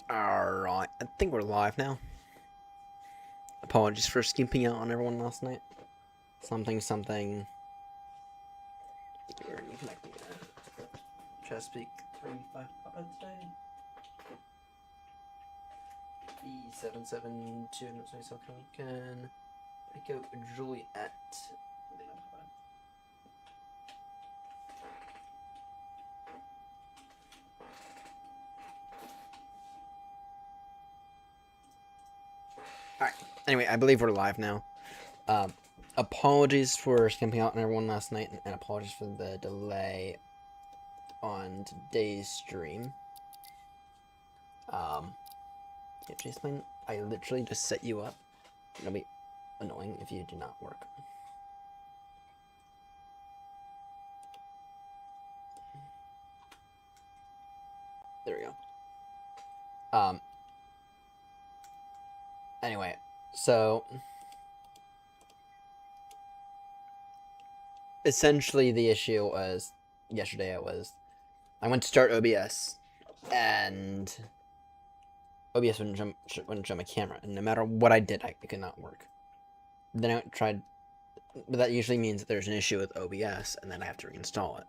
Alright, I think we're live now. Apologies for skimping out on everyone last night. Something. Where are you connecting at? Chesapeake 3-5 Papa today? B772 South Carolina. Echo Juliet. Alright, anyway, I believe we're live now. Apologies for skimping out on everyone last night, and apologies for the delay on today's stream. Yeah, Jason, I literally just set you up. It'll be annoying if you do not work. There we go. Anyway, so essentially the issue was yesterday I went to start OBS and OBS wouldn't show my camera, and no matter what I did, it could not work. Then I tried, but that usually means that there's an issue with OBS, and then I have to reinstall it.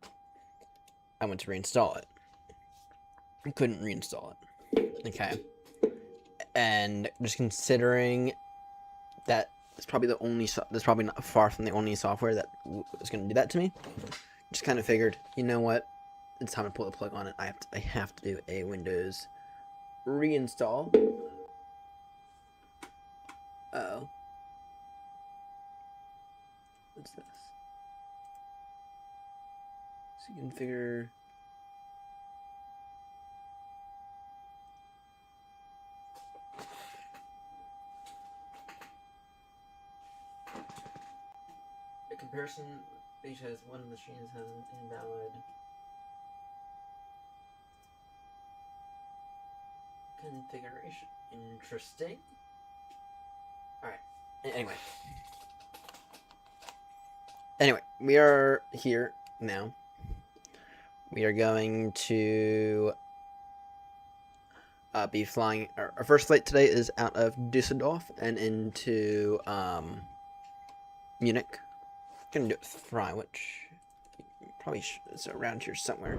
I went to reinstall it. I couldn't reinstall it. Okay. And just considering that it's probably the only, that's probably not far from the only software that is going to do that to me. Just kind of figured, you know what? It's time to pull the plug on it. I have to do a Windows reinstall. Uh-oh. What's this? So you can figure. A comparison because one of the machines has an invalid configuration. Interesting. Alright. Anyway, we are here now. We are going to be flying. Our first flight today is out of Dusseldorf and into Munich. Gonna do it fly, which probably is around here somewhere.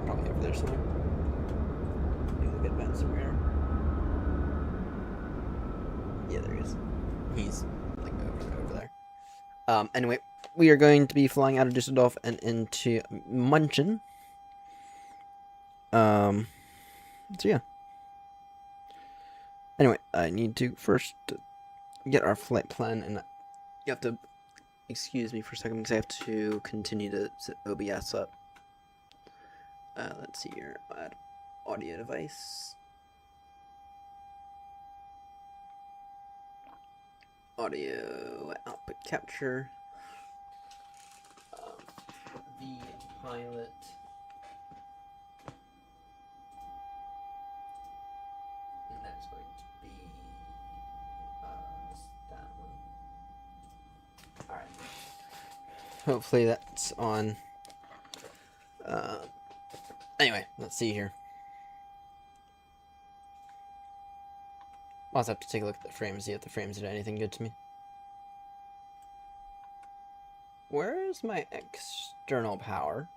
Probably over there somewhere. Maybe we'll get that somewhere. Yeah, there he is. He's like over there. Anyway, we are going to be flying out of Dusseldorf and into München. So yeah. Anyway, I need to first get our flight plan, and you have to excuse me for a second because I have to continue to set OBS up. Let's see here. Add audio device. Audio output capture. The pilot. And that's going to be that one. Alright. Hopefully that's on. Anyway, let's see here. I'll also have to take a look at the frames, see if the frames did anything good to me. Where is my external power?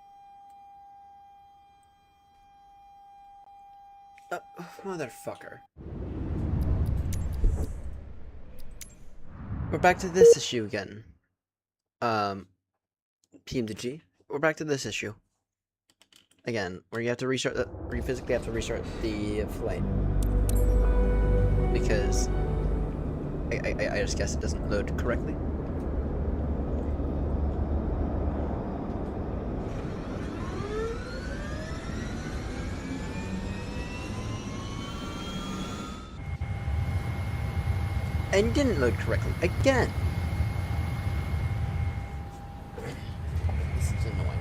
Motherfucker. We're back to this issue again. PMDG. We're back to this issue. Again, where you have to restart you physically have to restart the flight. Because I just guess it doesn't load correctly. And didn't load correctly again. This is annoying.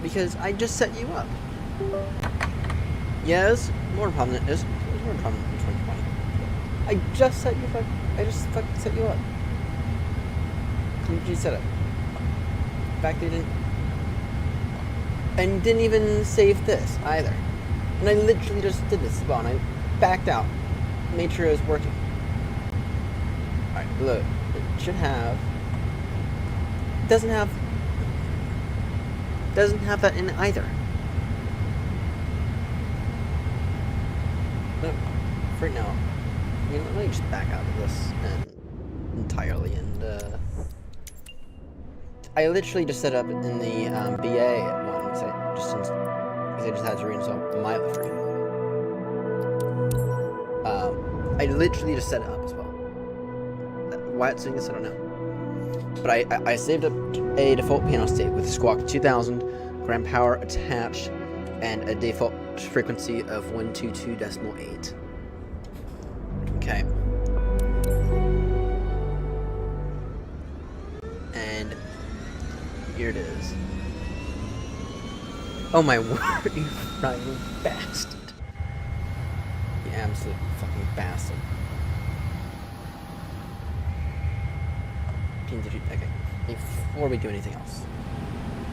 Because I just set you up. Yes, more prominent is more prominent in 2020. I just fucking set you up. PNG setup. In fact, they didn't. And didn't even save this either. And I literally just did this as well, and I backed out. Made sure it was working. Alright, look. It should have. Doesn't have that in either. No, for now. You know, let me just back out of this entirely, and I literally just set up in the BA one because I just had to reinstall my livery. I literally just set it up as well. Why it's doing this, I don't know. But I saved up a default piano state with squawk 2000, gram power attached, and a default frequency of 122.8. Okay. And here it is. Oh my word, you frying bastard. You absolute fucking bastard. Okay, before we do anything else,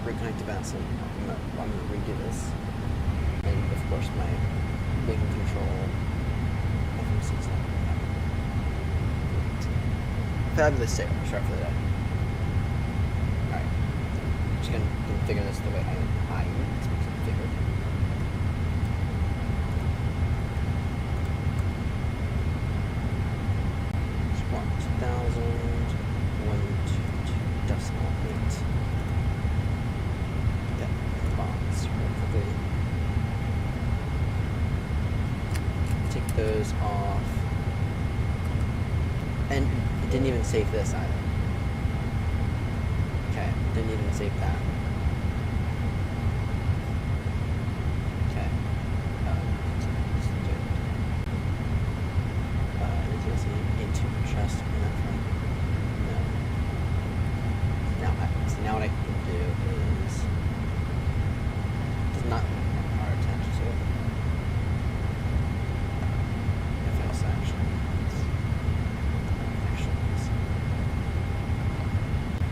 reconnect to Benson. I'm gonna redo this. And of course my wing control FMC is not gonna happen. Fabulous start for the day. Alright. Just gonna configure this the way I need it to be configured. Squawk 2000, 122.8. Get the box real quickly. Take those off. And it didn't even save this either. Okay, didn't even save that. Okay. Does it need to adjust on that front? No. Now what I can do is does not have power attached to it. FS actions.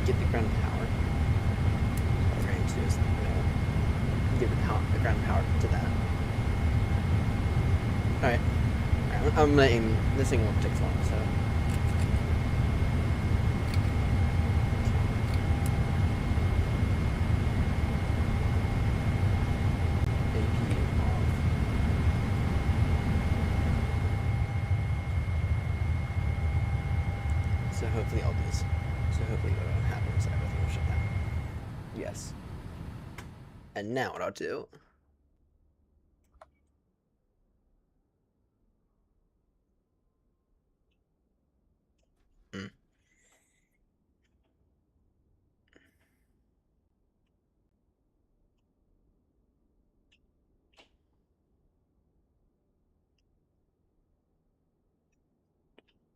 Get the ground power. What we're going to do is give the ground power to that. Alright. I'm gonna aim. This thing won't take long, so. So hopefully all these. So hopefully what will happen is everything will shut down. Yes. And now what I'll do.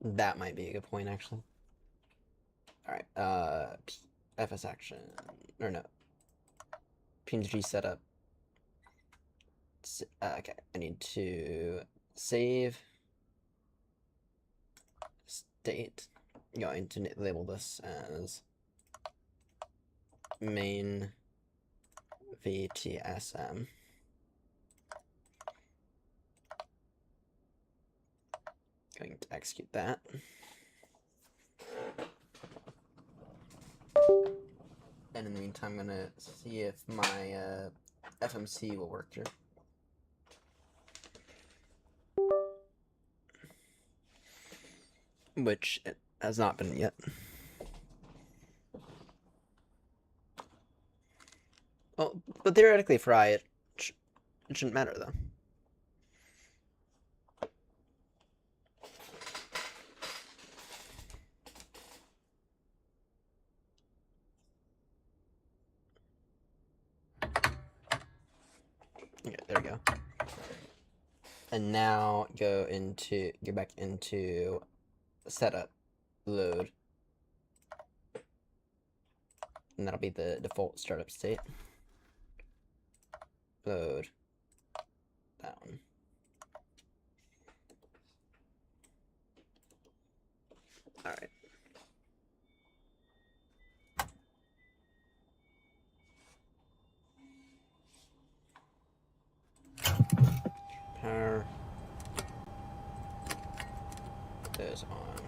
That might be a good point, actually. Alright, FS action. Or no. PNG setup. Okay, I need to save state. Going to label this as main VTSM. Going to execute that. And in the meantime, I'm gonna see if my FMC will work here. Which it has not been yet. Well, but theoretically for it shouldn't matter though. Okay, there we go. And now go back into setup, load. And that'll be the default startup state. Load. That one. Alright. on.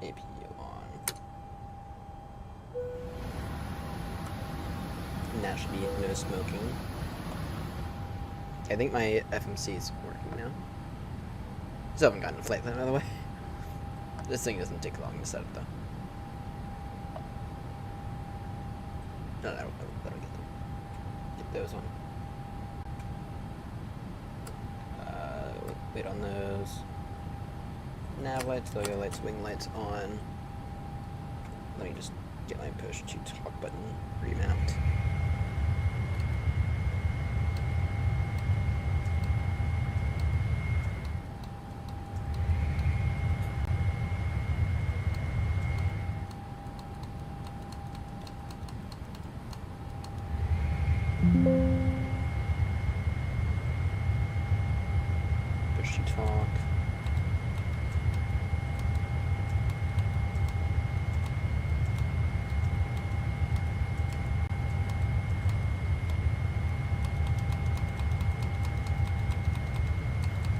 APU on. And that should be no smoking. I think my FMC is working now. Still haven't gotten a flight plan, by the way. This thing doesn't take long to set up, though. No, that'll get those on. Wait on those. Nav lights, logo lights, wing lights on. Let me just get my push to talk button remapped. Push to talk.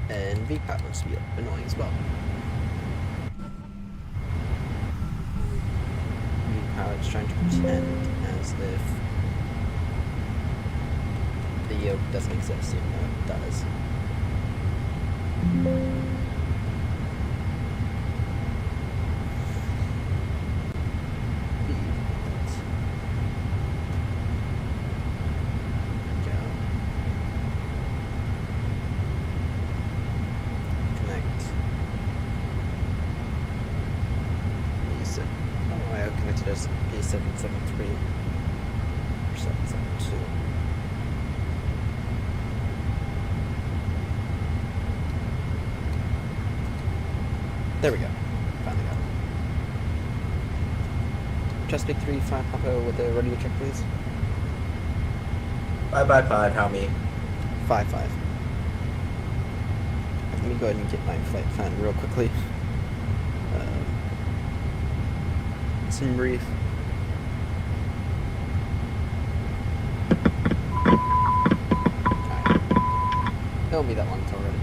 And VPAT wants to be annoying as well. VPAT's trying to pretend as if the yoke doesn't exist, even though it does. Connected as A773 or 772. There we go. Finally got it. Chesapeake 3-5 Papa with a ready to check, please. 555, how me? 5-5. Let me go ahead and get my flight plan real quickly. Some brief. Alright. It'll be that long until ready.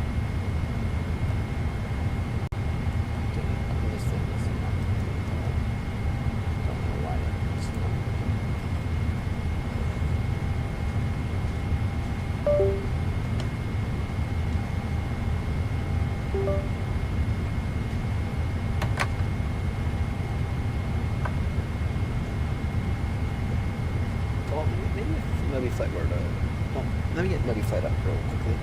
This thing is not. Don't know why it's Maybe flight word. Well, let me get maybe flight up real quickly.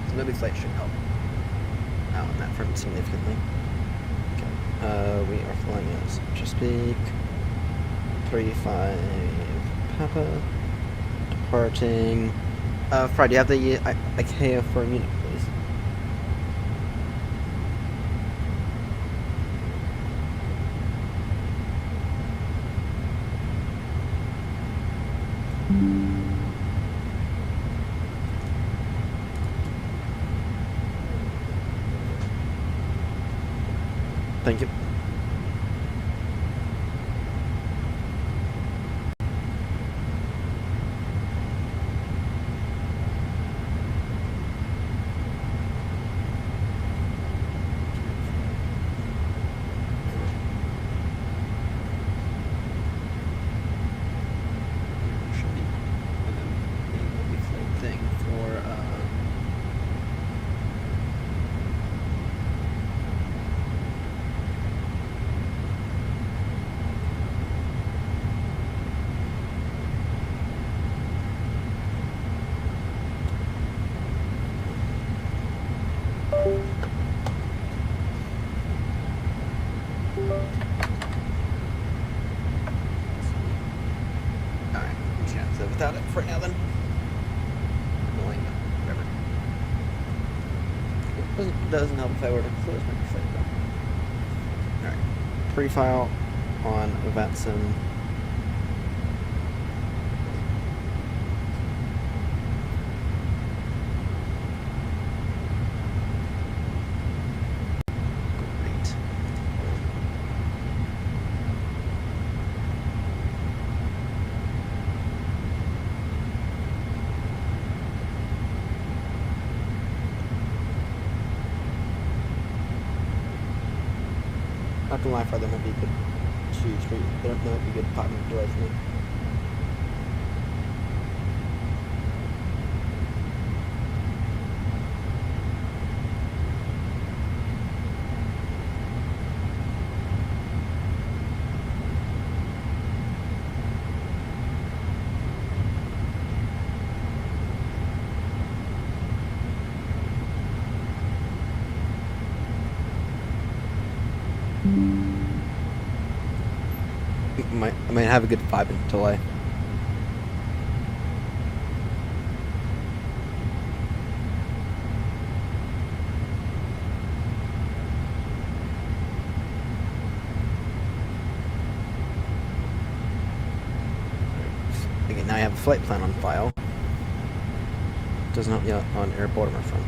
So maybe flight should help out on that front significantly. Okay. We are flying as Chesapeake 3-5 Papa. Departing. Fry, do you have the ICAO for Munich, please? Thank you. Should be a flight thing for Alright, I'm just gonna have to live without it for now then. Annoying, whatever. It doesn't help if I were to close my flight though. Alright. Pre-file on Vatson. Great. Not gonna lie, there might be a good 2, 3. There might be a good 5-minute delay for me. I might have a good 5-minute delay. Okay, now I have a flight plan on file. Doesn't help me out on AirBaltimore front.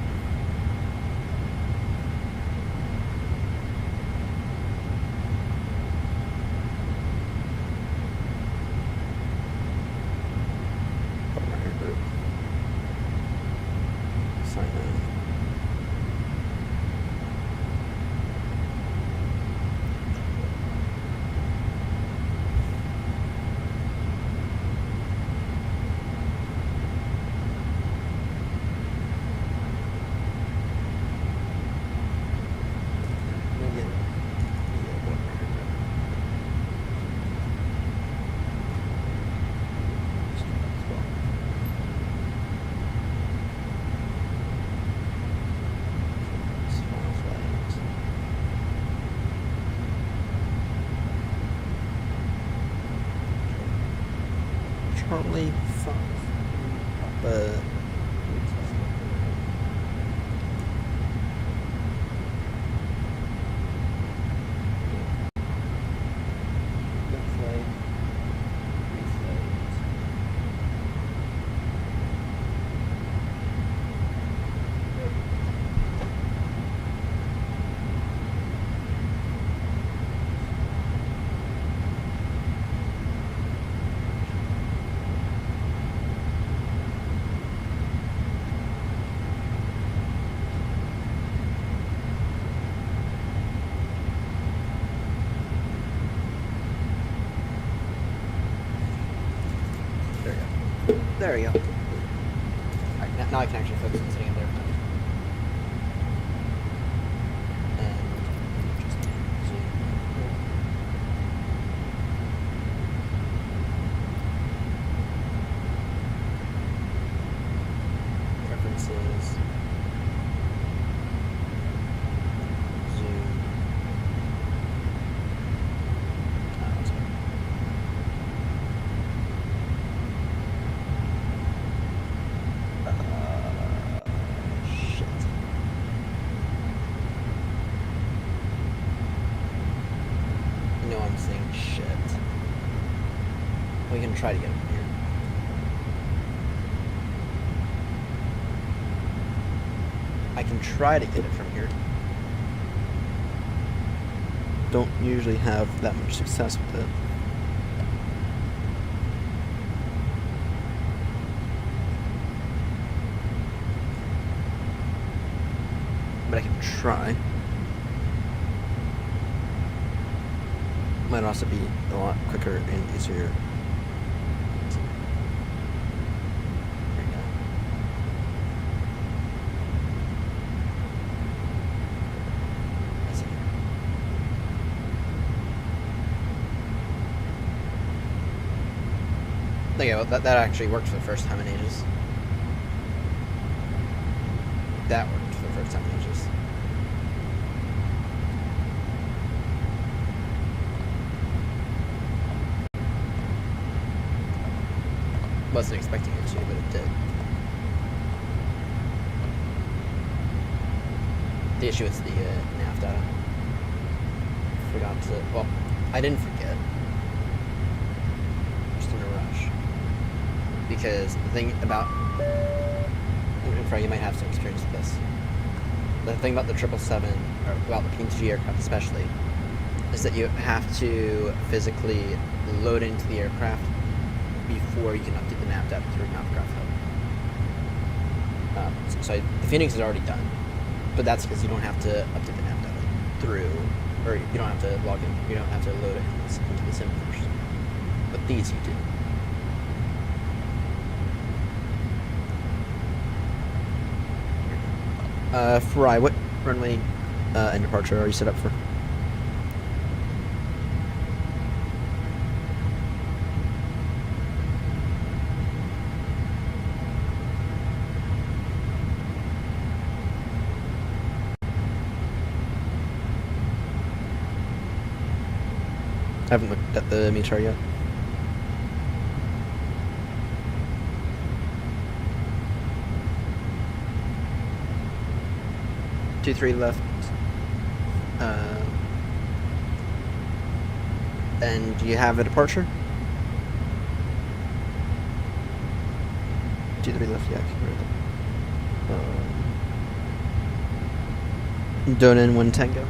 Charlie 5, but there we go. Alright, now I can actually focus on sitting in there. And just zoom. Preferences. Zoom. I'm saying shit. We can try to get him here. I can try to get it from here. Don't usually have that much success with it. But I can try. Might also be a lot quicker and easier. There you go. There you go. That actually worked for the first time in ages. That worked for the first time in ages. Wasn't expecting it to, but it did. The issue is the nav data. Forgot to. Well, I didn't forget. Just in a rush. Because the thing about. I'm afraid you might have some experience with this. The thing about the 777, or about the PNG aircraft especially, is that you have to physically load into the aircraft before you can update the nav data through Navcraft Hub. So the Phoenix is already done, but that's because you don't have to update the nav data through or you don't have to log in. You don't have to load it into the sim first. But these you do. Fry, what runway and departure are you set up for? I haven't looked at the meter yet. Two, three left. And do you have a departure? 2, 3 left, yeah, I can read that. Donan 1 Tango.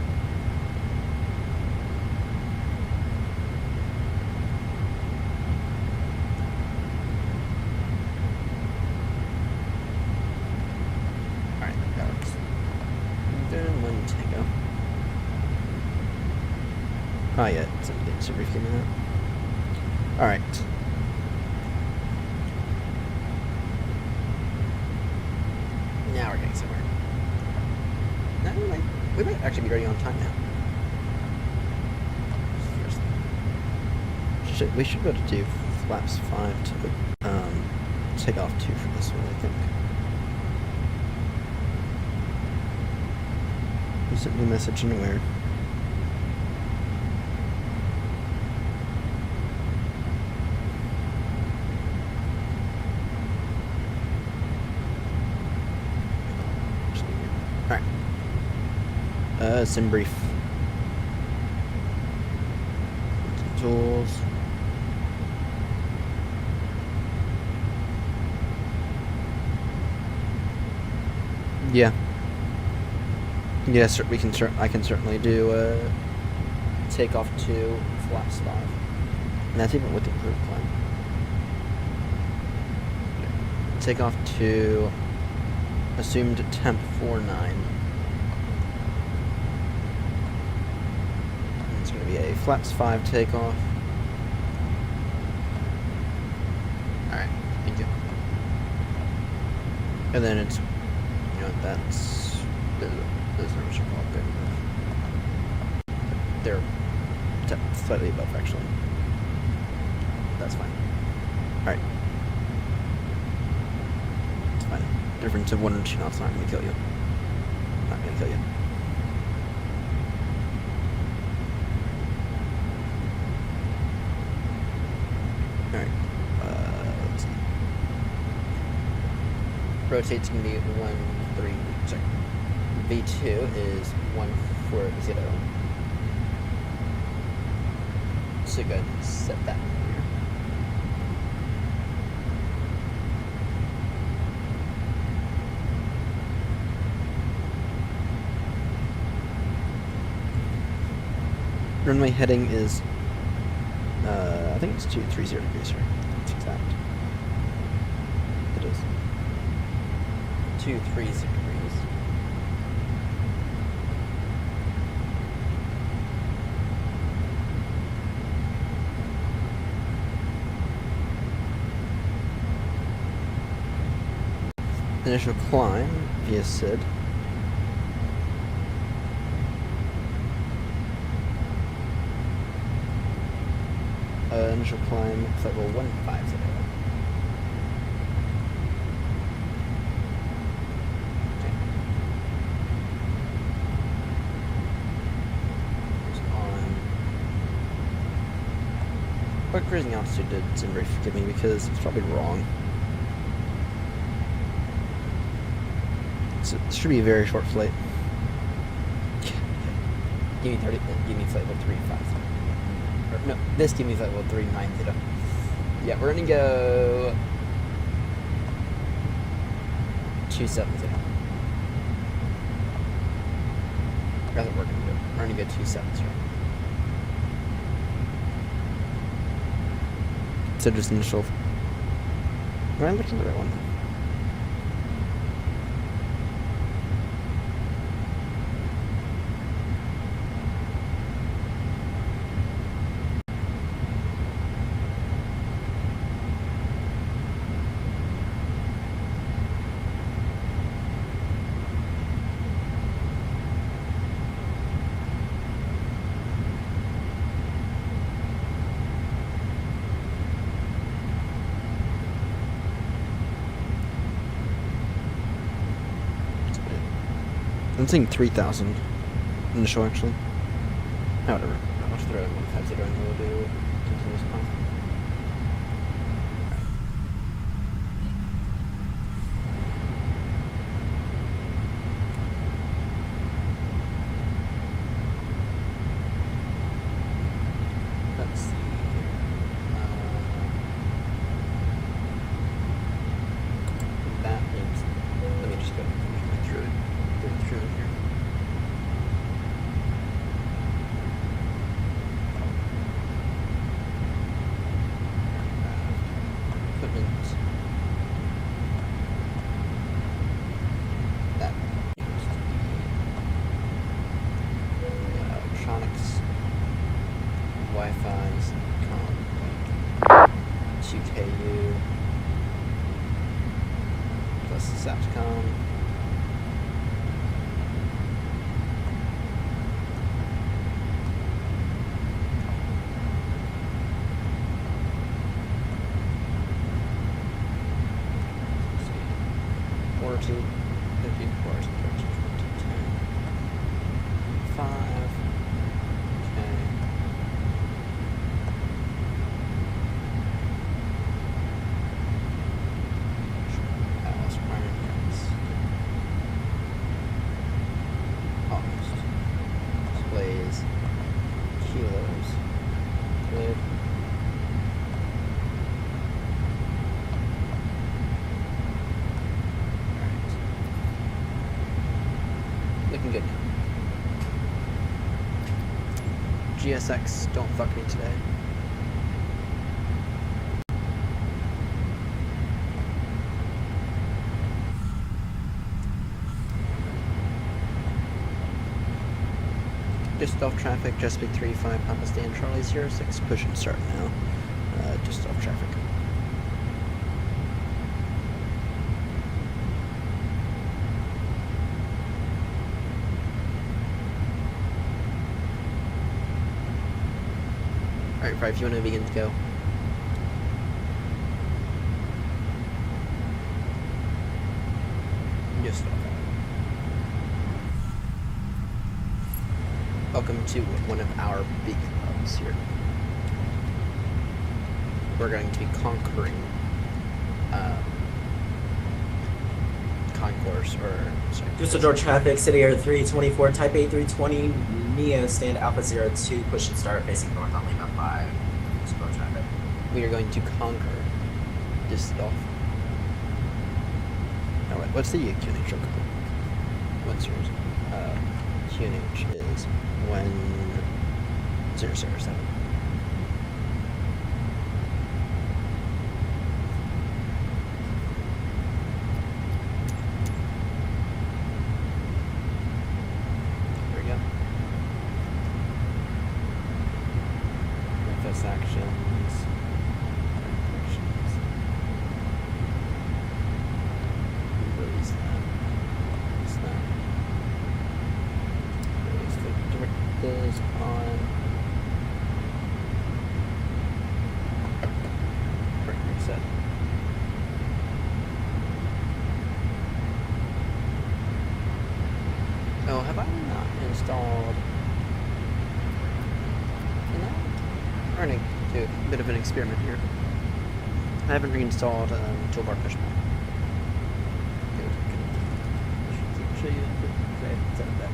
Alright, that works. Donan 1 Tango. Oh yeah, something should give me that. Alright. Now we're getting somewhere. Now we might actually be ready on time now. We should be able to do flaps 5 to take off 2 for this one, I think. You sent me a message anywhere. Sim brief. Tools. Yeah. Yes, we can. I can certainly do takeoff 2, flaps 5, and that's even with the group climb. Takeoff 2, assumed temp 49. A flaps 5 takeoff. Alright, thank you. And then it's, you know, that's, those numbers are called good. They're slightly above, actually. That's fine. Alright. It's fine. Difference of 1 or 2 knots not gonna kill you. Not gonna kill you. Alright, let's see. Rotate's gonna be 1, 3, sorry. V2 is 140. So go ahead and set that here. Runway heading is I think it's 230 degrees here. It's exact. It is 230 degrees. Initial climb via SID. Initial climb, flight level 150. Okay. On. What cruising altitude did Simbrief give me? Because it's probably wrong. So it should be a very short flight. Give me 30. Give me flight level 350. No, this give me flight level 390. Yeah, we're gonna go 270. That's what we're gonna do. We're gonna go 270. So just initial. Am I looking at the right one? I'm saying 3,000 initial actually. Whatever. How much they're considering we'll do continuous pump. Let's see. That means, let me just go through it. Through it here. Equipment. That needs to be electronics, Wi-Fi's, 2KU, plus Satcom. Two, 50, 4, 13, 10, 5, okay. Alice primary price. Almost. Displays. Kilos. Good. Looking good now. GSX, don't fuck me today. Just off traffic, just big 3-5, Papa Stan Charlie 06, push and start now. Just off traffic. Alright, Fry, if you want to begin to go. Just stop. Welcome to one of our big hubs here. We're going to be conquering concourse, or sorry. Düsseldorf traffic, City Air 324, Type A 320, Nia stand Alpha 02, push and start facing north on Lima 5. Düsseldorf traffic. We are going to conquer Düsseldorf. Alright, what's the QNH real quick? What's yours? QNH is 1007. Actions. Release that. Release that. Release the directives on. Reset. Oh, have I not installed? We're going to do a bit of an experiment here. I haven't reinstalled toolbar pushback. Show you set that.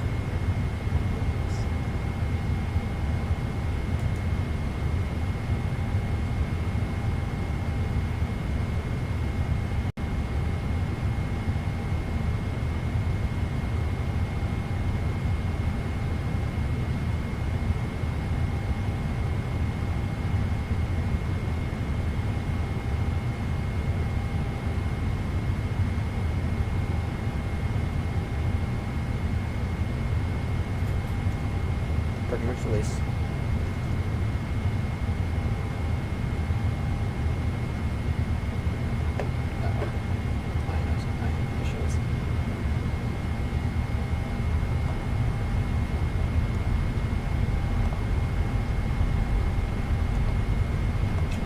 Release.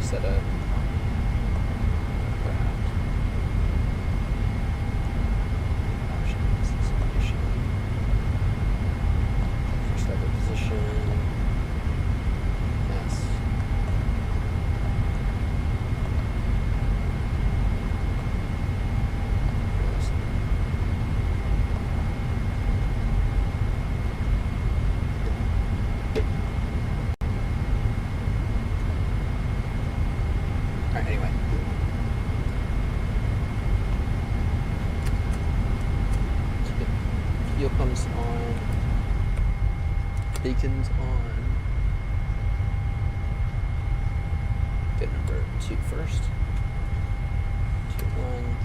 Set up. Options. beacons on. Get number 2 first. 2-1.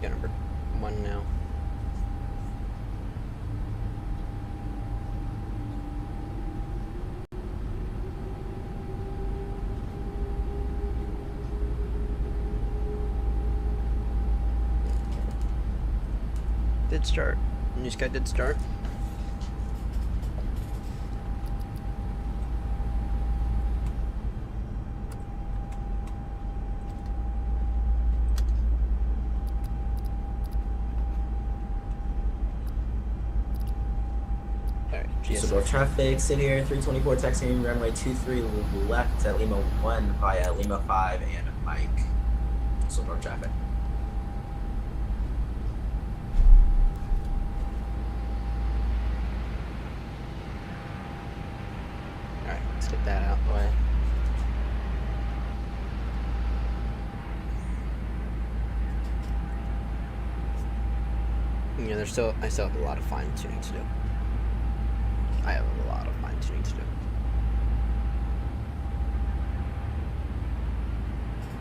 Get number 1 now. Did start. New Sky did start. Düsseldorf traffic, City Air 324 taxiing runway 23 left at Lima 1 via Lima 5 and Mike. Düsseldorf traffic. Alright, let's get that out of the way. Yeah, I still have a lot of fine tuning to do. I have a lot of fine tuning to do.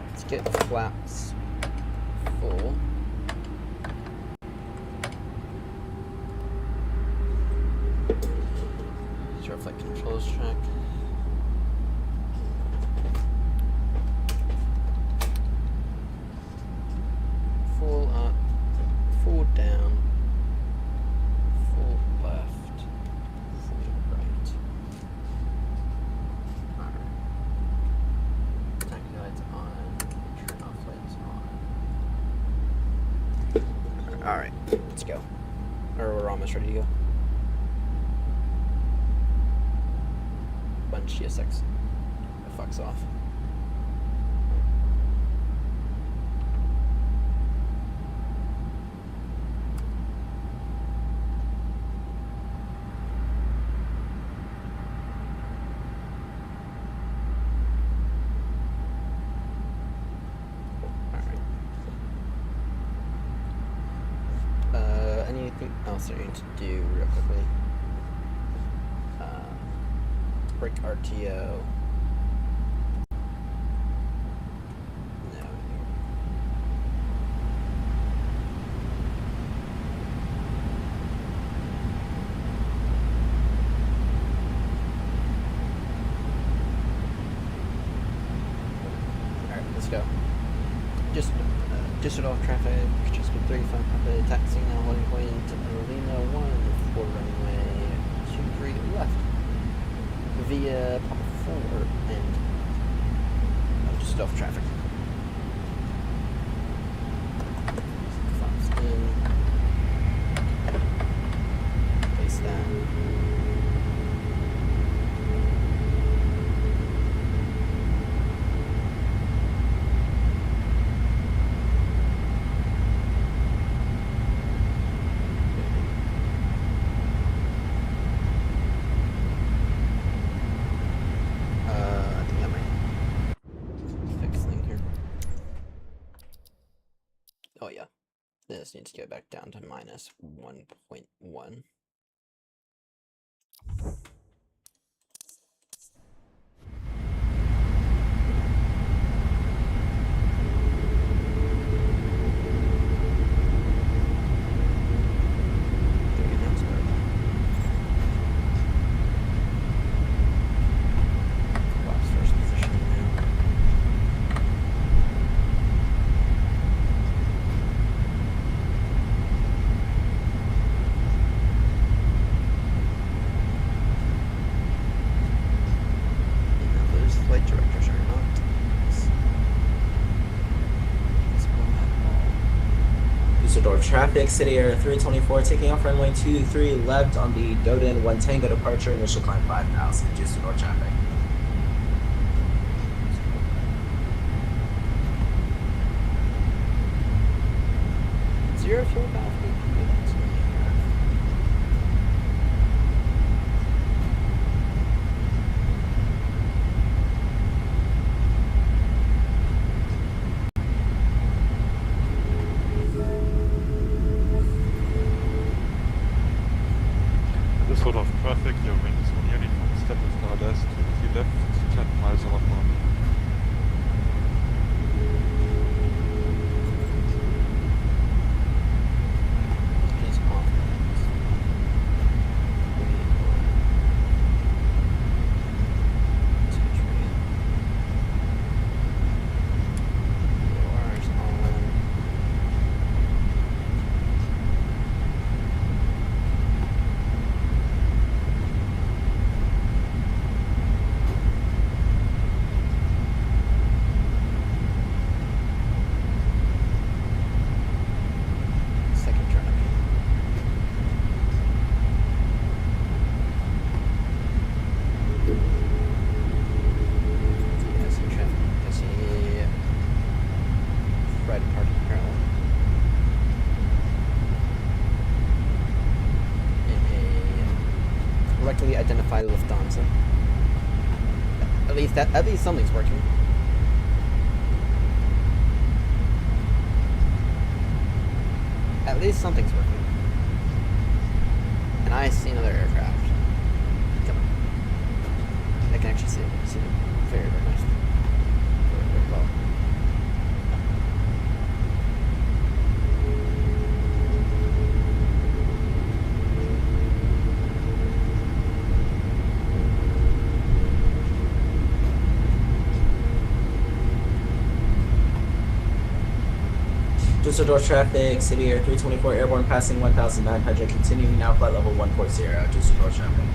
Let's get flaps full. Zero flight controls check. Full up, full down, full left, full right. Alright. Taxi lights on, turn off lights on. Alright, let's go. Or we're almost ready to go. Bunch GSX. It fucks off. Anything else I need to do real quickly? Brake RTO. No. Alright, let's go. Just Düsseldorf traffic, just with 35 taxi now holding point Lima 1 for runway 23 left via Papa 4 and Düsseldorf traffic. Flaps in. Place that. Oh yeah, this needs to go back down to minus 1.1. Dusseldorf traffic, City Air 324, taking off runway 23 left on the Doden 1 Tango departure, initial climb 5,000, Dusseldorf traffic. Zero fuel balcony. Sort of traffic, your wing is nearly from Steppenwolde West, 20 left, 10 miles outbound. He's off. Yours on. Second turn up. I see traffic. I see Friday parking parallel. In a correctly identified Lufthansa. At least something's working. At least something's working. And I see another aircraft. Come on. I can actually see it very, very nicely. Very, very well. Dusseldorf traffic, City Air 324 airborne passing 1,900, continuing now flight level 140, Dusseldorf traffic.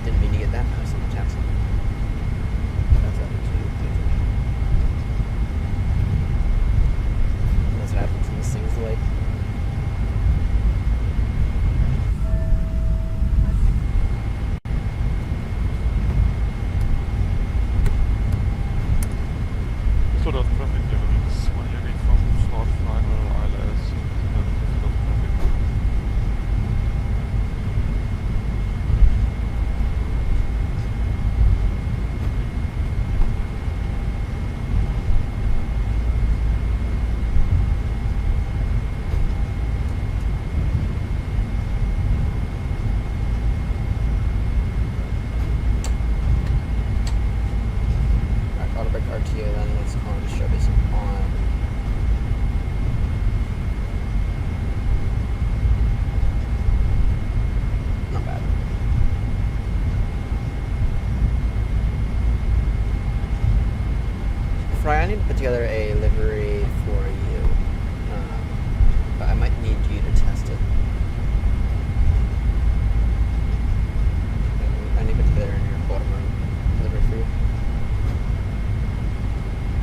Didn't mean to get that mouse on the taxi. That's what happens when this thing's delayed. Sort of traffic, your wing is nearly from South Final ILS, Düsseldorf traffic. Alright, autobrake RTO then, let's on the show basic on. Not bad. Fry, I need to put together a livery for you. But I might need you to test it. I need to put together an AirBaltimore livery for you.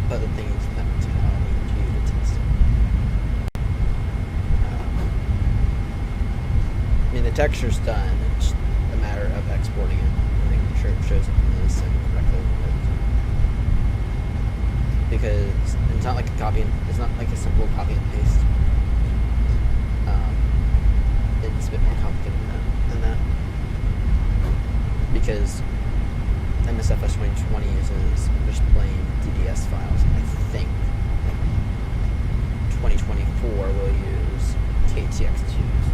But the thing is that I need you to test it. I mean, the texture's done. It's just a matter of exporting it and making sure it shows up in the sim correctly. Because it's not like a copy. It's not like a simple copy and paste. It's a bit more complicated than that. Because MSFS 2020 uses just plain DDS files. I think 2024 will use KTX2s.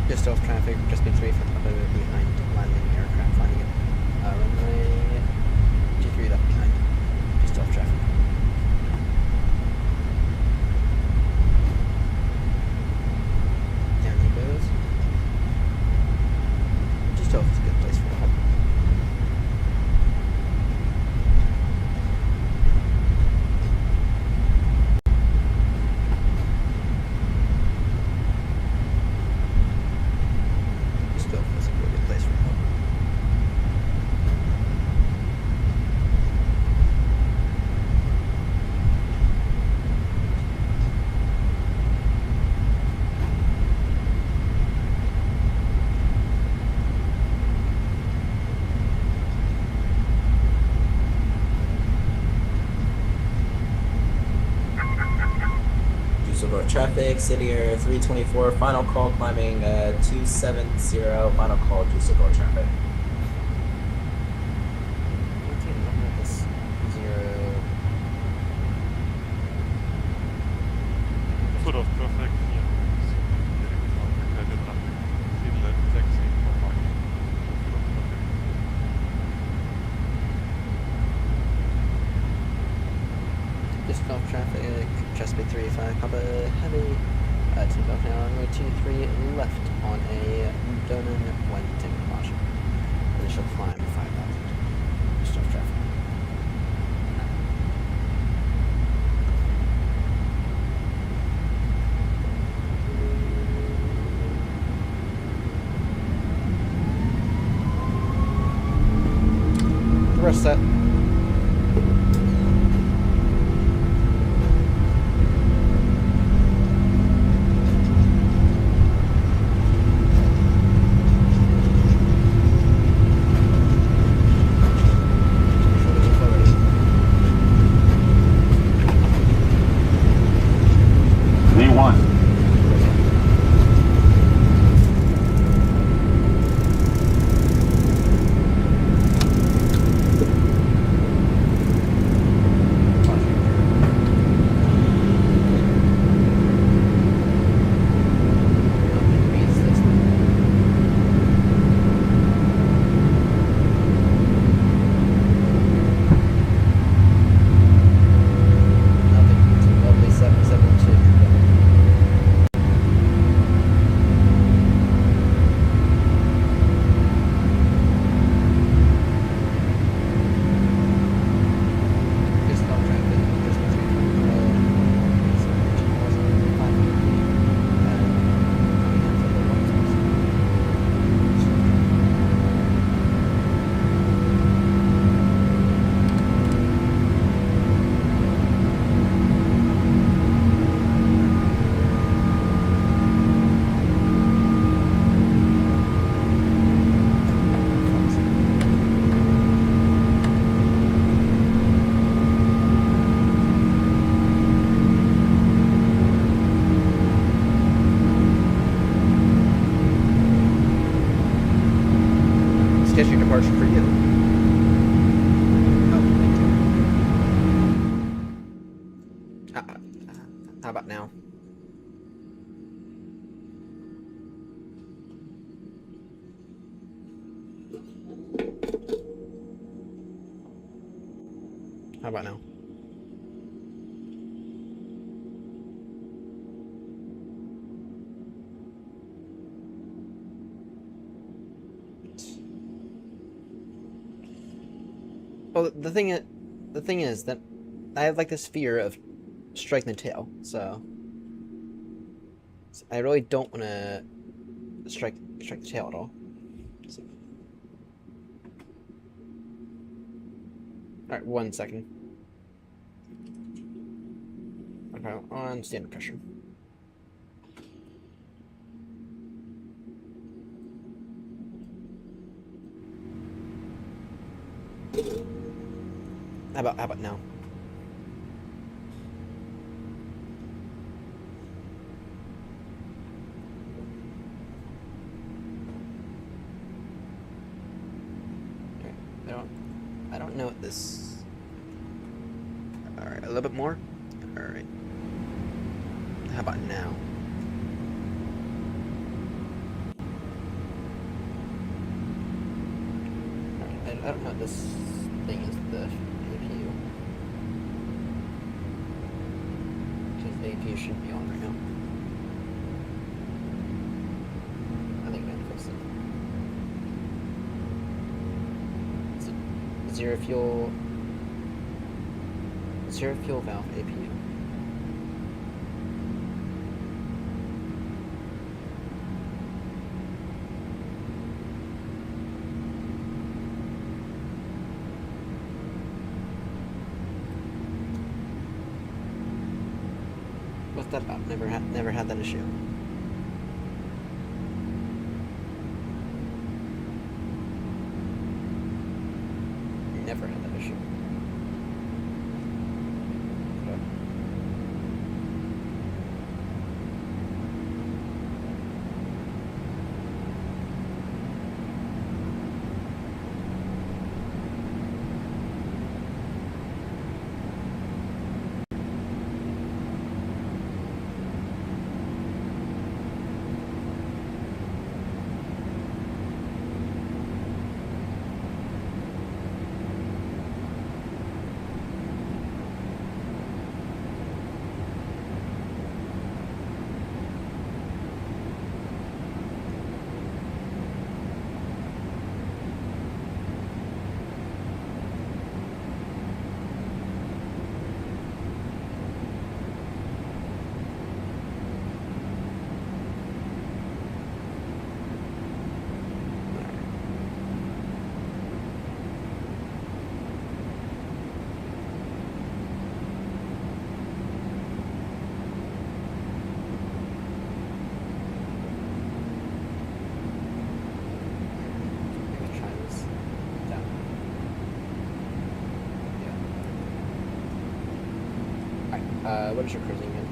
Just off traffic, just been 3 for top of it behind landing aircraft, finding it. Runway 23 left behind, just off traffic. Down he goes. Just off is a good place for a hop. traffic, City Air 324, final call climbing 270, final call due to door traffic. Sort of perfect here. Getting traffic, I did nothing. Feel the exact same for mine. Sort of perfect. Just off traffic, Chesapeake 385, Papa Heavy, take off now on runway 23 left on a Donan Wellington caution. Initial climb 5,000. Just off traffic. The rest set. Scheduled departure for you. Oh, thank you. How about now? How about now? Well, the thing is that I have like this fear of striking the tail, so I really don't want to strike the tail at all. So. All right, 1 second. Okay, on standard pressure. How about now? Okay, I don't know what this. All right, a little bit more. All right. How about now? All right, I don't know what this thing is. The APU. Because the APU shouldn't be on right now. I think I can fix it. Zero fuel valve APU. What's that about? Never had that issue. Never had that issue. What is your cruising in?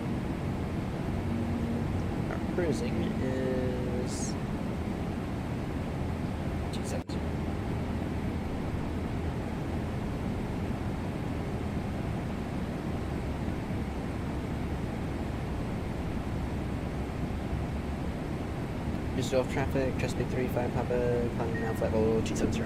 Our cruising is 270. Just off traffic, Chesapeake 35 Papa, climbing now flight level 270.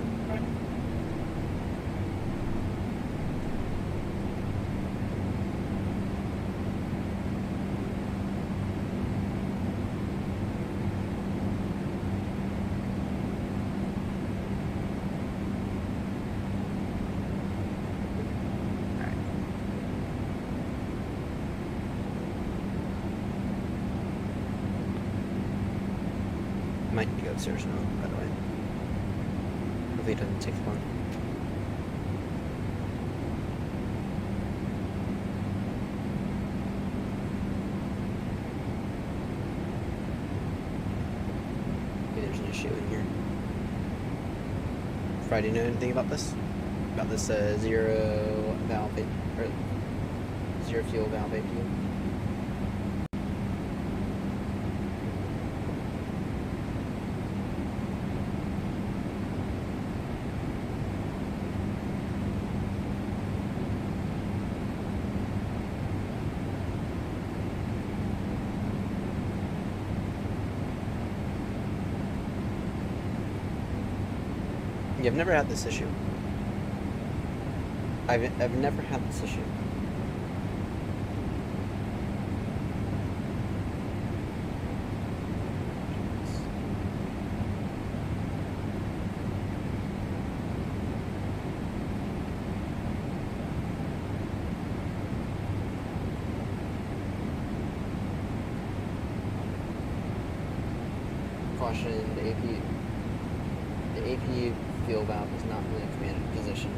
Might need to go upstairs now, by the way. Hopefully it doesn't take long. Maybe there's an issue in here. Friday, know anything about this? About this zero valve or zero fuel valve APU? Yeah, I've never had this issue. I've never had this issue. Caution, the APU fuel valve is not in a commanded position.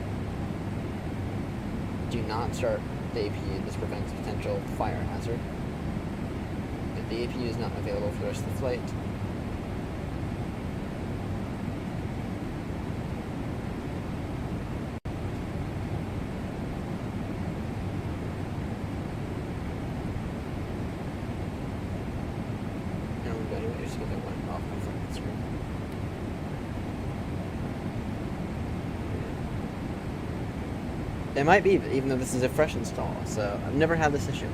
Do not start the APU. This prevents potential fire hazard. If the APU is not available for the rest of the flight, no, anyway, just get that one off my front screen. It might be, even though this is a fresh install, so I've never had this issue.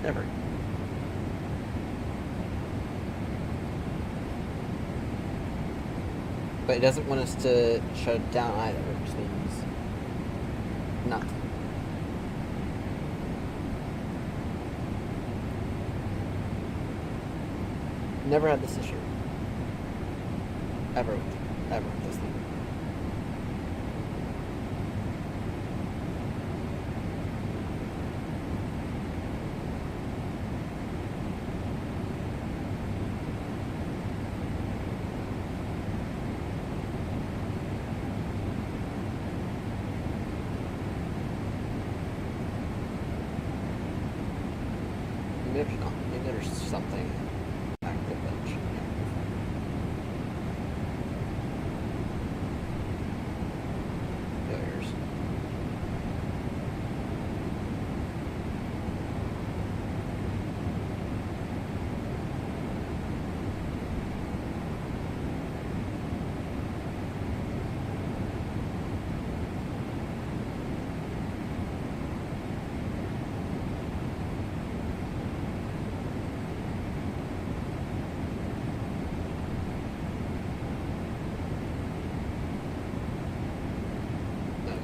Never. But it doesn't want us to shut it down either, which means not. Never had this issue. Ever with this thing. Maybe there's not. Maybe there's something active that should be active. Failures.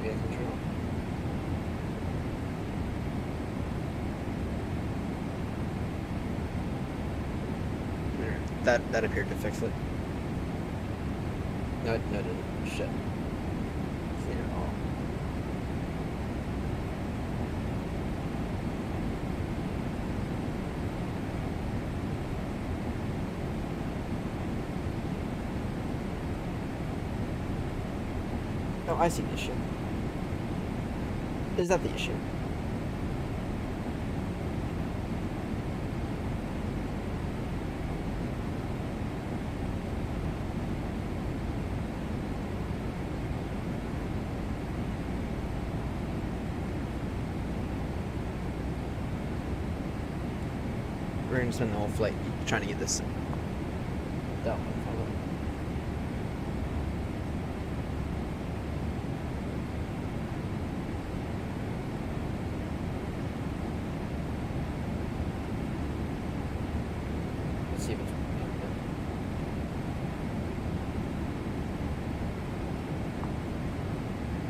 Control. There. That appeared to fix it. No, it didn't. Shit. Clean it all. Oh, I see the issue. Is that the issue? we're gonna spend the whole flight trying to get this done. Let's see if it's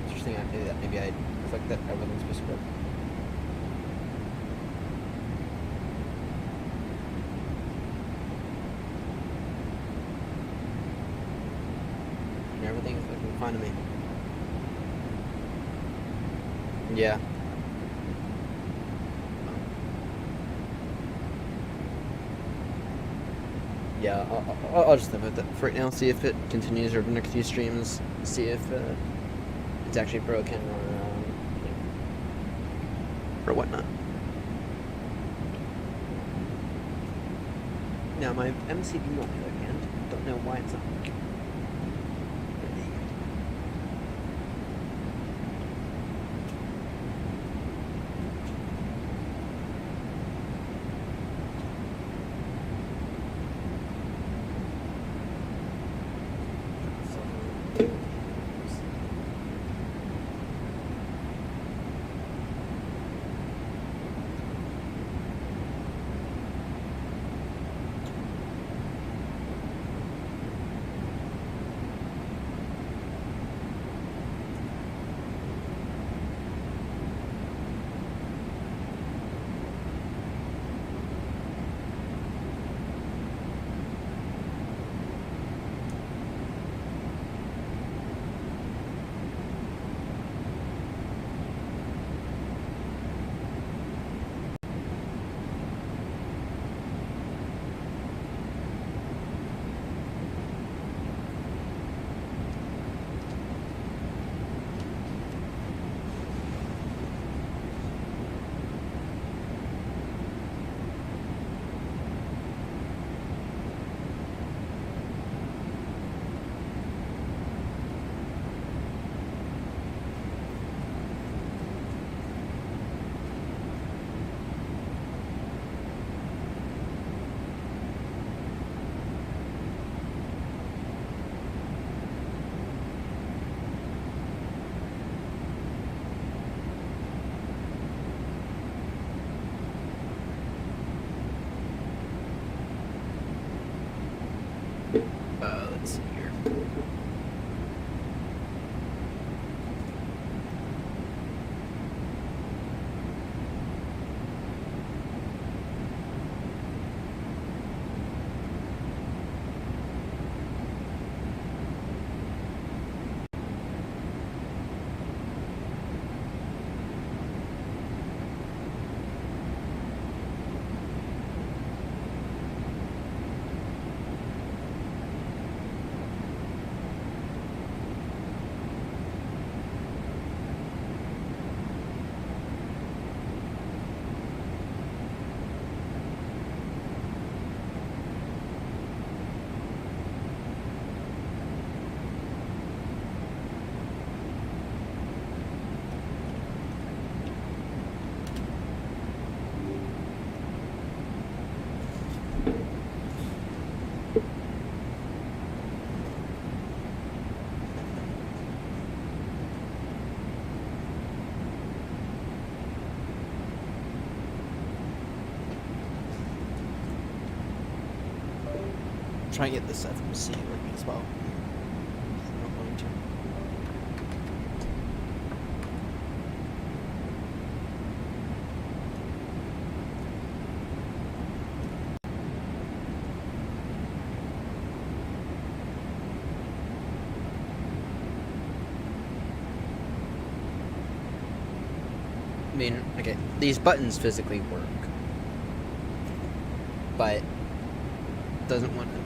interesting. Maybe I clicked that I wasn't supposed to click. And everything's looking fine to me. Yeah. Yeah, I'll just live with it for right now. See if it continues over the next few streams. See if it's actually broken or whatnot. Now my MCD on the other hand, don't know why it's not working. Let's see here. Try and get this FMC working as well. I'm not going to. I mean, okay, these buttons physically work, but doesn't want to.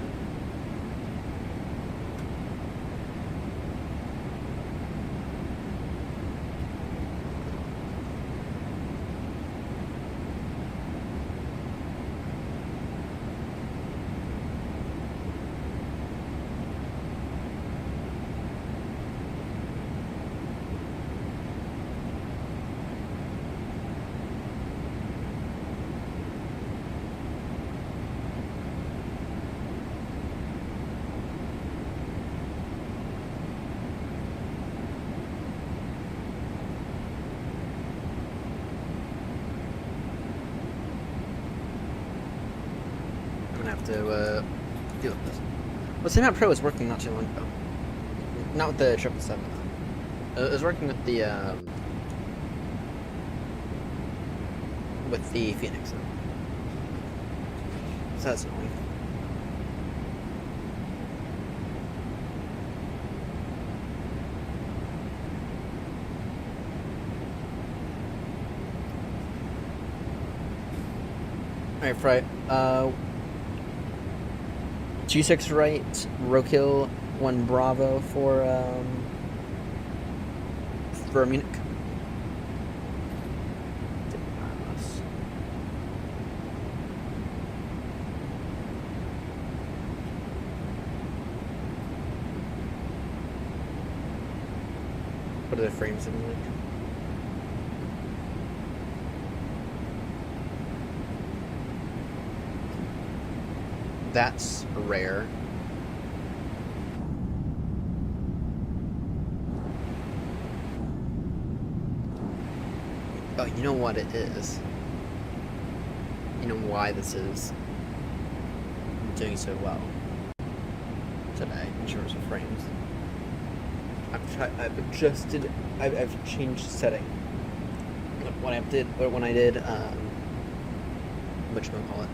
have to deal with this. Well, Sim Pro was working not too long ago. Not with the 777. It was working with the Phoenix. So that's annoying. Alright, Fry. 26 right, Rokill, 1 Bravo for Munich. What are the frames looking like? That's rare. Oh, you know what it is? You know why this is doing so well today in terms of frames? I've changed setting. When I did whatchamacallit?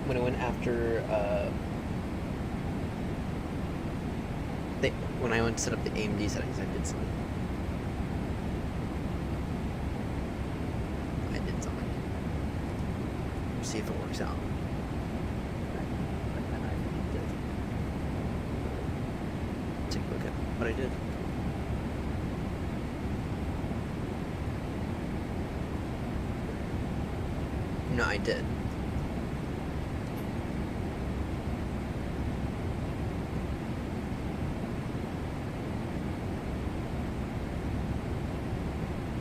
When I went after when I went to set up the AMD settings, I did something. See if it works out. Take a look at what I did. No, I did.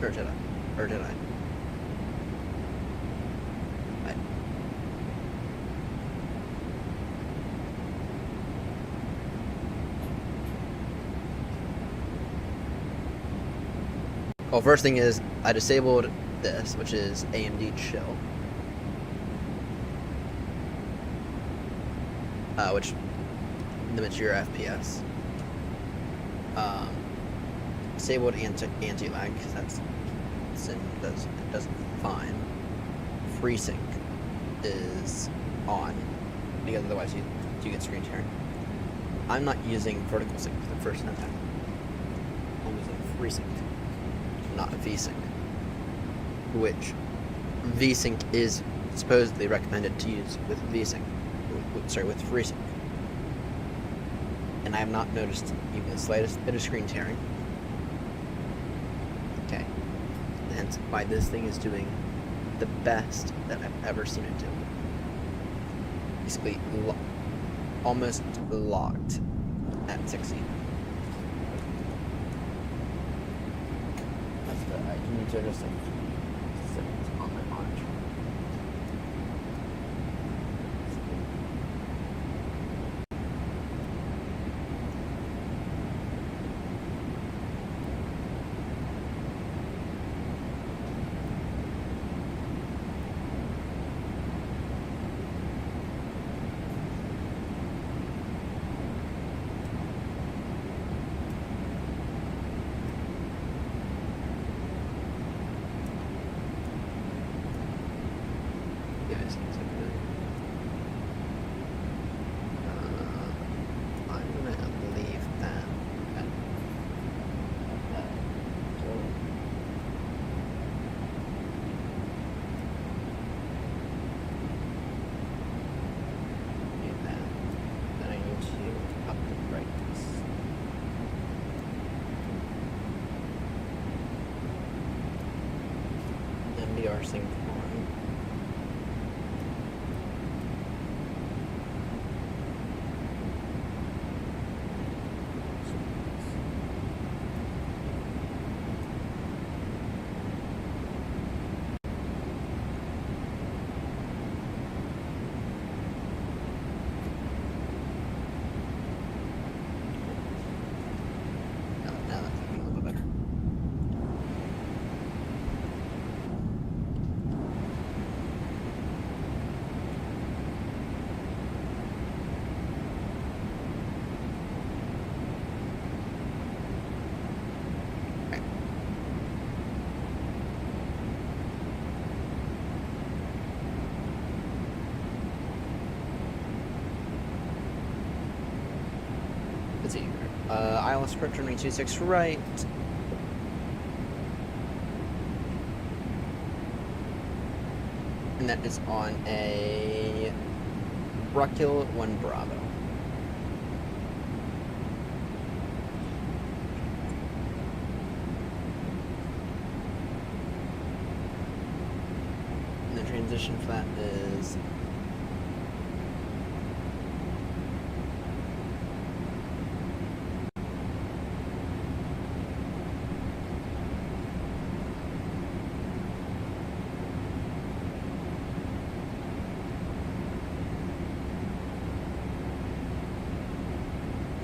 Or did I? Or did I? Well, first thing is I disabled this, which is AMD Chill, which limits your FPS. Disabled anti-lag because it does fine. FreeSync is on because otherwise you get screen tearing. I'm not using vertical sync for the first time. I'm using FreeSync, not VSync, which VSync is supposedly recommended to use with VSync, with FreeSync. And I have not noticed even the slightest bit of screen tearing. Okay, hence why this thing is doing the best that I've ever seen it do. Basically, almost locked at 60. I need to just sit on my monitor. MBR sync on. Now that's looking a little bit better. Iowa script turning 26 right. And that is on a Rockhill 1 Bravo. And the transition for that is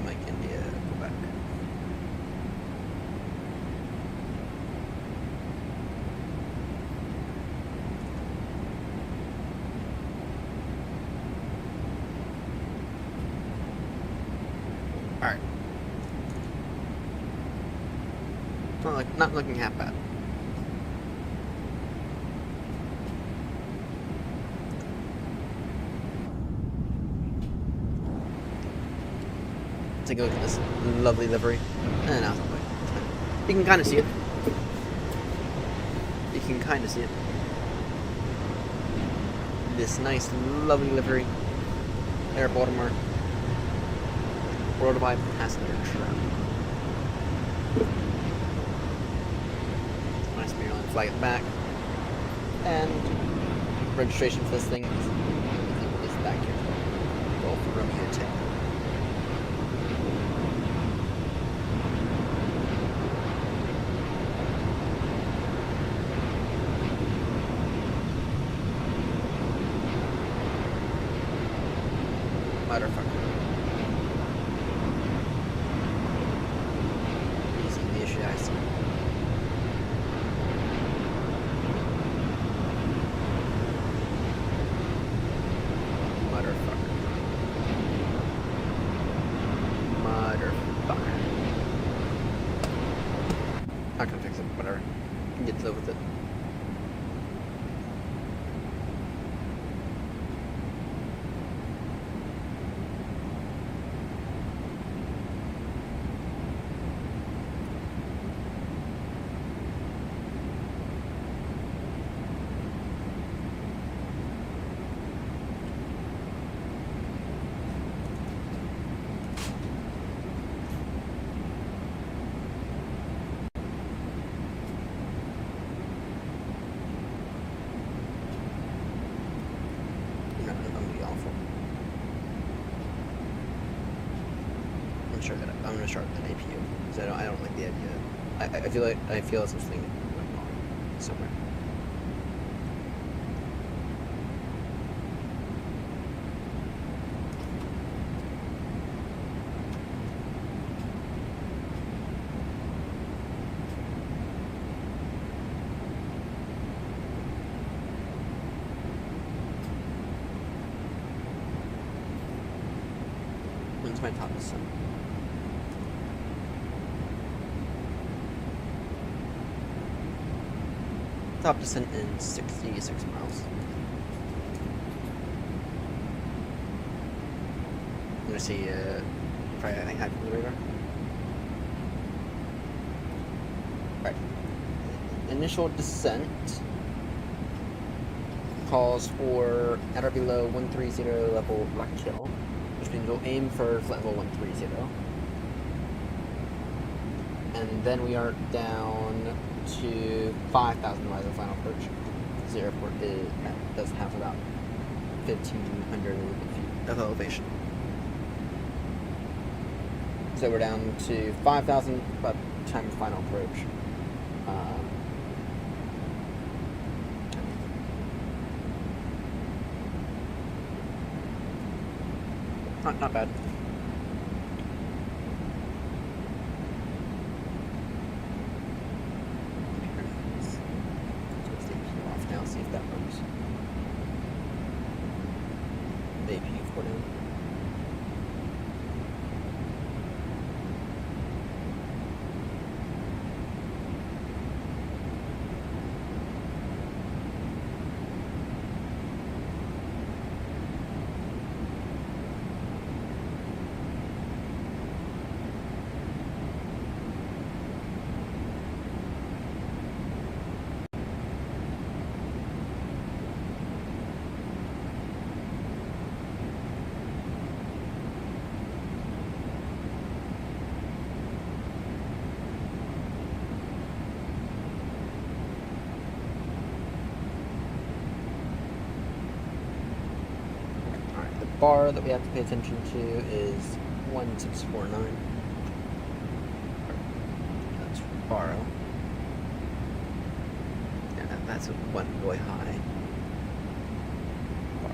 Mike India, Quebec. All right. Not looking half bad. Take a look at this lovely livery. And now, you can kind of see it. You can kind of see it. This nice, lovely livery. AirBaltimore. Worldwide passenger travel. Nice Maryland flag at the back. And registration for this thing is back here. Golf Romeo 10. Motherfucker. Easy the issue I see. Motherfucker. Motherfucker. Not gonna fix it, whatever. You can get to live with it. I'm gonna be awful. I'm gonna start with an APU because I don't like the idea. I feel something went wrong somewhere. When's my top descent? Top descent in 66 miles. I'm gonna see probably I think high from the radar. Alright. Initial descent calls for at or below 130 level Rockhill, which means we'll aim for level 130. And then we are down to 5,000 miles of final approach. The airport does have about 1,500 feet of elevation. So we're down to 5,000 by the time of final approach. Not bad. Off now, see if that works. The AP port in. bar that we have to pay attention to is 1649. That's borrow. Yeah, that's one really high. Borrow.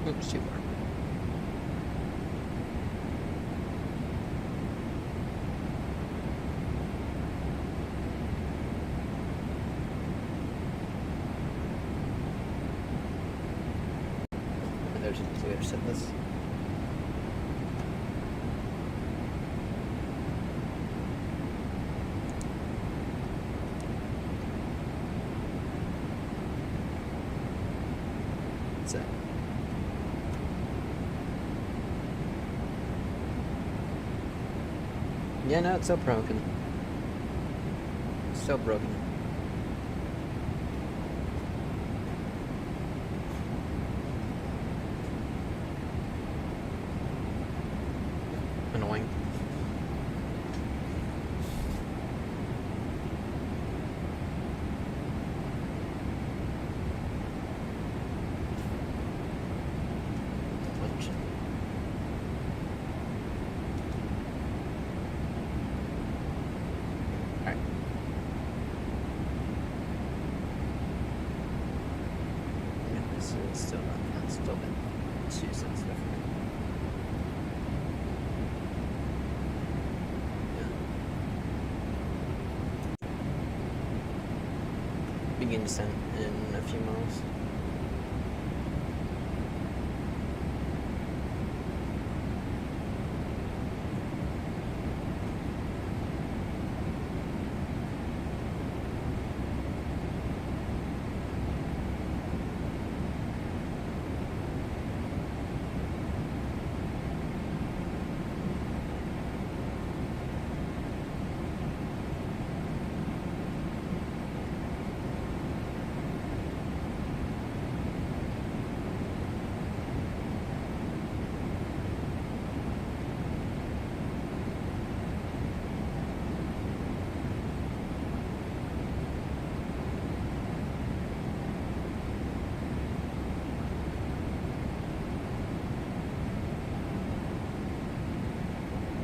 Oops, too far. There's an easy way to set this. That's it. Yeah, no, it's so broken. So broken. Annoying. Glitch. Alright. Yeah, this is still not, that's still been too sensitive for me. Begin descent in a few miles.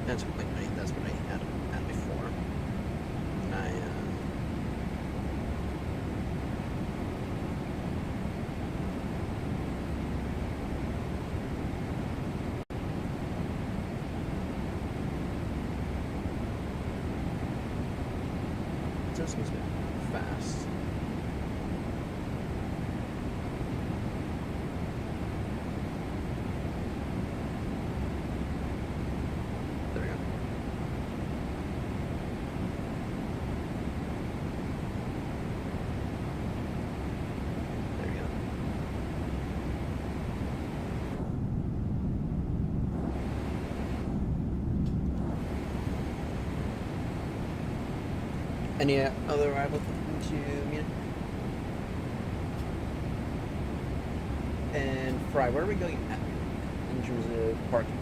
That's what I had before. And just needs to be fast. There we go. There we go. Any other arrival to Munich? And Fry, where are we going at in terms of parking?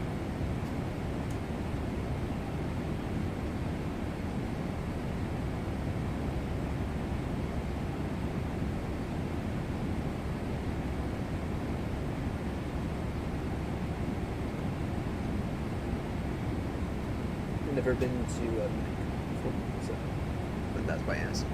I've never been to Munich before, so but that's why I asked.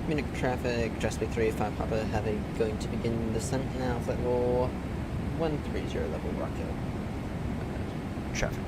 Munich traffic, Chesapeake 385 Papa Heavy going to begin descent now, flight level 130 level Rockhill. Traffic.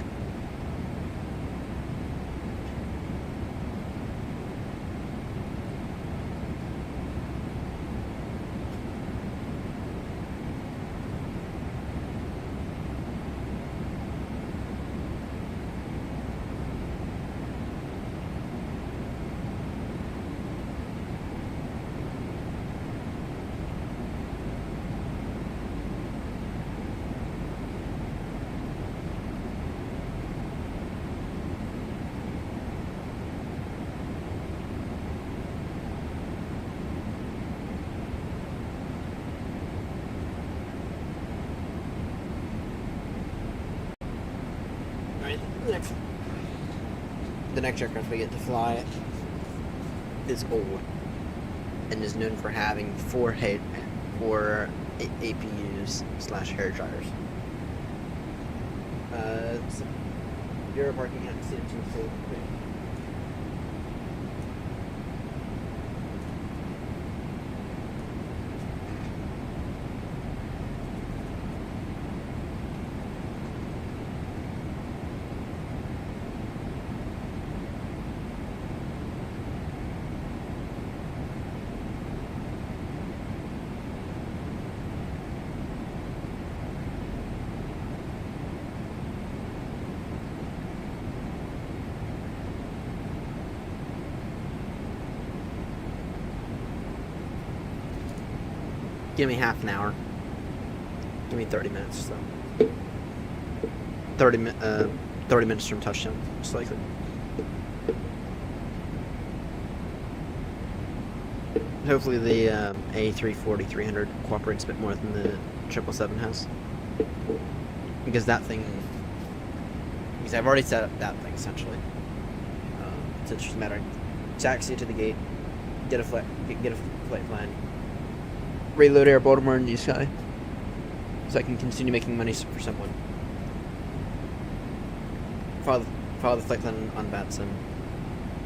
the next aircraft we get to fly is old and is known for having four APUs / hair dryers. Zero parking at CM2. Give me half an hour. Give me 30 minutes. So 30 minutes from touchdown, most likely. Hopefully the A340-300 cooperates a bit more than the 777 has, because that thing. Because I've already set up that thing essentially. So it's just a matter of taxi to the gate, get a flight plan. Reload AirBaltimore in Sky, so I can continue making money for someone. Follow the flight plan on Batson,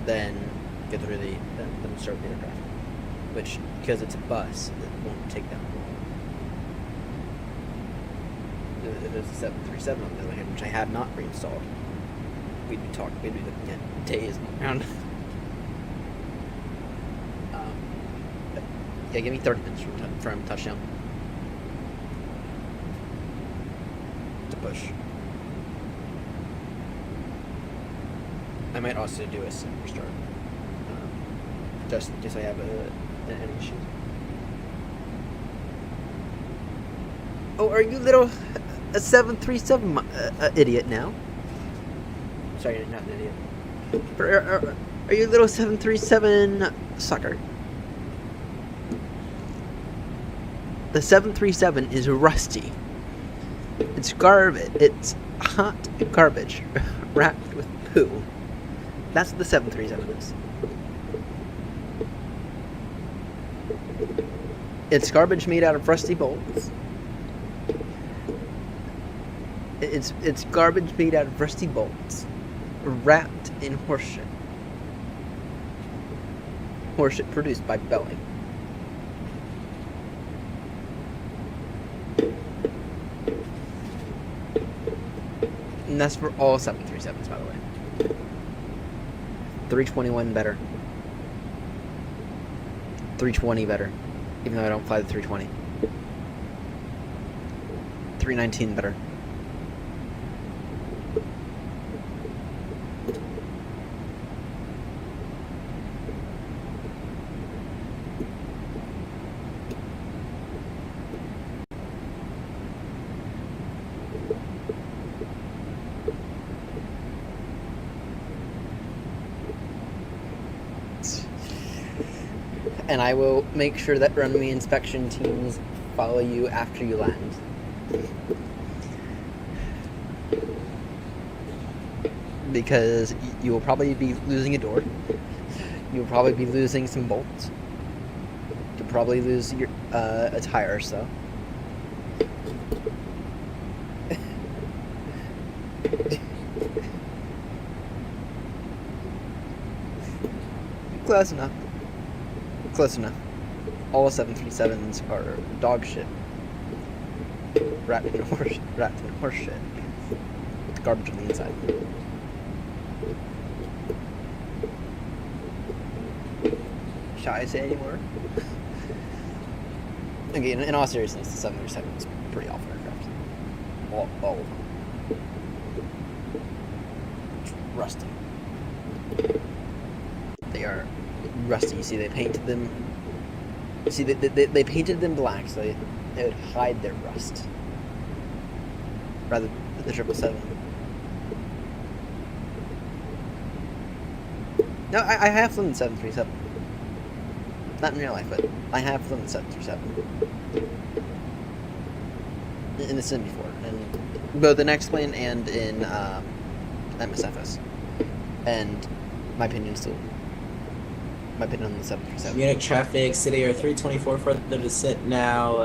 then get through then start the aircraft. Which, because it's a bus, it won't take that long. If it's a 737 on the other hand, which I have not reinstalled, we'd be looking at days around. Yeah, give me 30 minutes from touchdown to push. I might also do a simple start, just in case I have any issues. Oh, are you a 737 idiot now? Sorry, not an idiot. Are you a little 737 sucker? The 737 is rusty. It's garbage. It's hot garbage wrapped with poo. That's what the 737 is. It's garbage made out of rusty bolts. It's garbage made out of rusty bolts, wrapped in horseshit. Horseshit produced by Boeing. And that's for all 737s, by the way. 321 better. 320 better. Even though I don't fly the 320. 319 better. And I will make sure that runway inspection teams follow you after you land. Because you will probably be losing a door. You'll probably be losing some bolts. You'll probably lose your a tire or so. Close enough. Close enough. All 737s are dog shit. Wrapped in horse shit. It's garbage on the inside. Shall I say any more? Again, in all seriousness, the 737 is pretty awful aircraft. All of them. It's rusty. They are rusty. You see, they painted them. See, they painted them black so they would hide their rust. Rather than the 777. No, I have flown the 737. Not in real life, but I have flown the 737. In the sim before, and both in X-Plane and in MSFS. And my opinion on the 737. Munich traffic, City Air 324 for the descent now,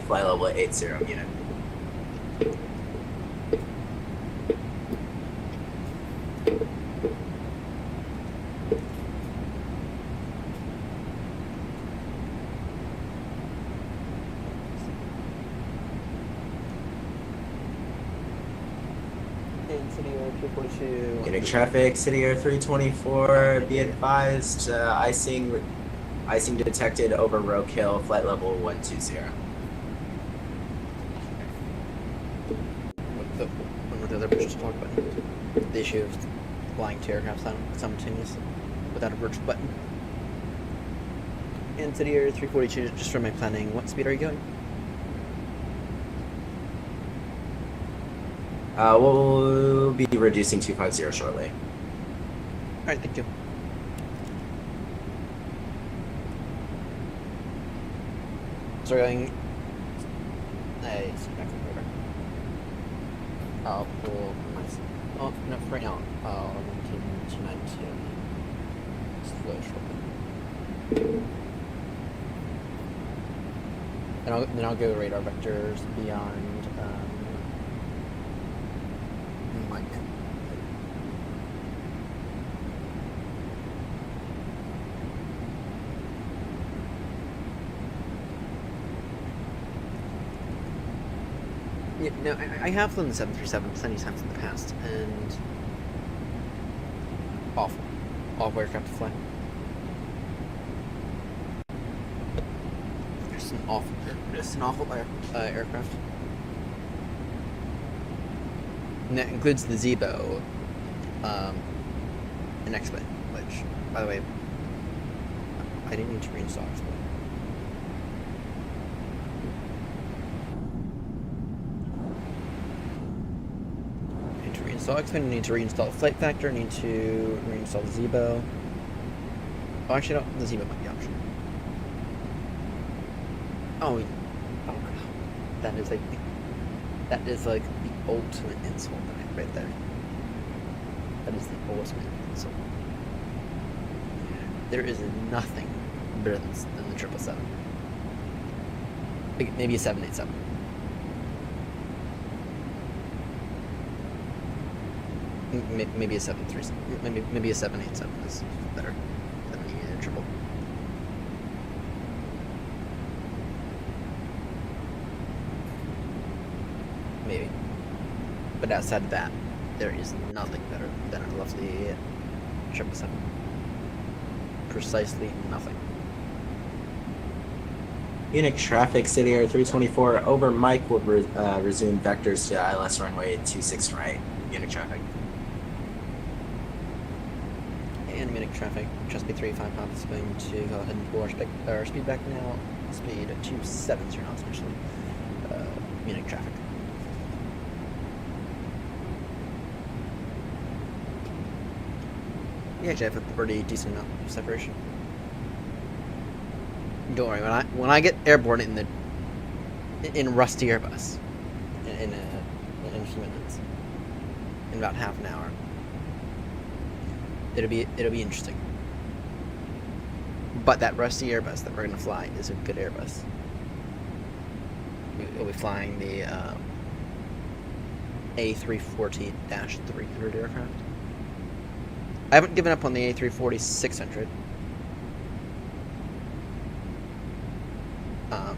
flight level 80 Munich. City Air 242. Munich traffic, City Air 324, be advised, icing detected over Rogue Hill, flight level 120. What the other person talked about? The issue of flying two aircraft simultaneously without a virtual button. And City Air 342, just for my planning, what speed are you going? We'll be reducing 250 shortly. Alright, thank you. So we're going... Back from order. I'll pull my... Oh, no, for right now, I'll maintain 292. Slow shortly. And then I'll go radar vectors beyond... Mike. Yeah, no, I have flown the 737 plenty of times in the past, and awful aircraft to fly. Just an awful aircraft. And that includes the Zebo, and X-Plane, which, by the way, I didn't need to reinstall X-Plane. Need to reinstall X-Plane, need to reinstall Flight Factor, need to reinstall the Zebo. Oh, actually, no, the Zebo might be optional. Oh god. That is like the ultimate insult right there. That is the ultimate insult. There is nothing better than the 777. Maybe a 787. Maybe a 737. Maybe a 787 is better than the triple. Maybe. But outside of that, there is nothing better than a lovely 777. Precisely nothing. Munich traffic, City Air 324 over Mike will resume vectors to ILS runway 26 right. Munich traffic. And Munich traffic, just B35 knots, going to go ahead and pull our speed back now. Speed 270 knots actually. Munich traffic. You actually have a pretty decent amount of separation. Don't worry, when I get airborne in rusty Airbus in a few minutes, in about half an hour, it'll be interesting. But that rusty Airbus that we're gonna fly is a good Airbus. We'll be flying the A340-300 aircraft. I haven't given up on the A340-600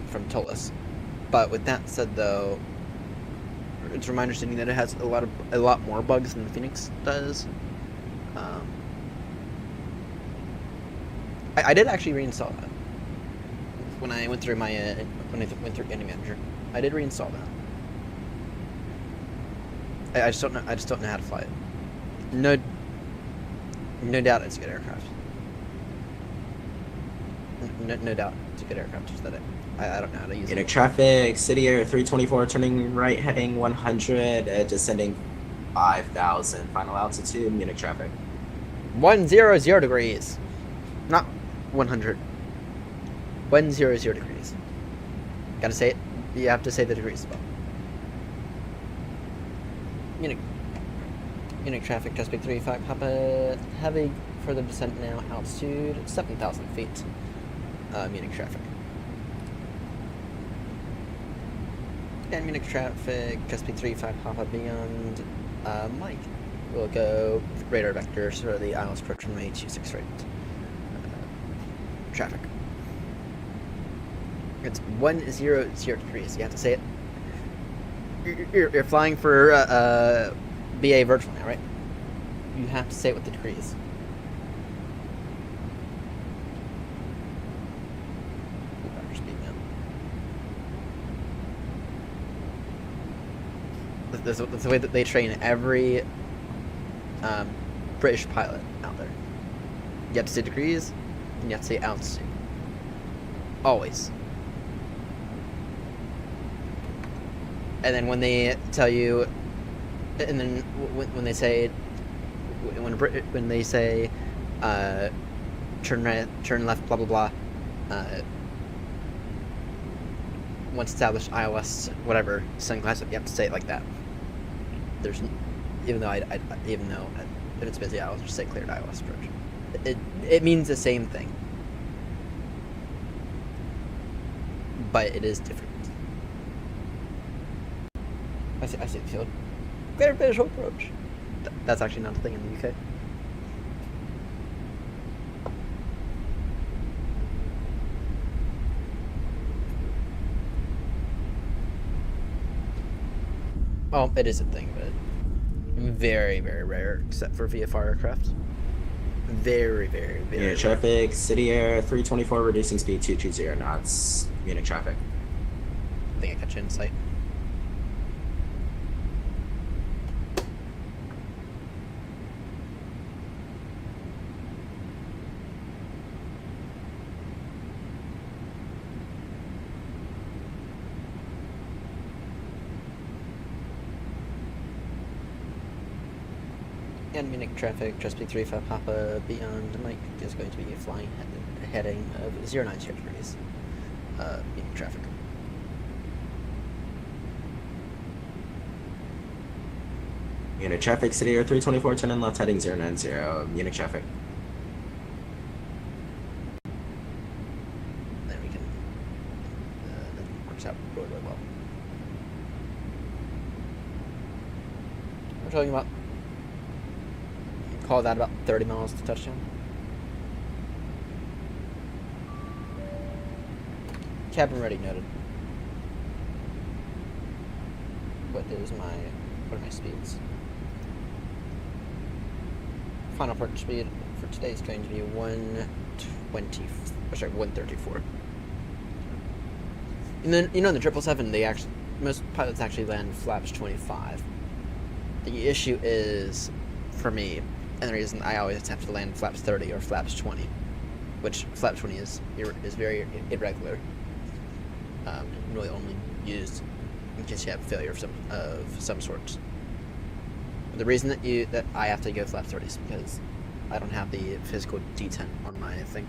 from Tullis, but with that said, though, it's from my understanding that it has a lot more bugs than the Phoenix does. I did actually reinstall that when I went through my went through Game Manager. I did reinstall that. I just don't know how to fly it. No doubt it's a good aircraft. No doubt it's a good aircraft. Just that I don't know how to use Munich it. traffic, City Air 324 turning right, heading 100, descending 5,000. Final altitude, Munich traffic. 100 degrees, not 100. 100 degrees. Gotta say it. You have to say the degrees as well. Munich. Munich traffic, Chesapeake 35, Papa, heavy further descent now, altitude 7,000 feet. Munich traffic. And Munich traffic, Chesapeake 35, Papa, beyond Mike. We'll go radar vectors for the ILS approach runway 26 right. Traffic. It's 100 degrees. You have to say it. You're flying for BA virtual now, right? You have to say it with the degrees. Better speed now. That's the way that they train every British pilot out there. You have to say degrees, and you have to say altitude. Always. And then when they tell you, and then when they say, when they say, turn right, turn left, blah blah blah. Once established, iOS, whatever, sunglasses, you have to say it like that. There's, even though if it's busy, I'll just say cleared iOS approach. It means the same thing, but it is different. I see the field. Clear visual approach. That's actually not a thing in the UK. Well, it is a thing, but very, very rare, except for VFR aircraft. Very, very, very Munich traffic, City Air 324, reducing speed 220 knots. Munich traffic. I think I got you in sight. And Munich traffic, Chesapeake 35 Papa beyond Mike is going to be flying heading of 09 degrees. Munich traffic. Munich traffic, City Air 324, turn in left heading 090. Munich traffic. Then we can. That works out really, really well. We're talking about. Call that about 30 miles to touchdown. Cabin ready noted. What are my speeds? Final approach speed for today is going to be 134. And then in the 777, most pilots actually land flaps 25. The issue is, for me, and the reason I always have to land flaps 30 or flaps 20, which flap 20 is very irregular. Really only used in case you have failure of some sort. But the reason that I have to go flap 30 is because I don't have the physical detent on my thing.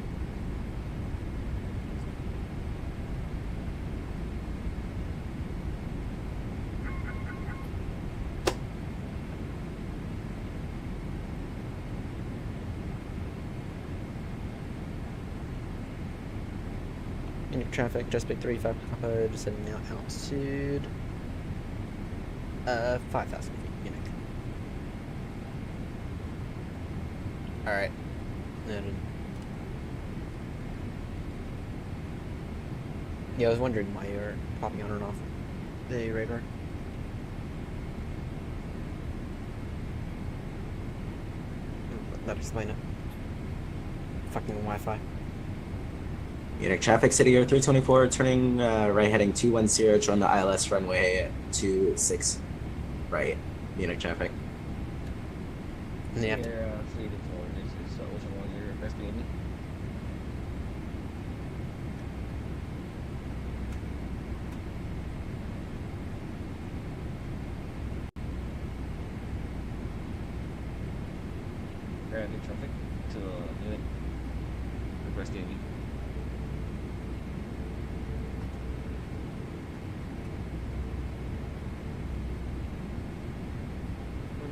Munich traffic, Chesapeake 35 Papa, descending now altitude 5,000 feet, Munich. Alright. Noted. Yeah, I was wondering why you're popping on and off the radar. That'd explain it. Fucking Wi-Fi. Munich traffic, City Air 324, turning right heading 210, join the ILS runway 26 right. Munich traffic. Yeah. Air 3 to 4, this is Ocean Warrior, best baby. New traffic to Munich, request baby.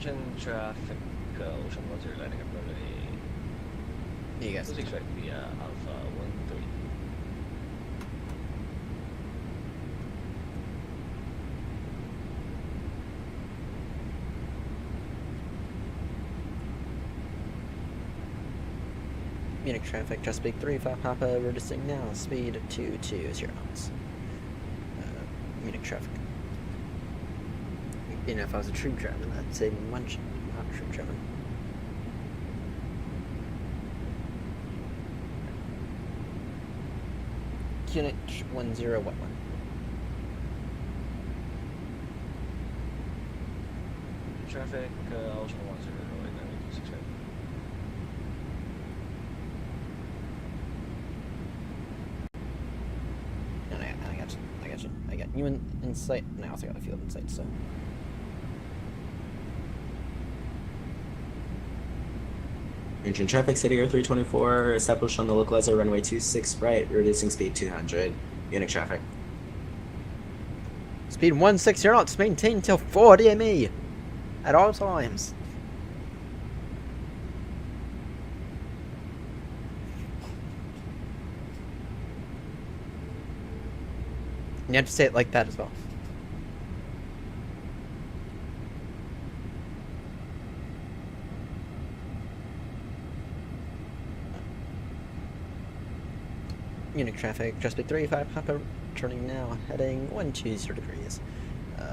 Attention traffic, Ocean 10 landing at runway You guys. 26 right via Alpha 13. Munich traffic, Chesapeake 35 Papa, reducing now, speed 220 knots. Munich traffic. You know, if I was a troop driver, that'd save me much. Not a troop driver. Unit 1011. Traffic, Ocean 10 runway 26 right. And I got you in sight, and I also got a field in sight, so. Engine traffic, City Air 324, established on the localizer runway 26 right, reducing speed 200. Munich traffic. Speed 16 knots, maintain till 40 ME at all times. You have to say it like that as well. Munich traffic, Chesapeake 35 Papa, turning now, heading 120 degrees.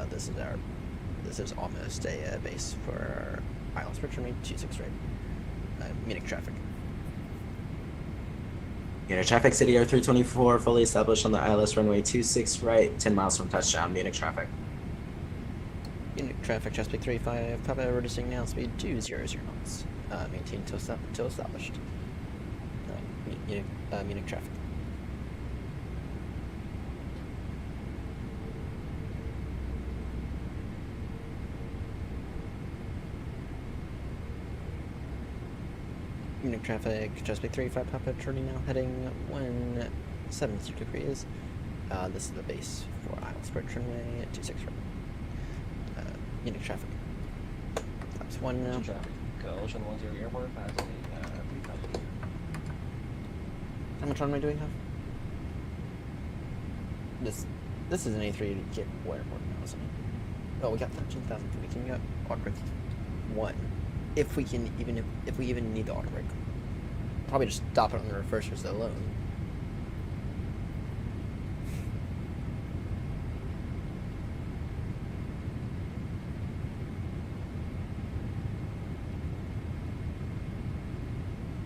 This is almost a base for our ILS Richard 26 right. Munich traffic. Munich traffic, City Air 324, fully established on the ILS runway 26 right, 10 miles from touchdown. Munich traffic. Munich traffic, Chesapeake 35 Papa, reducing now, speed 200 knots. Maintain till established. Munich traffic. Munich traffic, Chesapeake 35 Papa, turning now, heading 170 degrees. This is the base for ILS runway 26 right. Munich traffic. That's one now. Ocean traffic, Ocean 10 airport passing 3,000. How much runway do we have? This is an A3 capable airport now, isn't it? Oh, we got 13,000 feet. We can get autobreak 1. If we even need the autobreak. Probably just stop it on the reversers alone.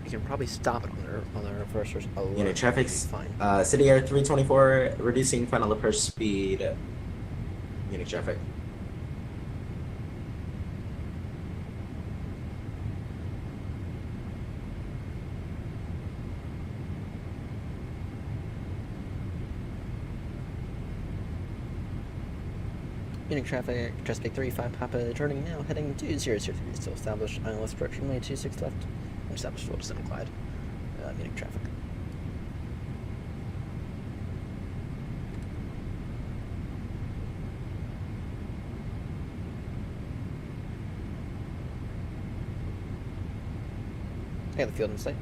We can probably stop it on the reversers alone. Unit traffic, fine. City Air 324, reducing final approach speed. Munich traffic. Munich traffic, Chesapeake 35 Papa, turning now, heading 200 degrees to establish ILS approach runway 26 left. Established Wilson and Clyde. Munich traffic. I got the field in sight.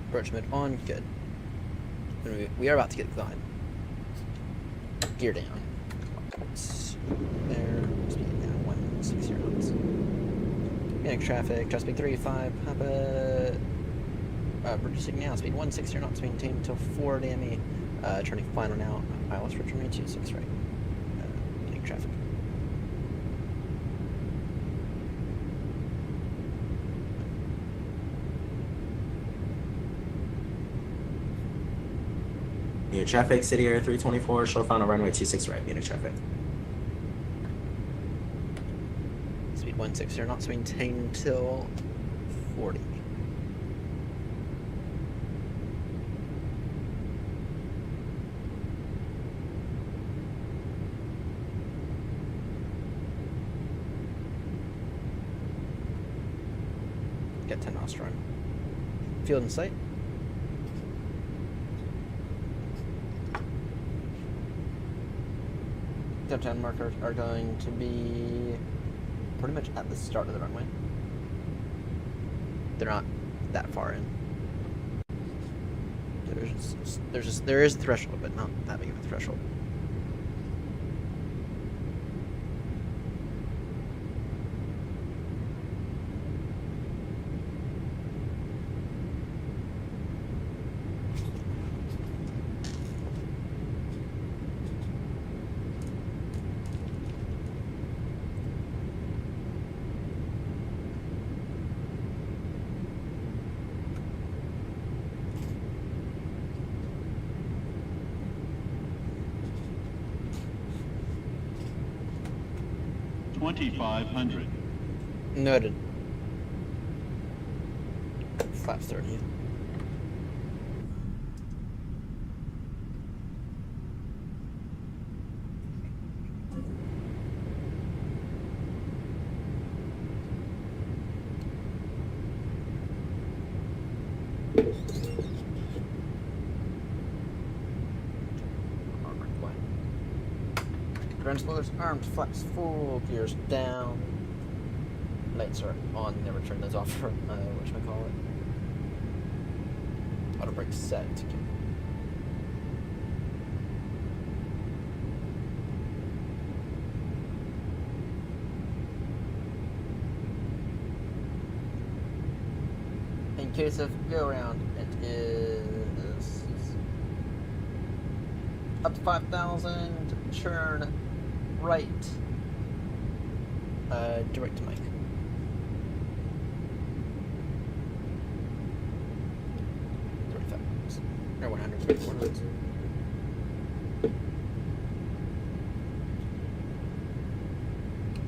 Approach mode on, good. We are about to get going. Gear down. There, speed now 160 knots. Munich traffic, Chesapeake 35 Papa, reducing now, speed 160 knots, maintain until 40 ME, turning final now, ILS for runway 26 right. Munich traffic. Munich traffic, City Air 324, short final runway 26 right. Munich traffic. Speed 160 knots, maintain until 40. testosterone. Field in sight. Downtown markers are going to be pretty much at the start of the runway. They're not that far in. There is a threshold, but not that big of a threshold. $2,500. Noted. Flaps 30. Ground spoilers armed, flaps full, gears down. Lights are on, never turn those off for, whatchamacallit. Auto brake set. In case of go around, it is up to 5,000, turn right, direct to Mike. Or 134 knots.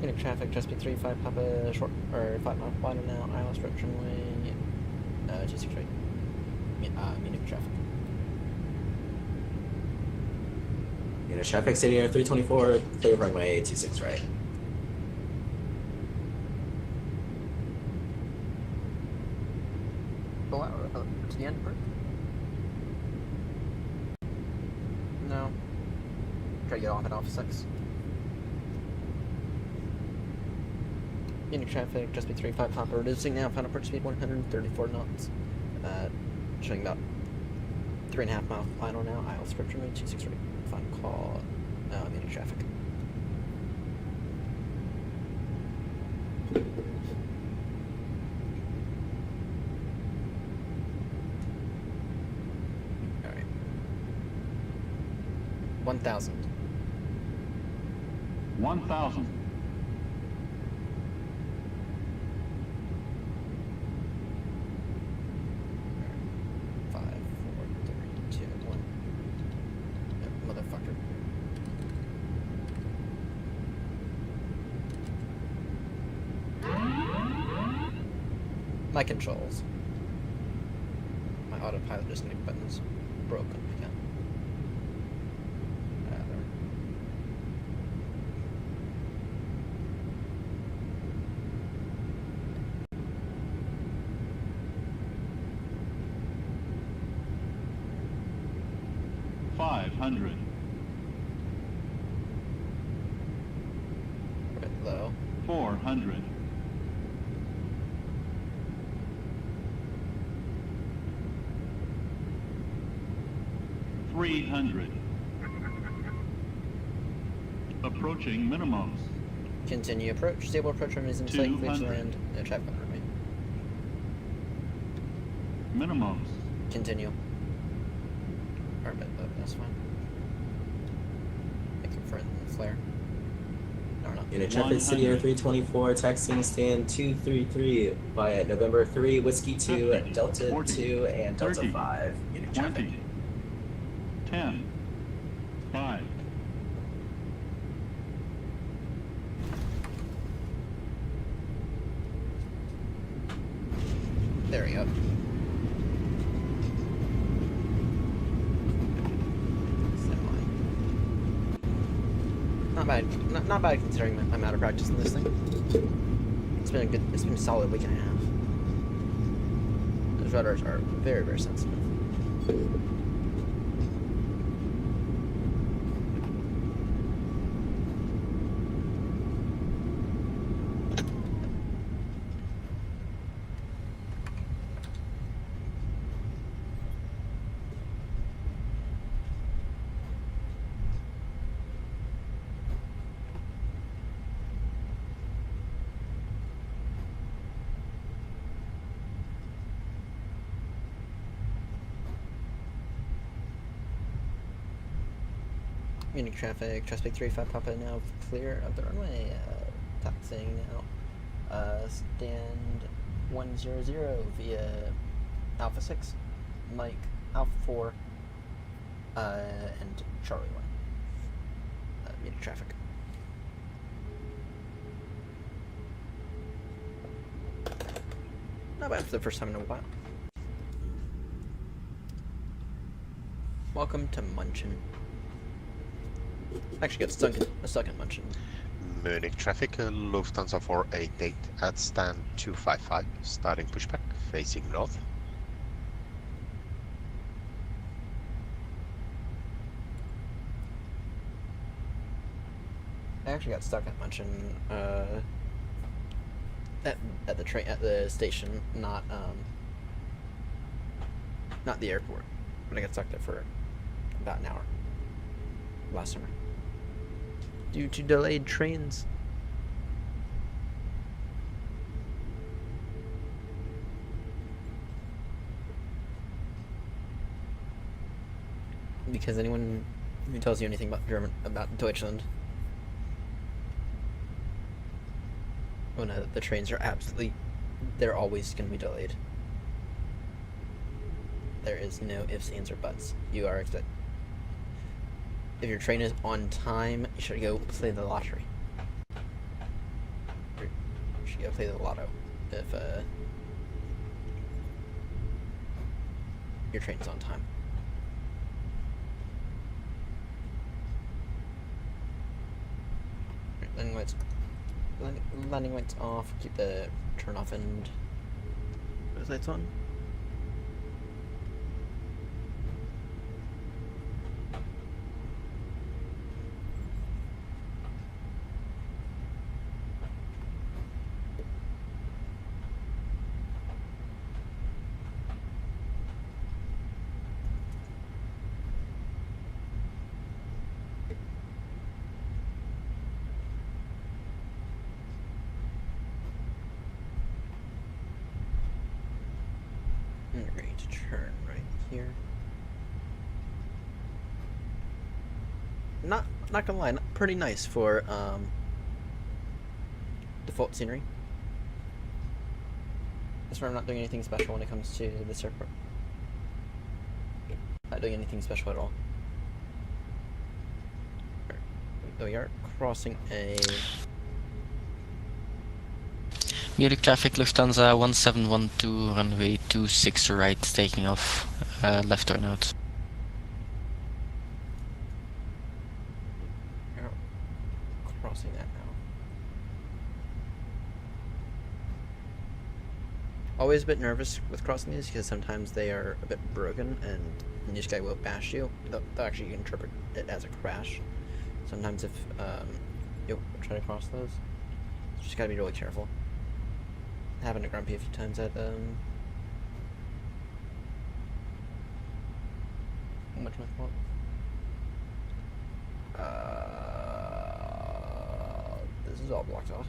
Unit traffic, just be 35 Papa short, or 5 mile final now, ILS direction way, 26 right. Munich traffic. Unit traffic, City Air 324, clear runway 26 right. Go out to the end, Bert? No. Try to get off at Alpha 6. Unit traffic, just be 35 Papa, reducing now, final approach speed 134 knots. Showing about 3.5 mile final now, ILS script runway 26 right. Final call, unit traffic. Alright. 1,000. 1,000. 5, 4, 3, 2, 1. Motherfucker. My controls. My autopilot just make buttons broken again. Rather. $500. A bit low. 400. 300. Approaching minimums. Continue approach. Stable approach remains in sight. Clear to 200. land. No traffic on runway. Minimums. Continue. Or but that's fine. Make it for the flare. No, we're not. Unit traffic, City Air 324, taxiing stand 233 via November 3, Whiskey 2, 50, Delta 40, 2, and Delta 30, 5. Unit traffic. 20. 10. 5. There we go. Not bad. Not bad considering I'm out of practice in this thing. It's been a solid week and a half. Those rudders are very, very sensitive. Munich traffic, traffic 35 Papa now clear of the runway, taxiing now. Stand 100 via Alpha 6, Mike, Alpha 4, and Charlie 1. Munich traffic. Not bad for the first time in a while. Welcome to Munchin. Actually got stuck in Munchin. Munich traffic, Lufthansa 488 at stand 255, starting pushback, facing north. I actually got stuck at Munchin, at the train, at the station, not the airport, but I got stuck there for about an hour last summer due to delayed trains. Because anyone who tells you anything about Deutschland, oh no, the trains are they're always going to be delayed. There is no ifs, ands, or buts. You are expected. If your train is on time, you should go play the lottery. Or you should go play the lotto if your train's on time. Landing lights off. Keep the turn off and those lights on. And you're going to turn right here. Not gonna lie, pretty nice for default scenery. That's why I'm not doing anything special when it comes to this airport. Not doing anything special at all. So we are crossing a Munich traffic, Lufthansa 1712, runway 26 right, taking off, left turn out. crossing that now. Always a bit nervous with crossing these because sometimes they are a bit broken and this guy will bash you. They'll actually interpret it as a crash. Sometimes if you try to cross those, you just gotta be really careful. Happened to Grumpy a few times at whatchamacallit? This is all blocked off.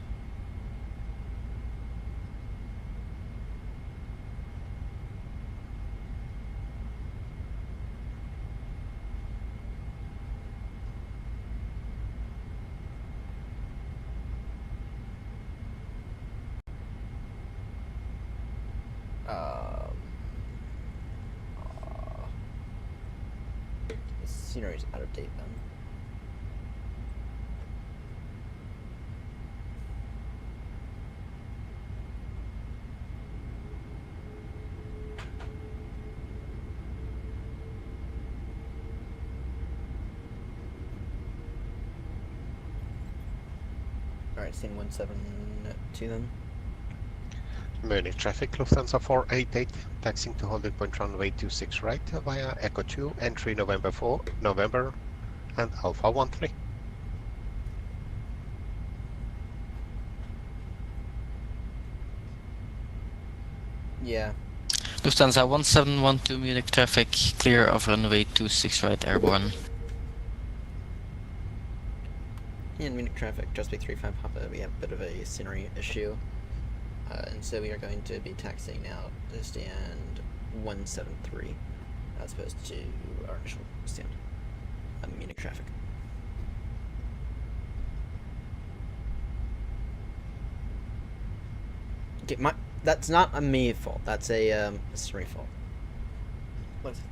The scenery's out of date then. Alright, scene 172 then. Munich traffic, Lufthansa 488, taxiing to holding point runway 26 right via Echo 2, entry November 4, November, and Alpha 13. Yeah. Lufthansa 1712 Munich traffic, clear of runway 26 right airborne. In Munich traffic, just B35 Papa, we have a bit of a scenery issue. And so we are going to be taxiing now to stand 173 as opposed to our initial stand. Munich traffic. Okay, that's not a me fault. That's a scenery fault.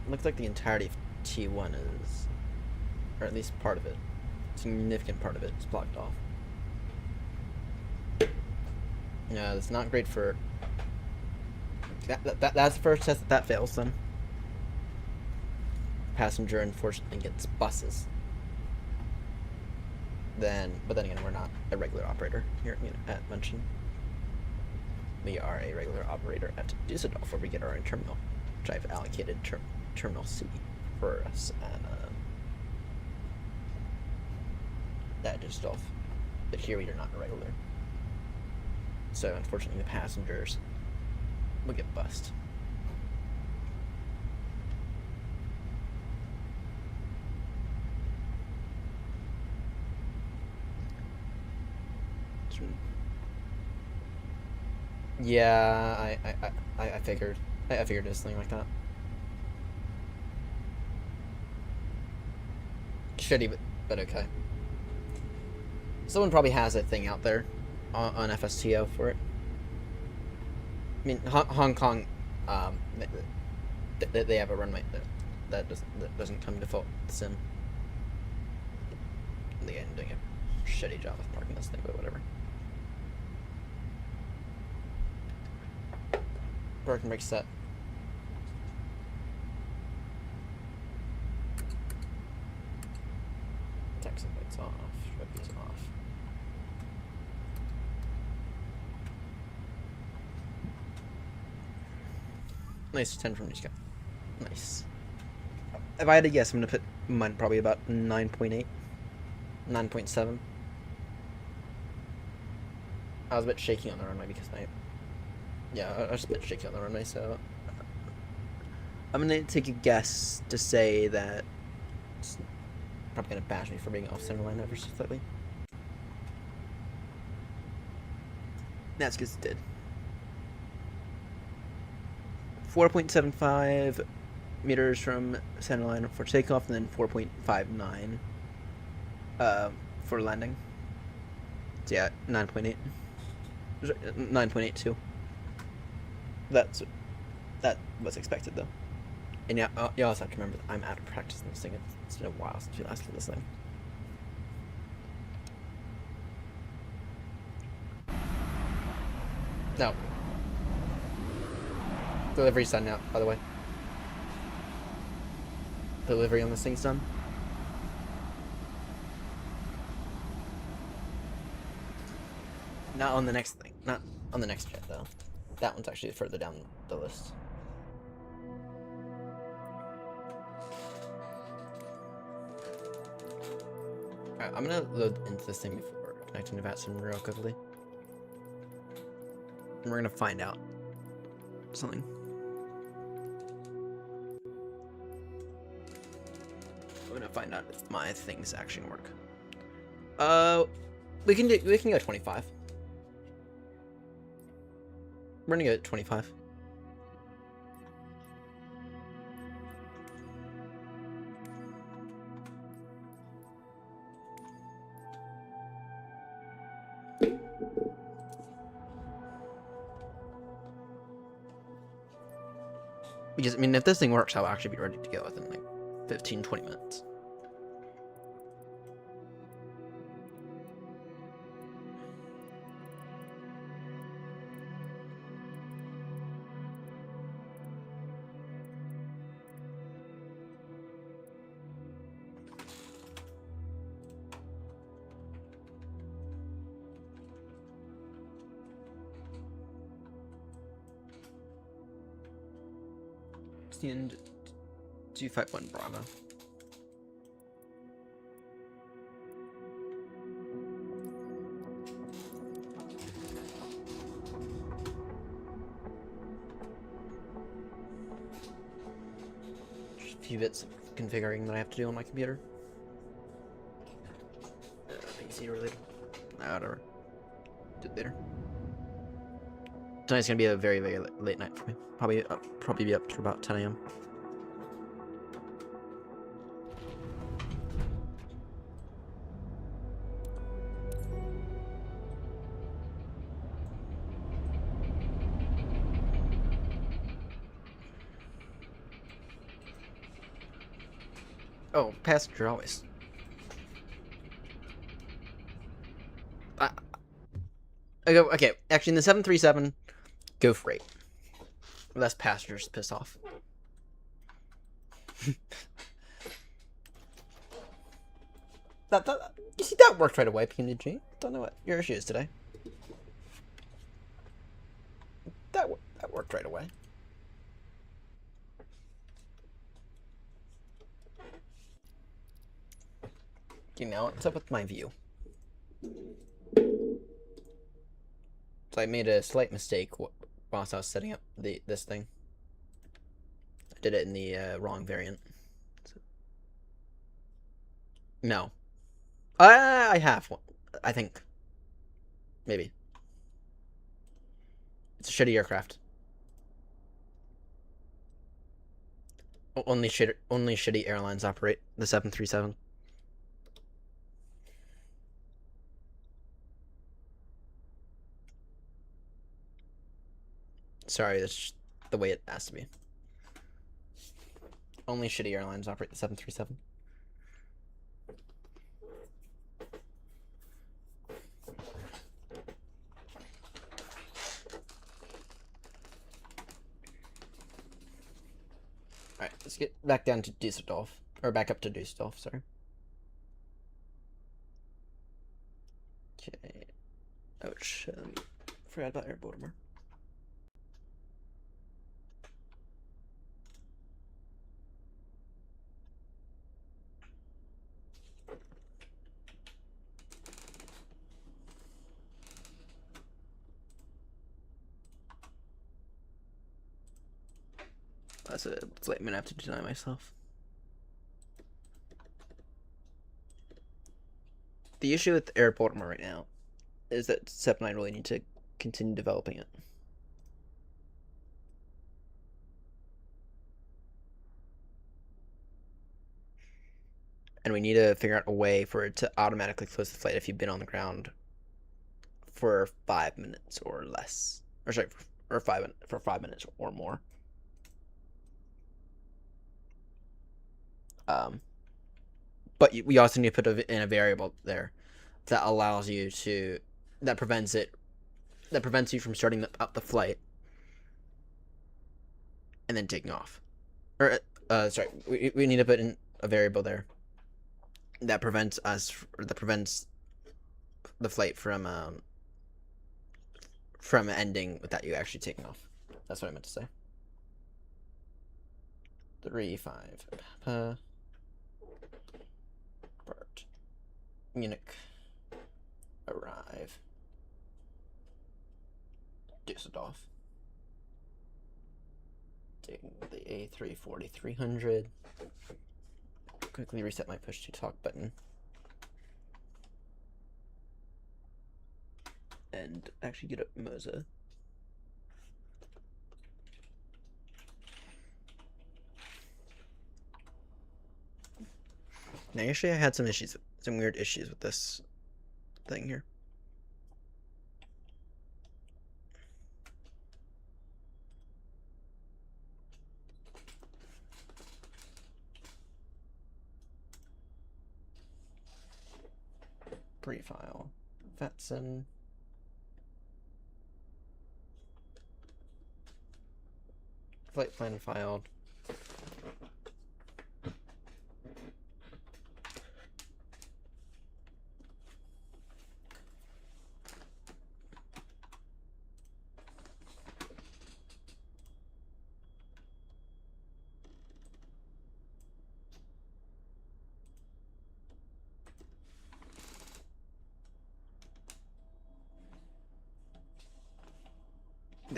Looks like the entirety of T1 is, or at least part of it, significant part of it is blocked off. Yeah, that's not great for. That's the first test that fails. Then passenger unfortunately gets buses. But then again, we're not a regular operator here at München. We are a regular operator at Düsseldorf, where we get our own terminal, which I've allocated Terminal C for us at Düsseldorf. But here we are not a regular. So unfortunately, the passengers will get bussed. Yeah, I figured. I figured it was something like that. Shitty, but okay. Someone probably has a thing out there on FSTO for it. I mean, Hong Kong, they have a runway that doesn't come default sim. They end doing a shitty job of parking this thing, but whatever. Parking brake set. Taxi lights off. Trophies off. Nice 10 from each guy. Nice. If I had to guess, I'm gonna put mine probably about 9.8, 9.7. I was a bit shaky on the runway because I was a bit shaky on the runway, so I'm gonna take a guess to say that it's probably gonna bash me for being off center line ever so slightly. That's because it did. 4.75 meters from center line for takeoff, and then 4.59 for landing. So yeah, 9.8. 9.82. That was expected though. And yeah, you also have to remember that I'm out of practice in this thing. It's been a while since we last did this thing. No. Delivery's done now, by the way. Delivery on this thing's done. Not on the next thing. Not on the next jet, though. That one's actually further down the list. Alright, I'm gonna load into this thing before connecting to VATSIM real quickly. And we're gonna find out something. I'm gonna find out if my things actually work. We can go 25. We're gonna go at 25. Because, I mean, if this thing works, I'll actually be ready to go within like 15-20 minutes. 16 251 Bravo. Just a few bits of configuring that I have to do on my computer. PC related. Nah, whatever. Do it later. Tonight's gonna be a very, very late night for me. Probably be up to about 10 a.m. Oh, passenger always. I go, okay, actually in the 737, go freight. Less passengers to piss off. You see, that worked right away, PNG. Don't know what your issue is today. That worked right away. Okay, now what's up with my view? So I made a slight mistake whilst I was setting up this thing. I did it in the wrong variant. So. No. I have one. I think. Maybe. It's a shitty aircraft. Only shitty airlines operate the 737. Sorry, that's just the way it has to be. Only shitty airlines operate the 737. Alright, let's get back down to Düsseldorf. Or back up to Düsseldorf, sorry. Okay. Ouch. Forgot about AirBaltimore. It's late. I'm gonna have to deny myself. The issue with AirBaltimore right now is that Sep and I really need to continue developing it. And we need to figure out a way for it to automatically close the flight if you've been on the ground for 5 minutes or less. Or sorry, for 5 minutes or more. But we also need to put in a variable there that allows you to, that prevents you from starting up the flight and then taking off. Or sorry, we need to put in a variable there that prevents the flight from ending without you actually taking off. That's what I meant to say. 3-5 Bart Munich arrive Düsseldorf. Taking the A340-300. Quickly reset my push to talk button. And actually get up Moza. Now, actually, I had some weird issues with this thing here. Pre-file. Vetson. Flight plan filed.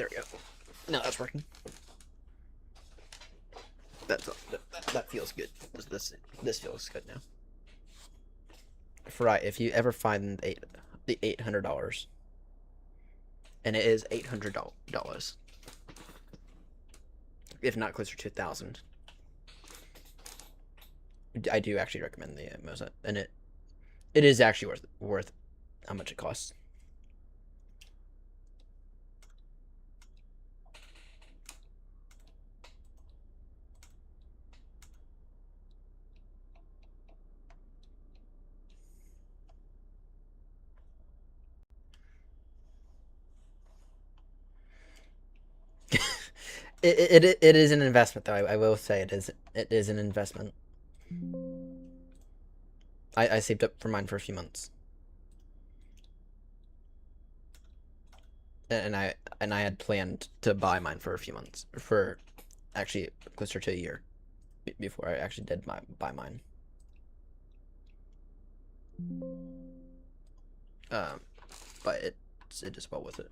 There we go. No, that's working. That feels good. This feels good now. Right, if you ever find the $800, and it is $800, if not closer to 1,000, I do actually recommend the Moza, and it is actually worth how much it costs. It is an investment, though. I will say it is an investment. I saved up for mine for a few months, and I had planned to buy mine for a few months, for actually closer to a year, before I actually did buy mine. But it is well worth it.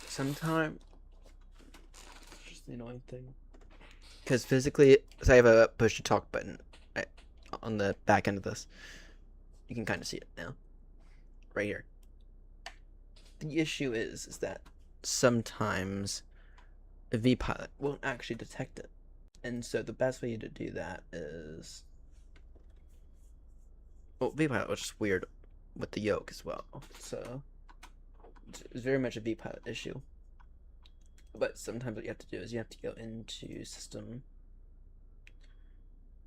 Sometimes, just the annoying thing, because physically, so I have a push to talk button on the back end of this. You can kind of see it now, right here. The issue is that sometimes a vPilot won't actually detect it, and so the best way to do that is, well, vPilot was just weird with the yoke as well, so it's very much a vPilot issue. But sometimes what you have to do is you have to go into system,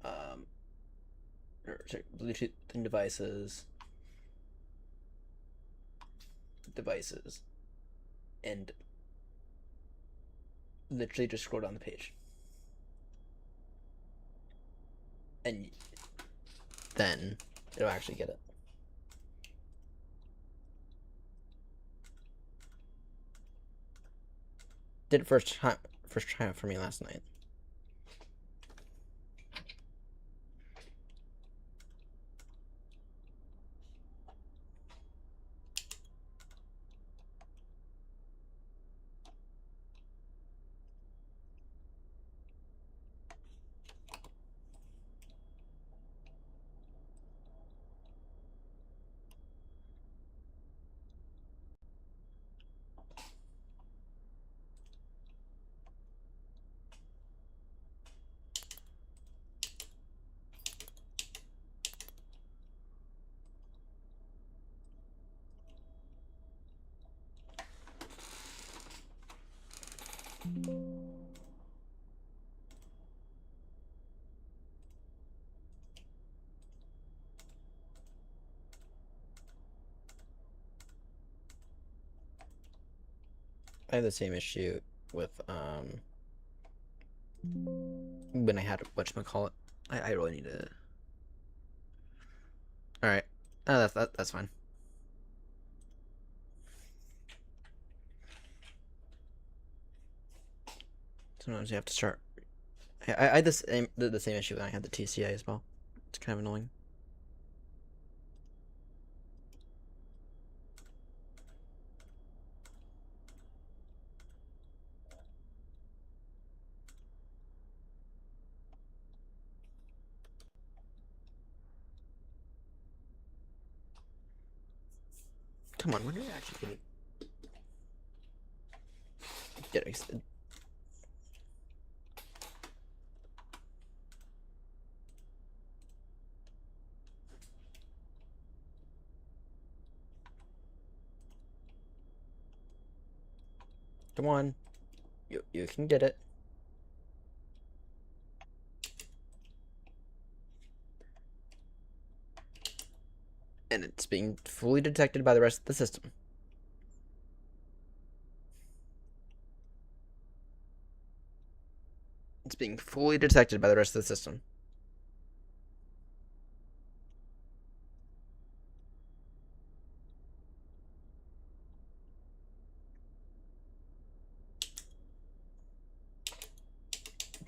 or check Bluetooth and devices, and literally just scroll down the page, and then it'll actually get it. Did it first try for me last night. I have the same issue with when I had whatchamacallit. I really need to. All right, that's fine. Sometimes you have to start. I had the same issue when I had the TCA as well. It's kind of annoying. Come on, when are you actually getting it? Come on, you can get it. And it's being fully detected by the rest of the system. It's being fully detected by the rest of the system.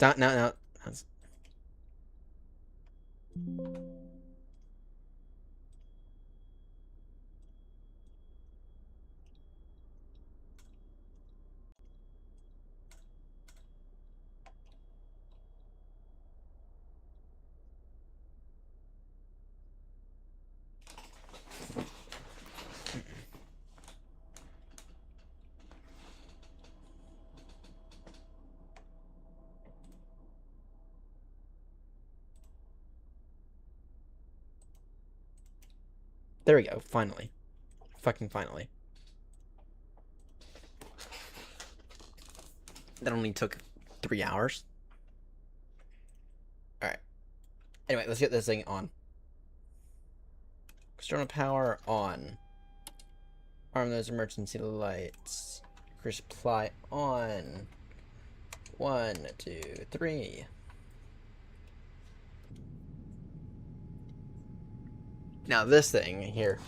No. There we go. Finally. Fucking finally. That only took 3 hours. Alright. Anyway, let's get this thing on. External power on. Arm those emergency lights. Increase supply on. 1, 2, 3. Now this thing here.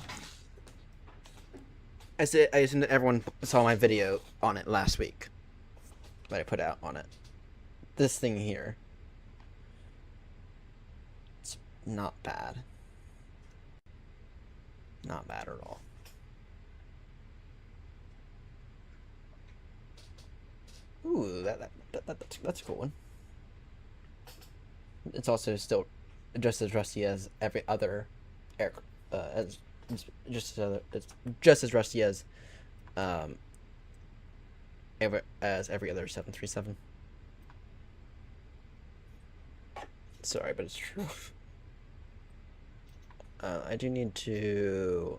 I assume that everyone saw my video on it last week. That I put out on it. This thing here. It's not bad. Not bad at all. Ooh, that's a cool one. It's also still just as rusty as every other air, it's just as rusty as every other 737. Sorry, but it's true. I do need to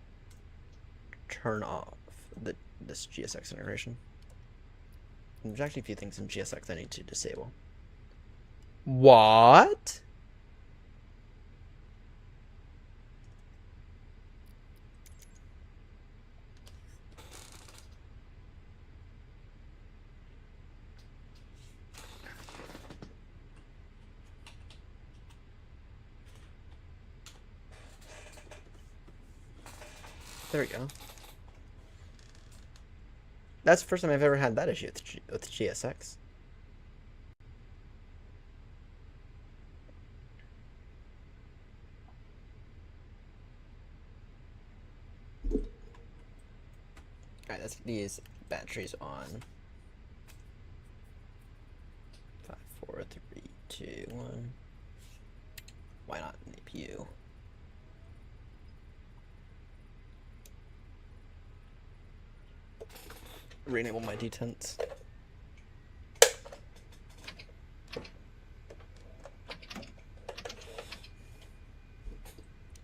turn off this GSX integration. There's actually a few things in GSX I need to disable. What? There we go. That's the first time I've ever had that issue with GSX. Alright, let's get these batteries on. 5, 4, 3, 2, 1. Why not APU? Re-enable my detents.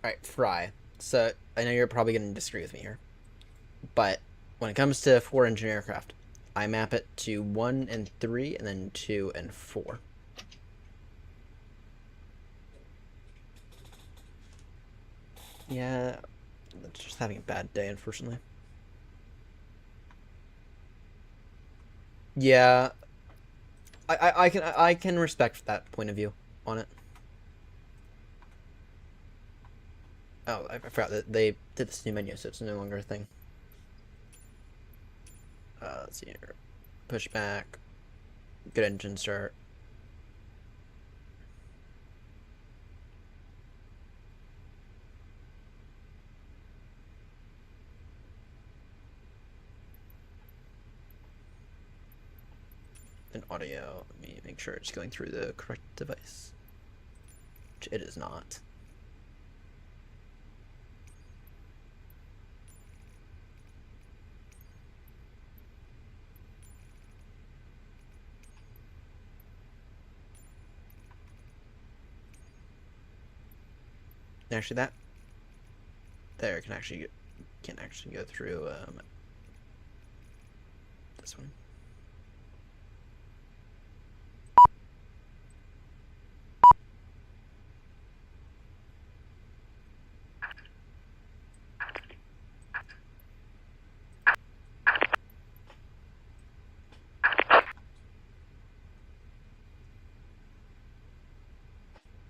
Alright, Fry. So, I know you're probably going to disagree with me here. But, when it comes to 4-engine aircraft, I map it to 1 and 3, and then 2 and 4. Yeah, it's just having a bad day, unfortunately. Yeah, I can respect that point of view on it. Oh, I forgot that they did this new menu, so it's no longer a thing. Let's see here. Push back. Good engine start. And audio, let me make sure it's going through the correct device. Which it is not. Actually, that there can actually go through this one.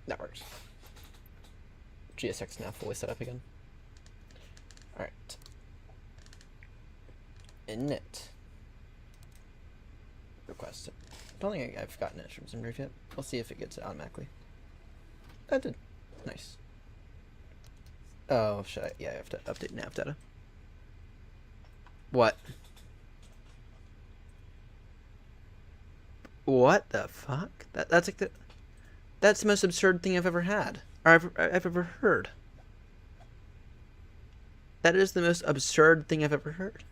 That works. GSX now fully set up again. Alright. Init. Request don't think I've gotten it from SimBrief yet. We'll see if it gets it automatically. That did. Nice. Oh, should I? Yeah, I have to update nav data. What? What the fuck? That's like that's the most absurd thing I've ever had. Or I've ever heard. That is the most absurd thing I've ever heard.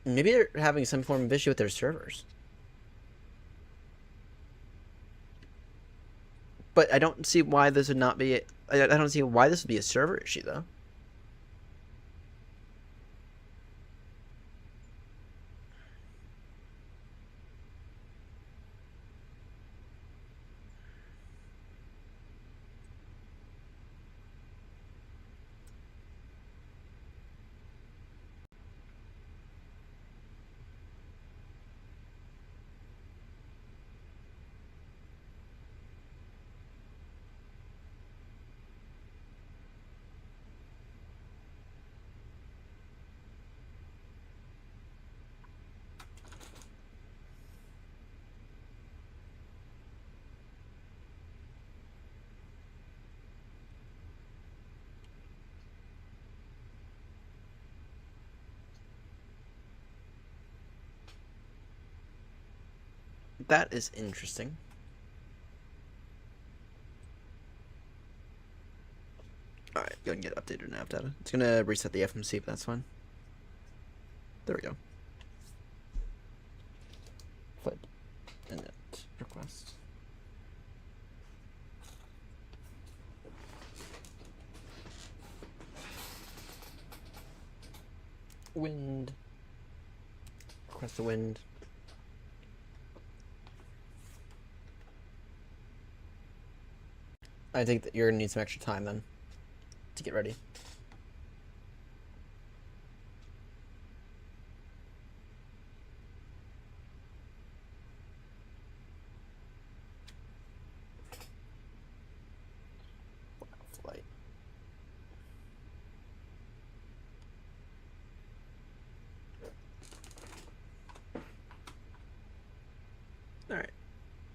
Maybe they're having some form of issue with their servers. But I don't see why this would not be... I don't see why this would be a server issue, though. That is interesting. Alright, go and get updated nav data. It's gonna reset the FMC, but that's fine. There we go. Flight init request. Wind. Request the wind. I think that you're gonna need some extra time then to get ready. Flight. All right,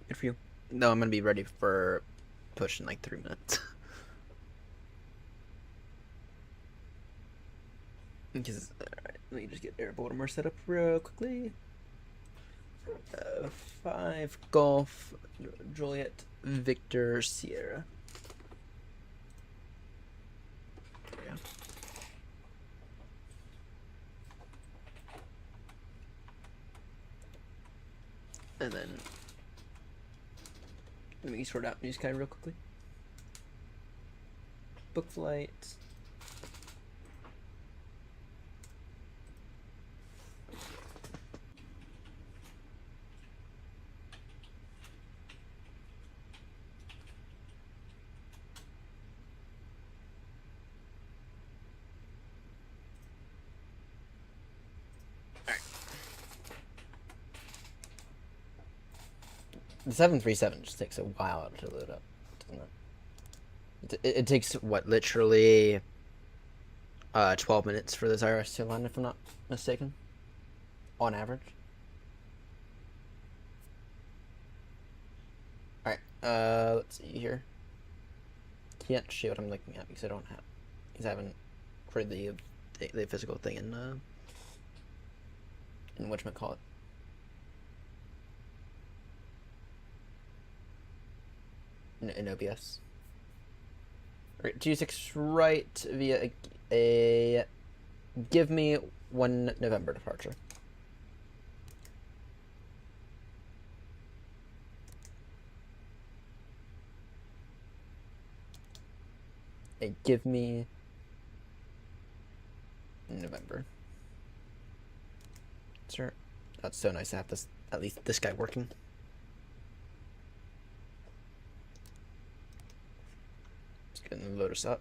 good for you. No, I'm gonna be ready for push in like 3 minutes. Because, alright, let me just get AirBaltimore set up real quickly. 5 Golf Juliet Victor Sierra. There we go. And then let me sort out Newsky real quickly. Book flight. The 737 just takes a while to load up, doesn't it? It takes, what, literally 12 minutes for this IRS to land, if I'm not mistaken? On average? Alright, let's see here. Can't show what I'm looking at because I don't have... Because I haven't created the physical thing in whatchamacallit. In OBS. Alright, 26 right via a give me 1 November departure. A give me November. Sure. That's so nice to have this, at least this guy working. And load us up.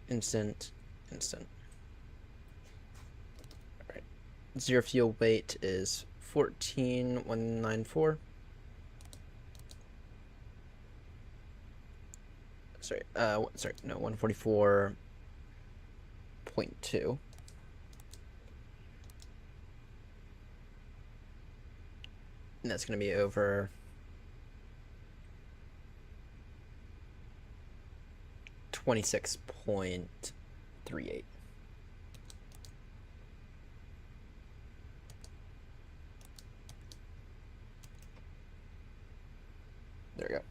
Instant. Alright. Zero fuel weight is 14,194. Sorry, no, 144 0.2. And that's going to be over 26.38. There we go.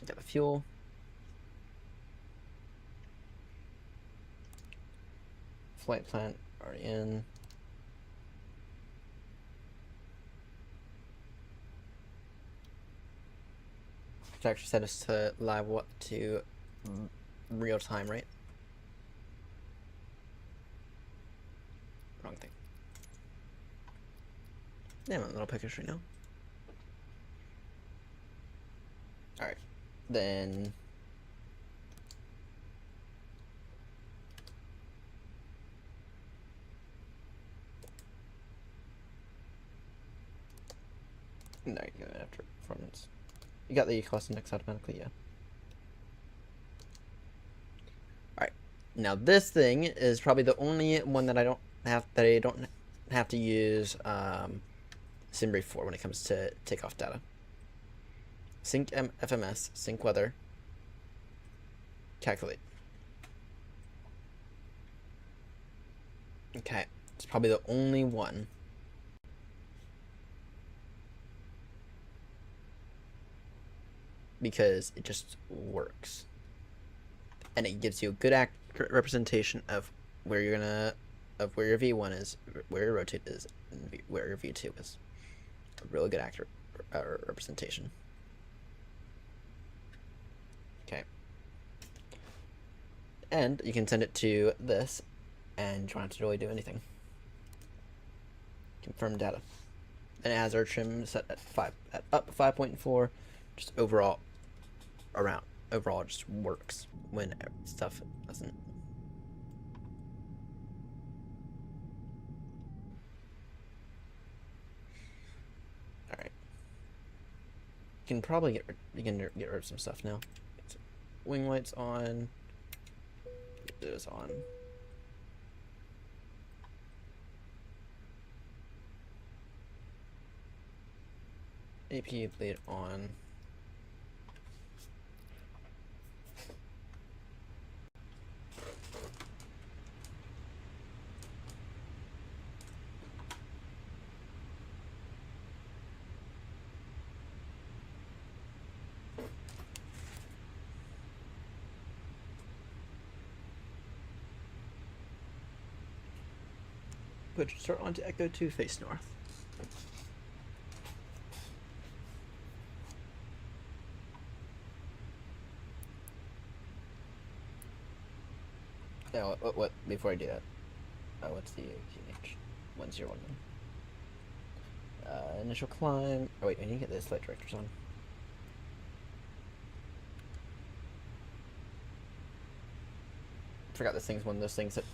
Got the fuel. Flight plan already in. Which actually set us to live what to real time, right? Wrong thing. Yeah, I'm a little pickish right now. Alright. Then there you go, after performance. You got the cost index automatically, yeah. Alright. Now this thing is probably the only one that I don't have to use SimBrief for when it comes to takeoff data. Sync FMS, sync weather, calculate. Okay, it's probably the only one. Because it just works. And it gives you a good accurate representation of where you're gonna, of where your V1 is, where your rotate is, and where your V2 is. A really good accurate representation. Okay. And you can send it to this, and you don't have to really do anything. Confirm data. And it has our trim set at up 5.4. Just overall it just works when stuff doesn't. All right. You can probably get rid of some stuff now. Wing lights on. Get those on. AP blade on. Put your start onto Echo 2, face north. Yeah, what before I do that, what's the QNH? 101. Initial climb. Oh wait, I need to get the flight directors on. Forgot this thing's one of those things that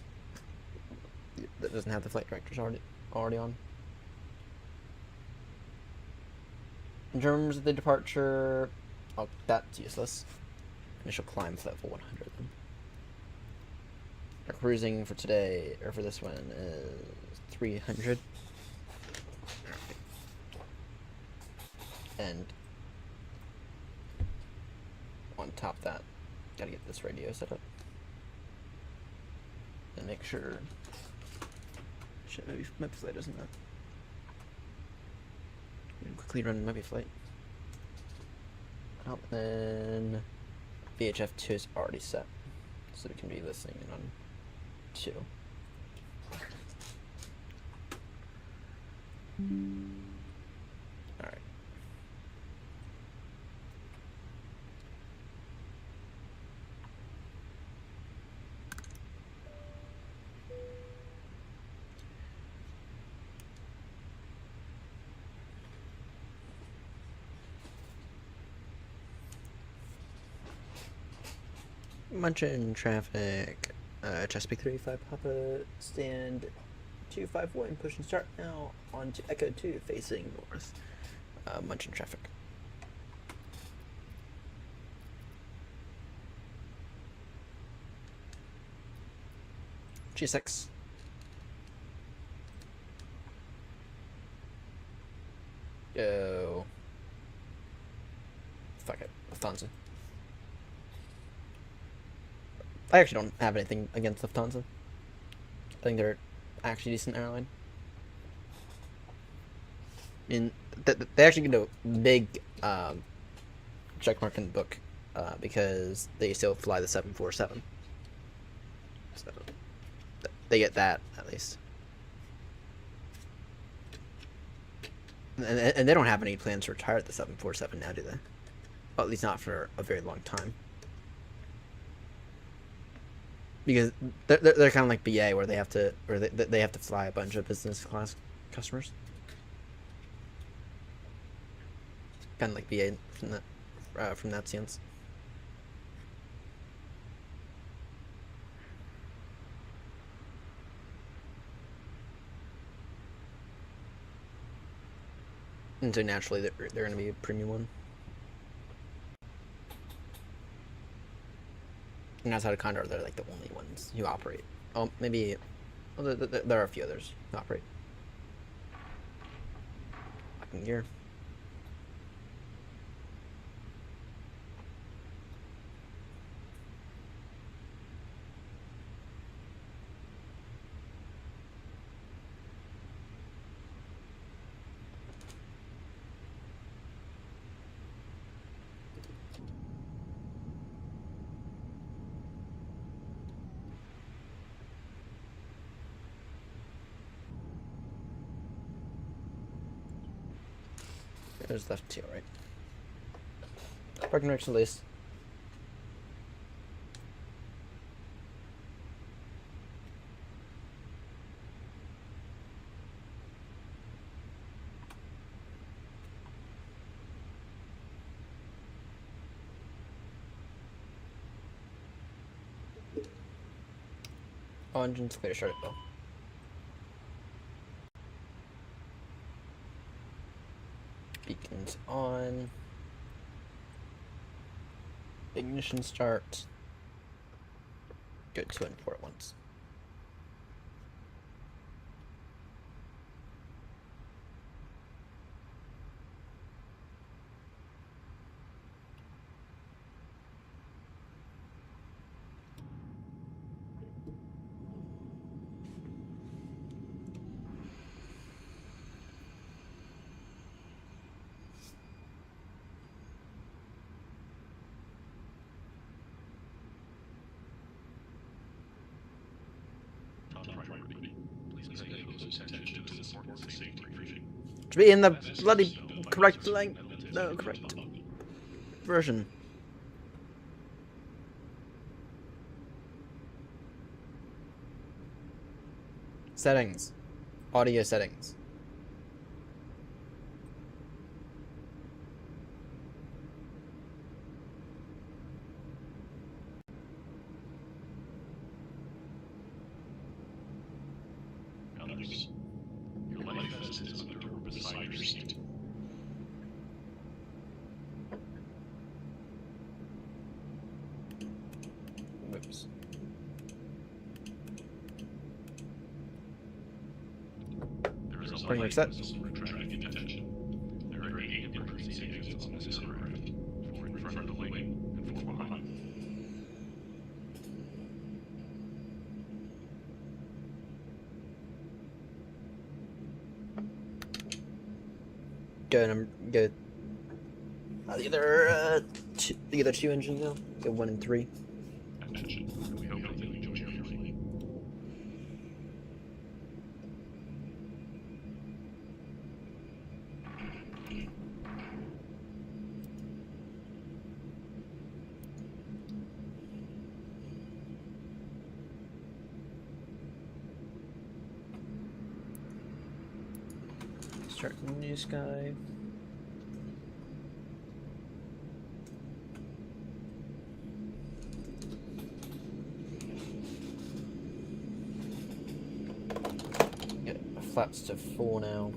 doesn't have the flight directors already on. In terms of the departure, oh, that's useless. Initial climb is level 100 then. Our cruising for today, or for this one, is 300. And on top of that, gotta get this radio set up. And make sure. Shit, maybe flight isn't that. Quickly run maybe flight. Oh, then VHF 2 is already set, so we can be listening in on 2. All right. Munching traffic, Chesapeake 35 Papa, stand 251, push and start now onto Echo 2 facing north, Munching traffic. G6. Go. Fuck it. Lufthansa. I actually don't have anything against Lufthansa. I think they're actually a decent airline. I mean, they actually get a big check mark in the book because they still fly the 747. So they get that at least. And they don't have any plans to retire the 747 now, do they? Well, at least not for a very long time. Because they're kind of like BA, where they have to fly a bunch of business class customers. Kind of like BA from that sense. And so naturally, they're going to be a premium one. And outside of Condor, they're like the only ones who operate. Oh, maybe. Well, there are a few others who operate. Fucking gear. There's left two, right? Parking rates at least. Oh, engine's clear to start it though. Beacons on. Ignition start. Go 2 and 4 at once. To be in the bloody correct length, no, correct version. Settings. Audio settings. Whoops. Pretty much that. Go the other two engines now. Go 1 and 3. Start new sky. Get flaps to 4 now.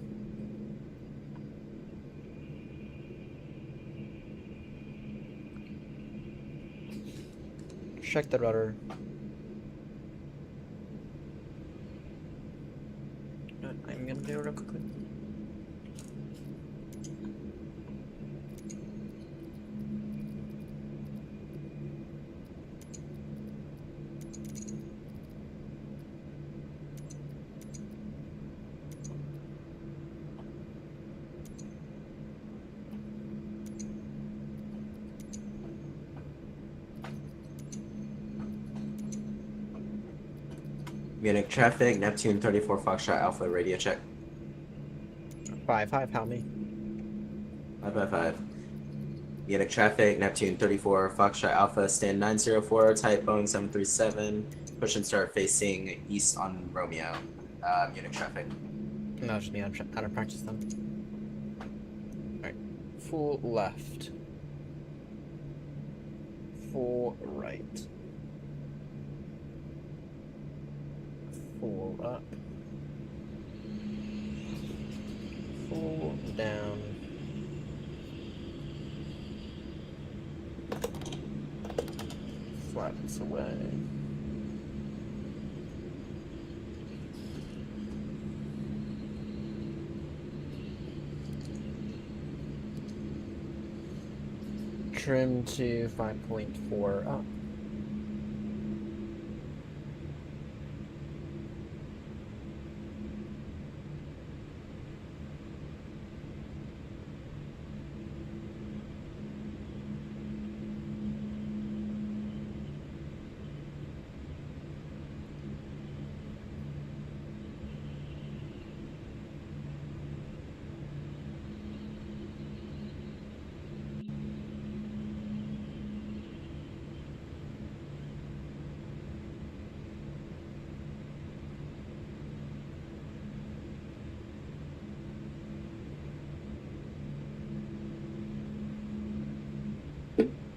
Check the rudder. something to do real quickly? Munich traffic, Neptune 34 Foxtrot Alpha, radio check. 5-5, how me? 555. Munich traffic, Neptune 34 Foxtrot Alpha, stand 904, type Boeing 737, push and start facing east on Romeo. Munich traffic. No, just me out of practice then. Alright. Full left. Full right. Full up. Full down. Flaps away. Trim to 5.4 up.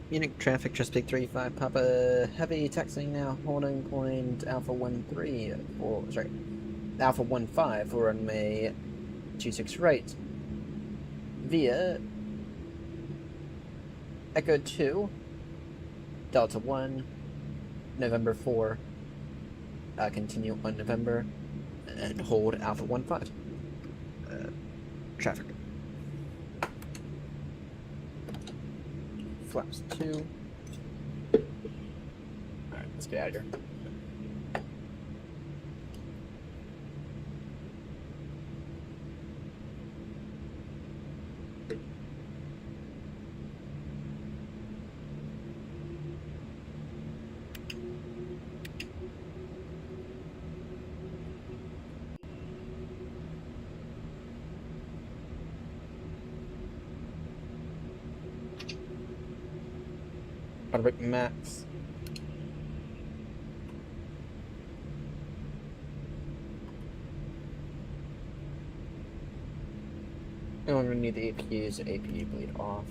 Munich traffic, Chesapeake 35, Papa Heavy, taxiing now, holding point Alpha 13, or, sorry, Alpha 15 for runway 26 right, via Echo 2, Delta 1, November 4, continue on November, and hold Alpha 15, traffic. Flaps 2. Alright, let's get out of here. Autobrick max. And we're going to need the APUs, APU bleed off.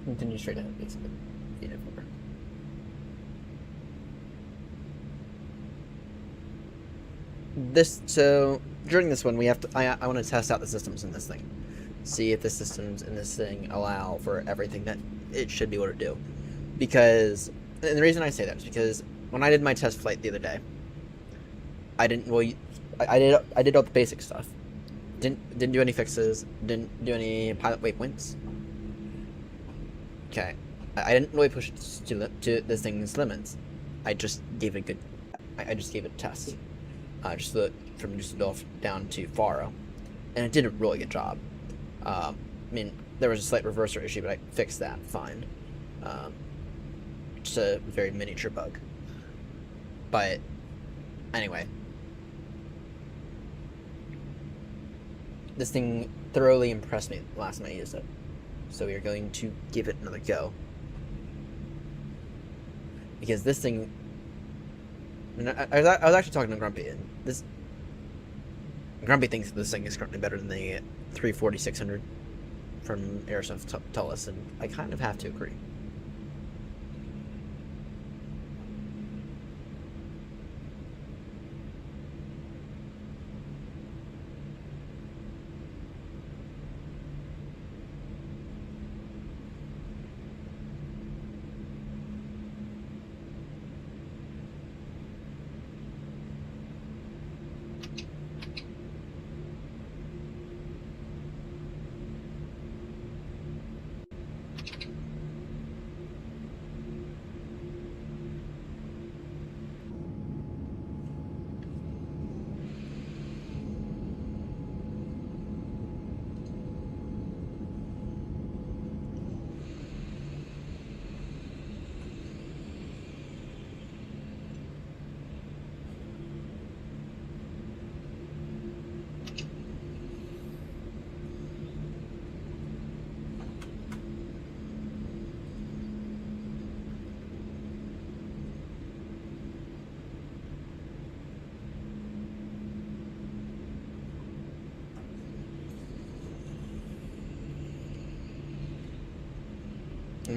Continue straight ahead, basically. Feed it over. So during this one we have to I want to test out the systems in this thing, see if the systems in this thing allow for everything that it should be able to do, because, and the reason I say that is because when I did my test flight the other day, I didn't really, I did all the basic stuff, didn't do any fixes, didn't do any pilot waypoints. Okay, I didn't really push it to this thing's limits. I just gave it a good, I just gave it a test. Just from Düsseldorf down to Faro, and it did a really good job. I mean, there was a slight reverser issue, but I fixed that fine. Just a very miniature bug. But anyway, this thing thoroughly impressed me last time I used it, so we are going to give it another go, because this thing. And I was actually talking to Grumpy, and Grumpy thinks this thing is currently better than the 340-600 from Airsoft Tullus, and I kind of have to agree.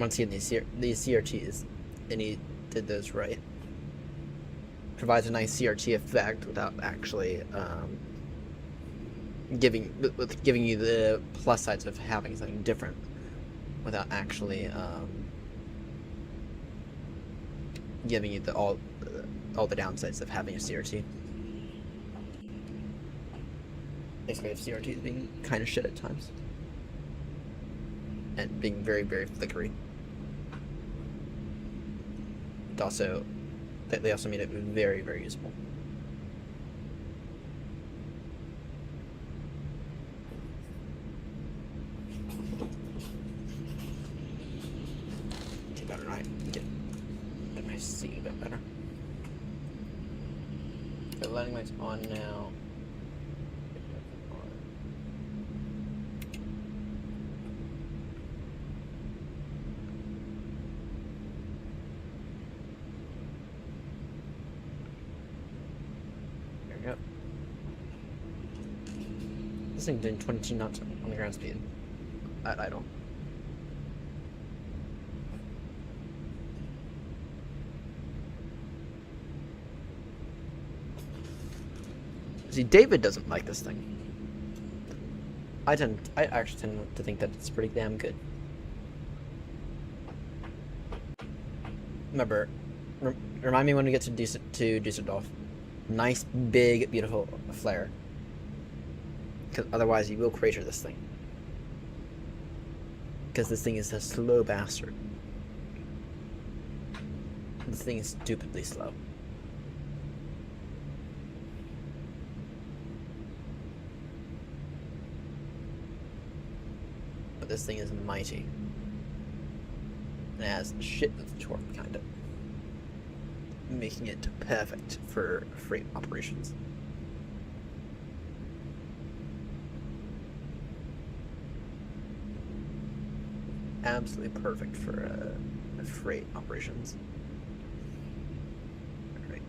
once again, these CRTs, and he did those right. Provides a nice CRT effect without actually giving you the plus sides of having something different, without actually giving you all the downsides of having a CRT. Basically, CRTs being kind of shit at times, and being very, very flickery. It also, they also made it very, very usable. Get better, right? Get my seat a bit better. The landing light's on now. Yep. This thing doing 22 knots on the ground speed at idle. See, David doesn't like this thing. I actually tend to think that it's pretty damn good. Remember, remind me when we get to Düsseldorf. Nice, big, beautiful flare. Because otherwise you will crater this thing. Because this thing is a slow bastard. This thing is stupidly slow. But this thing is mighty. And it has shit of torque, kind of. Making it perfect for freight operations. Absolutely perfect for freight operations. Alright.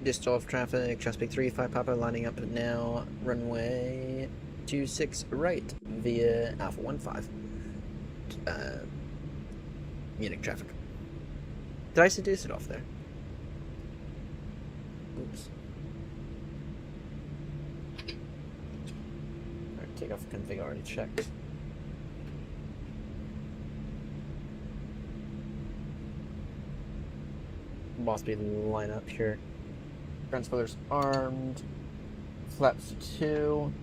Düsseldorf traffic, Chesapeake 3-5 Papa lining up now, runway 26 right via Alpha 15. Munich traffic. Did I say Düsseldorf there? Oops. Alright, takeoff config already checked. Boss speed line up here. Ground spoilers armed. Flaps 2.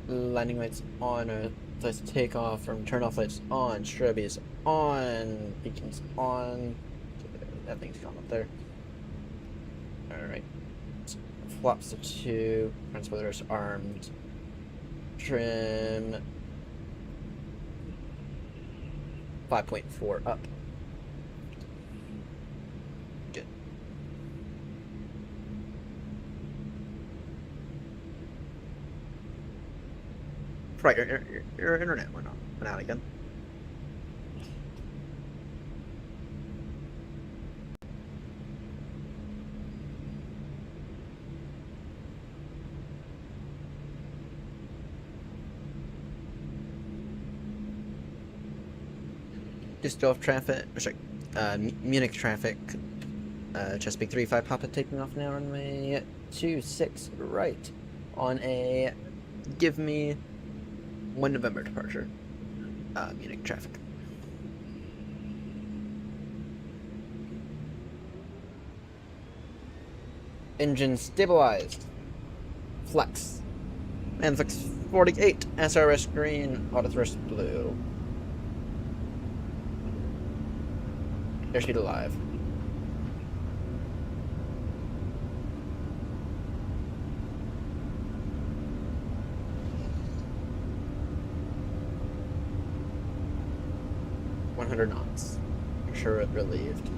Landing lights on. Flights takeoff from turn off lights on. Strobe is on. Beacons on. That thing's gone up there. Alright. Flaps 2. Ground spoilers armed. Trim 5.4 up. Right, your internet went out again. Düsseldorf traffic, Munich traffic, Chesapeake 3-5 Papa taking off now, runway 26 right on a give me 1 November departure. Munich traffic. Engine stabilized. Flex. Manflex 48. SRS green. Auto thrust blue. Airspeed alive. knots. I'm sure it relieved.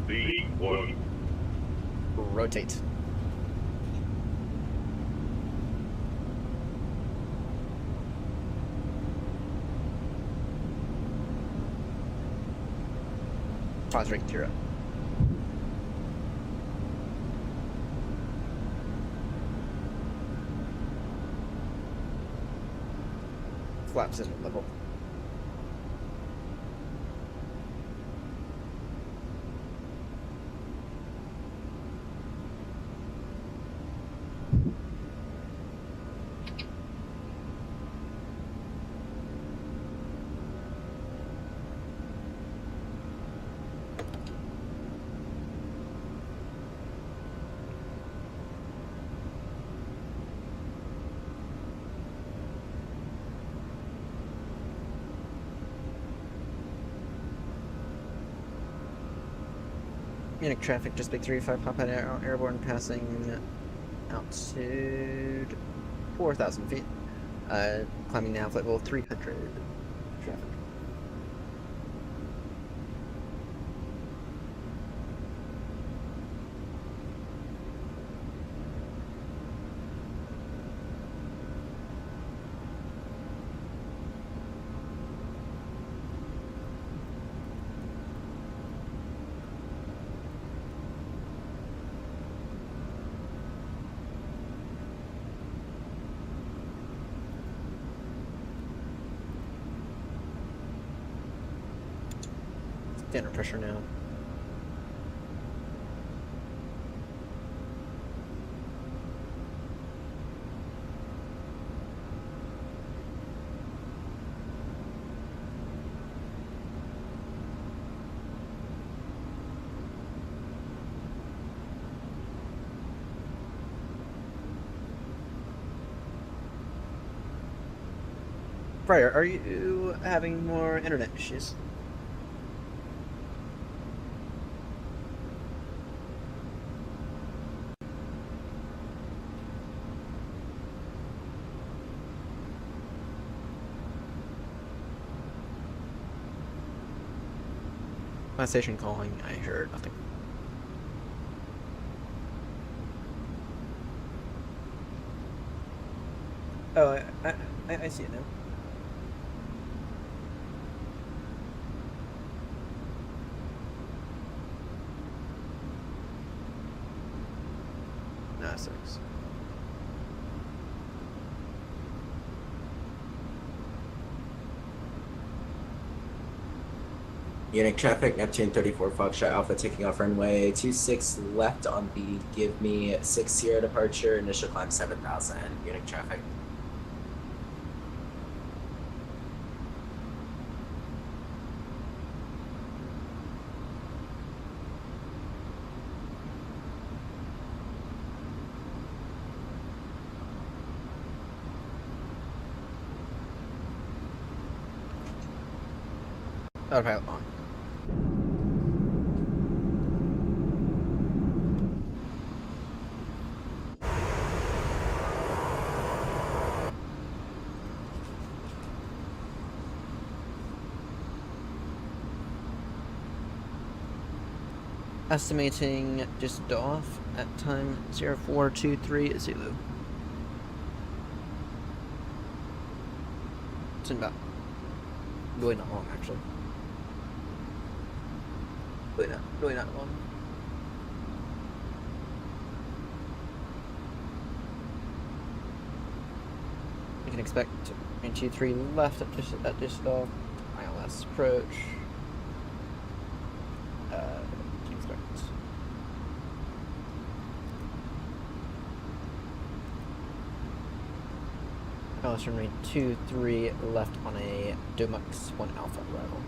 V1. Rotate. Pause rate 0. Flaps isn't level. Munich traffic, just big 35, pop out airborne passing altitude 4,000 feet. Climbing now, flight level 300. Traffic. Standard pressure now. Briar, are you having more internet issues? My station calling, I heard nothing. Oh, I see it now. Nah, it sucks. Munich traffic, Neptune 34 Foxtrot Alpha taking off runway 26 left on the give me 6-0 departure, initial climb 7,000. Munich traffic. Autopilot on. Estimating just off at time 0423 Zulu. It's in about really not long actually. Really not long. You can expect 23 left at just ILS approach. Can expect. ILS runway 23 left on a Domux 1 Alpha arrival.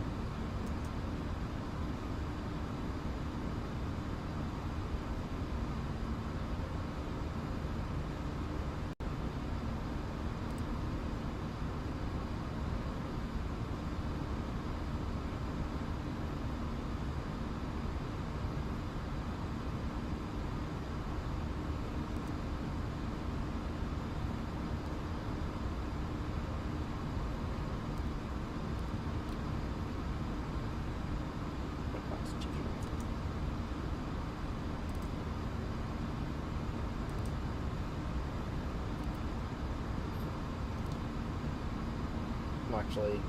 Actually,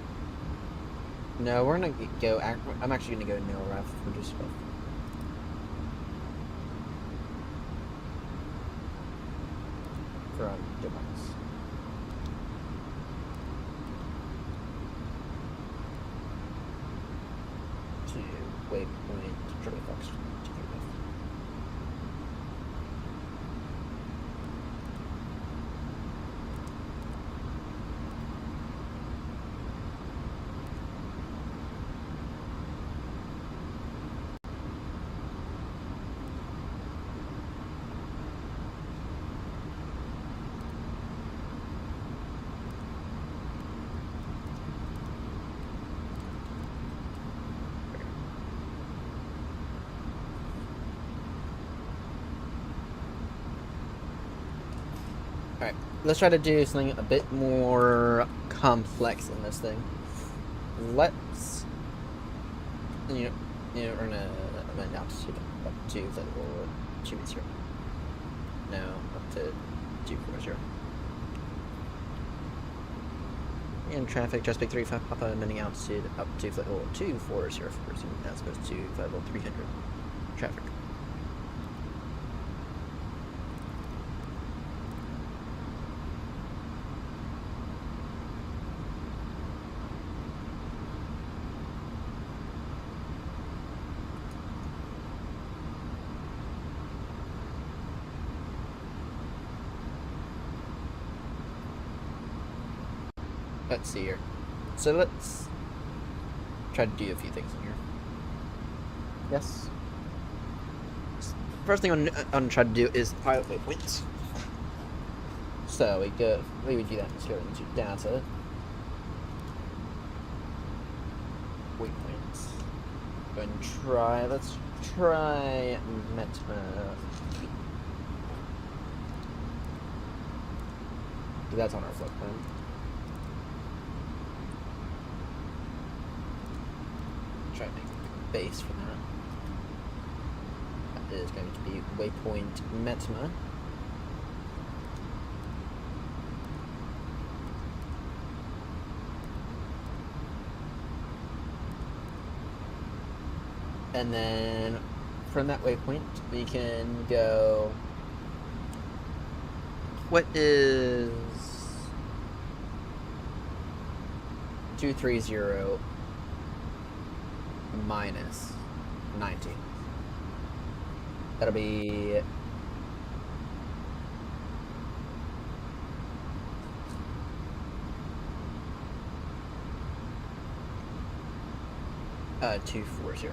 No, we're gonna go. I'm actually gonna go no ref for just stuff. From device. To waypoint Charlie Fox to the left. Alright, let's try to do something a bit more complex in this thing. Let's, we're gonna amend altitude up to level 280. No, up to 240. And traffic, just big 35 Papa, amending altitude up to flight level 240 as opposed to flight level 300. Traffic. Let's see here. So let's try to do a few things in here. Yes. First thing I'm gonna try to do is pilot waypoints. So we would do that. Let's go into data. Waypoints. Go and try. Let's try Metma. That's on our float plan. Try to make a base for that. That is going to be waypoint Metma. And then from that waypoint we can go. What is 230 minus 90? That'll be 240.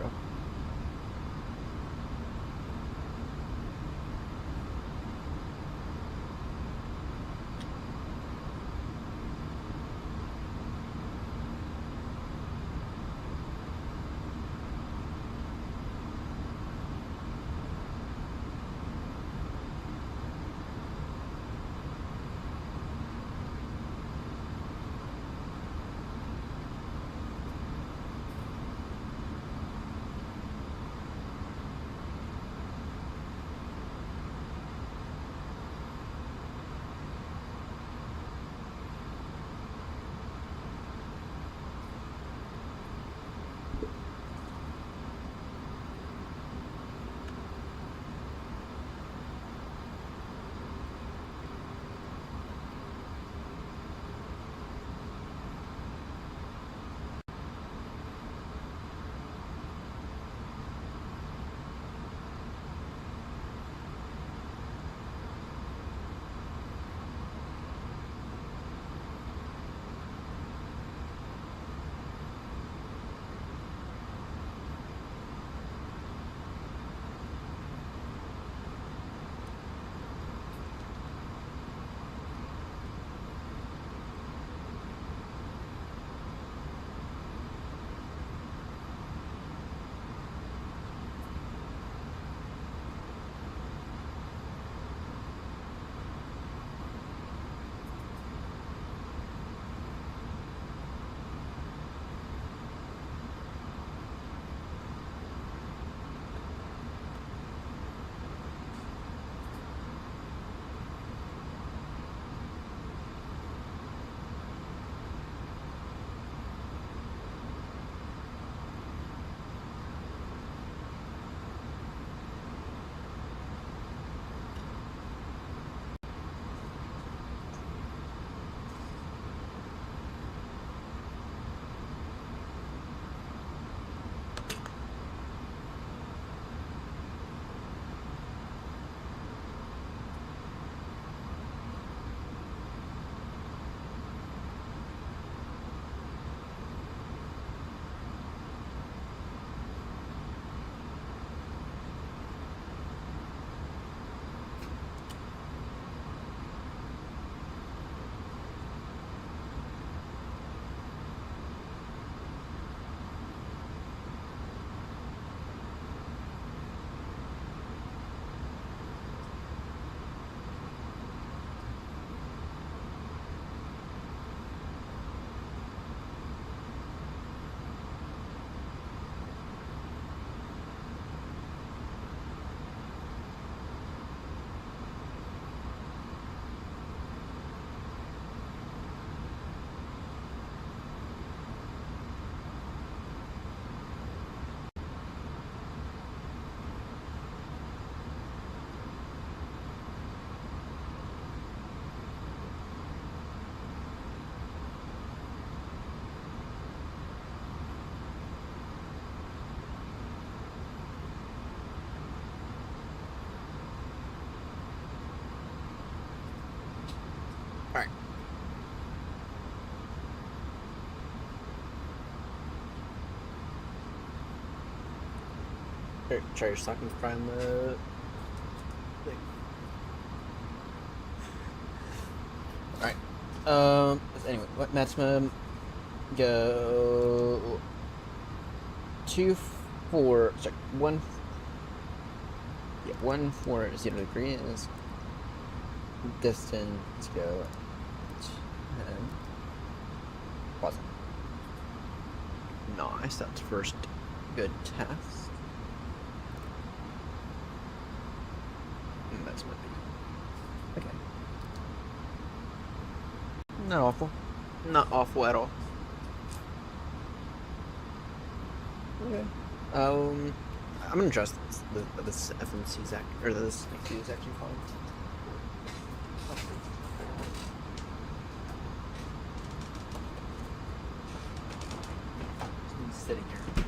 Alright. Here, try your stocking find the thing. Alright. Anyway, what maximum? Go 2 4 sorry 1 yeah 140 degrees. Distance go 10. Pause. Nice, that's first good test. That's might be okay. Not awful. Not awful at all. Okay. I'm gonna trust this FMC's act or this XQ is actually fine. He's sitting here.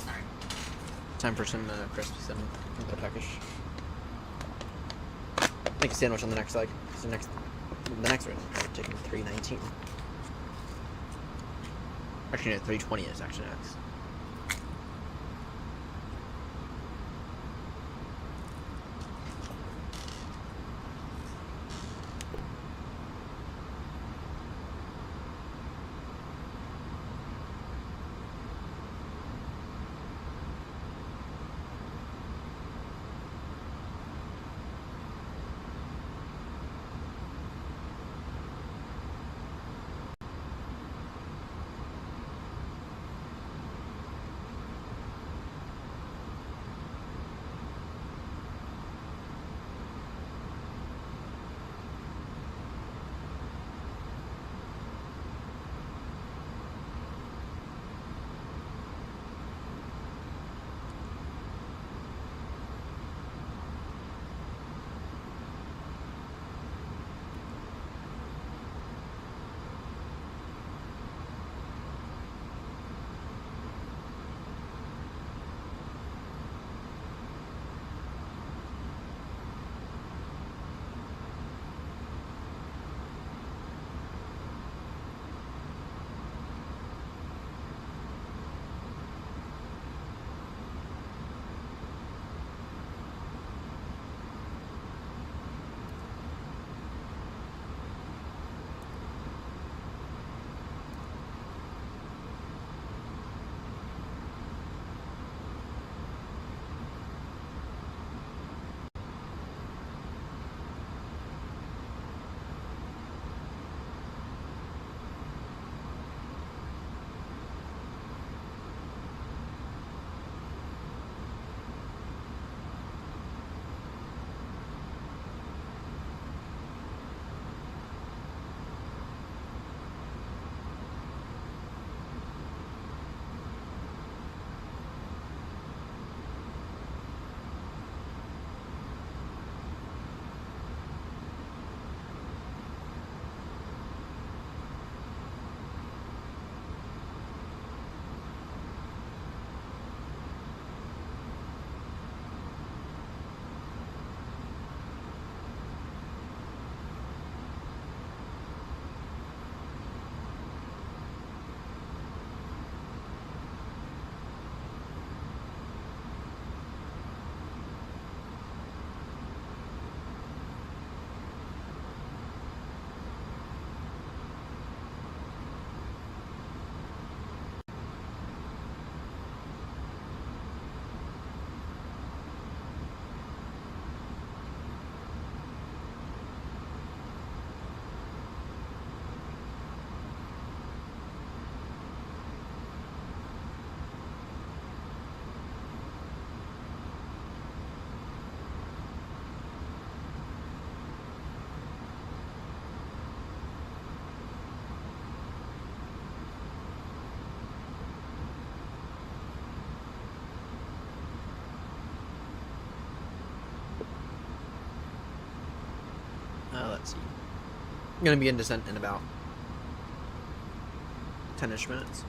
Alright. Time for some crispy cinnamon turkish. Make a sandwich on the next leg. The next one, I'm taking 319. Actually, no, 320 is actually next. Let's see. I'm gonna be in descent in about 10-ish minutes.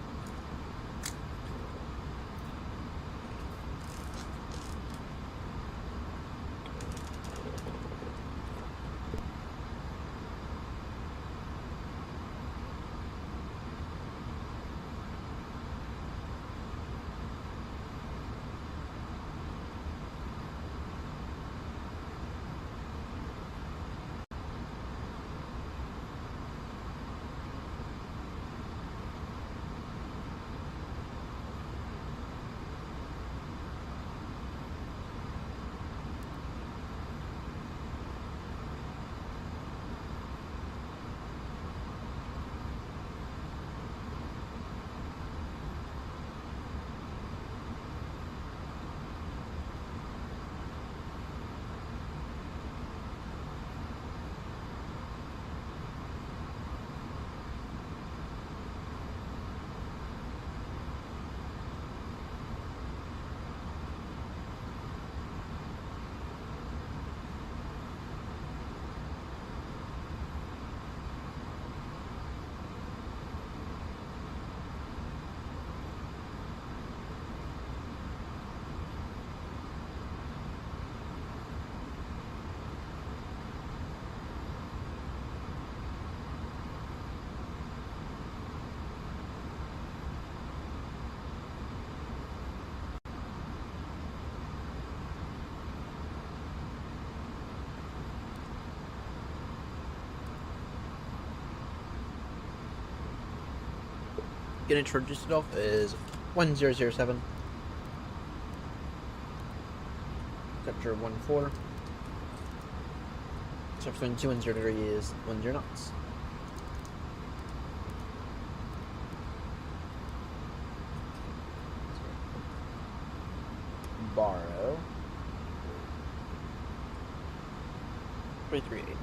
Unit for Dusseldorf is 1007. Temperature 14. Temperature 210 degrees, 10 knots. Borrow 338.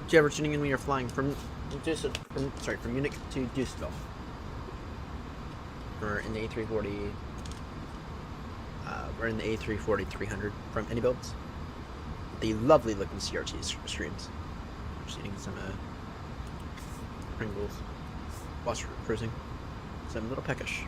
Do you ever tuning in when you're flying from Munich to Düsseldorf? Or in the A340, or in the A340-300 from any builds? The lovely looking CRT screens. Just eating some Pringles whilst cruising. So I'm a little peckish.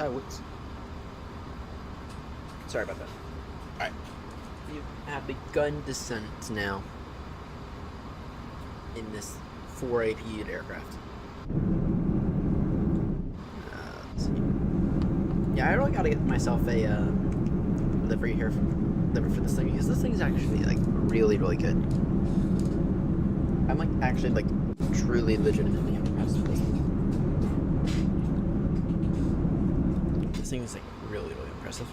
Whoops. Sorry about that. Alright. You have begun descent now in this 4 APU aircraft. Let's see. Yeah, I really gotta get myself a livery here for this thing, because this thing's actually like really, really good. I'm like actually like truly legitimately impressed with this thing. This thing is like really, really impressive.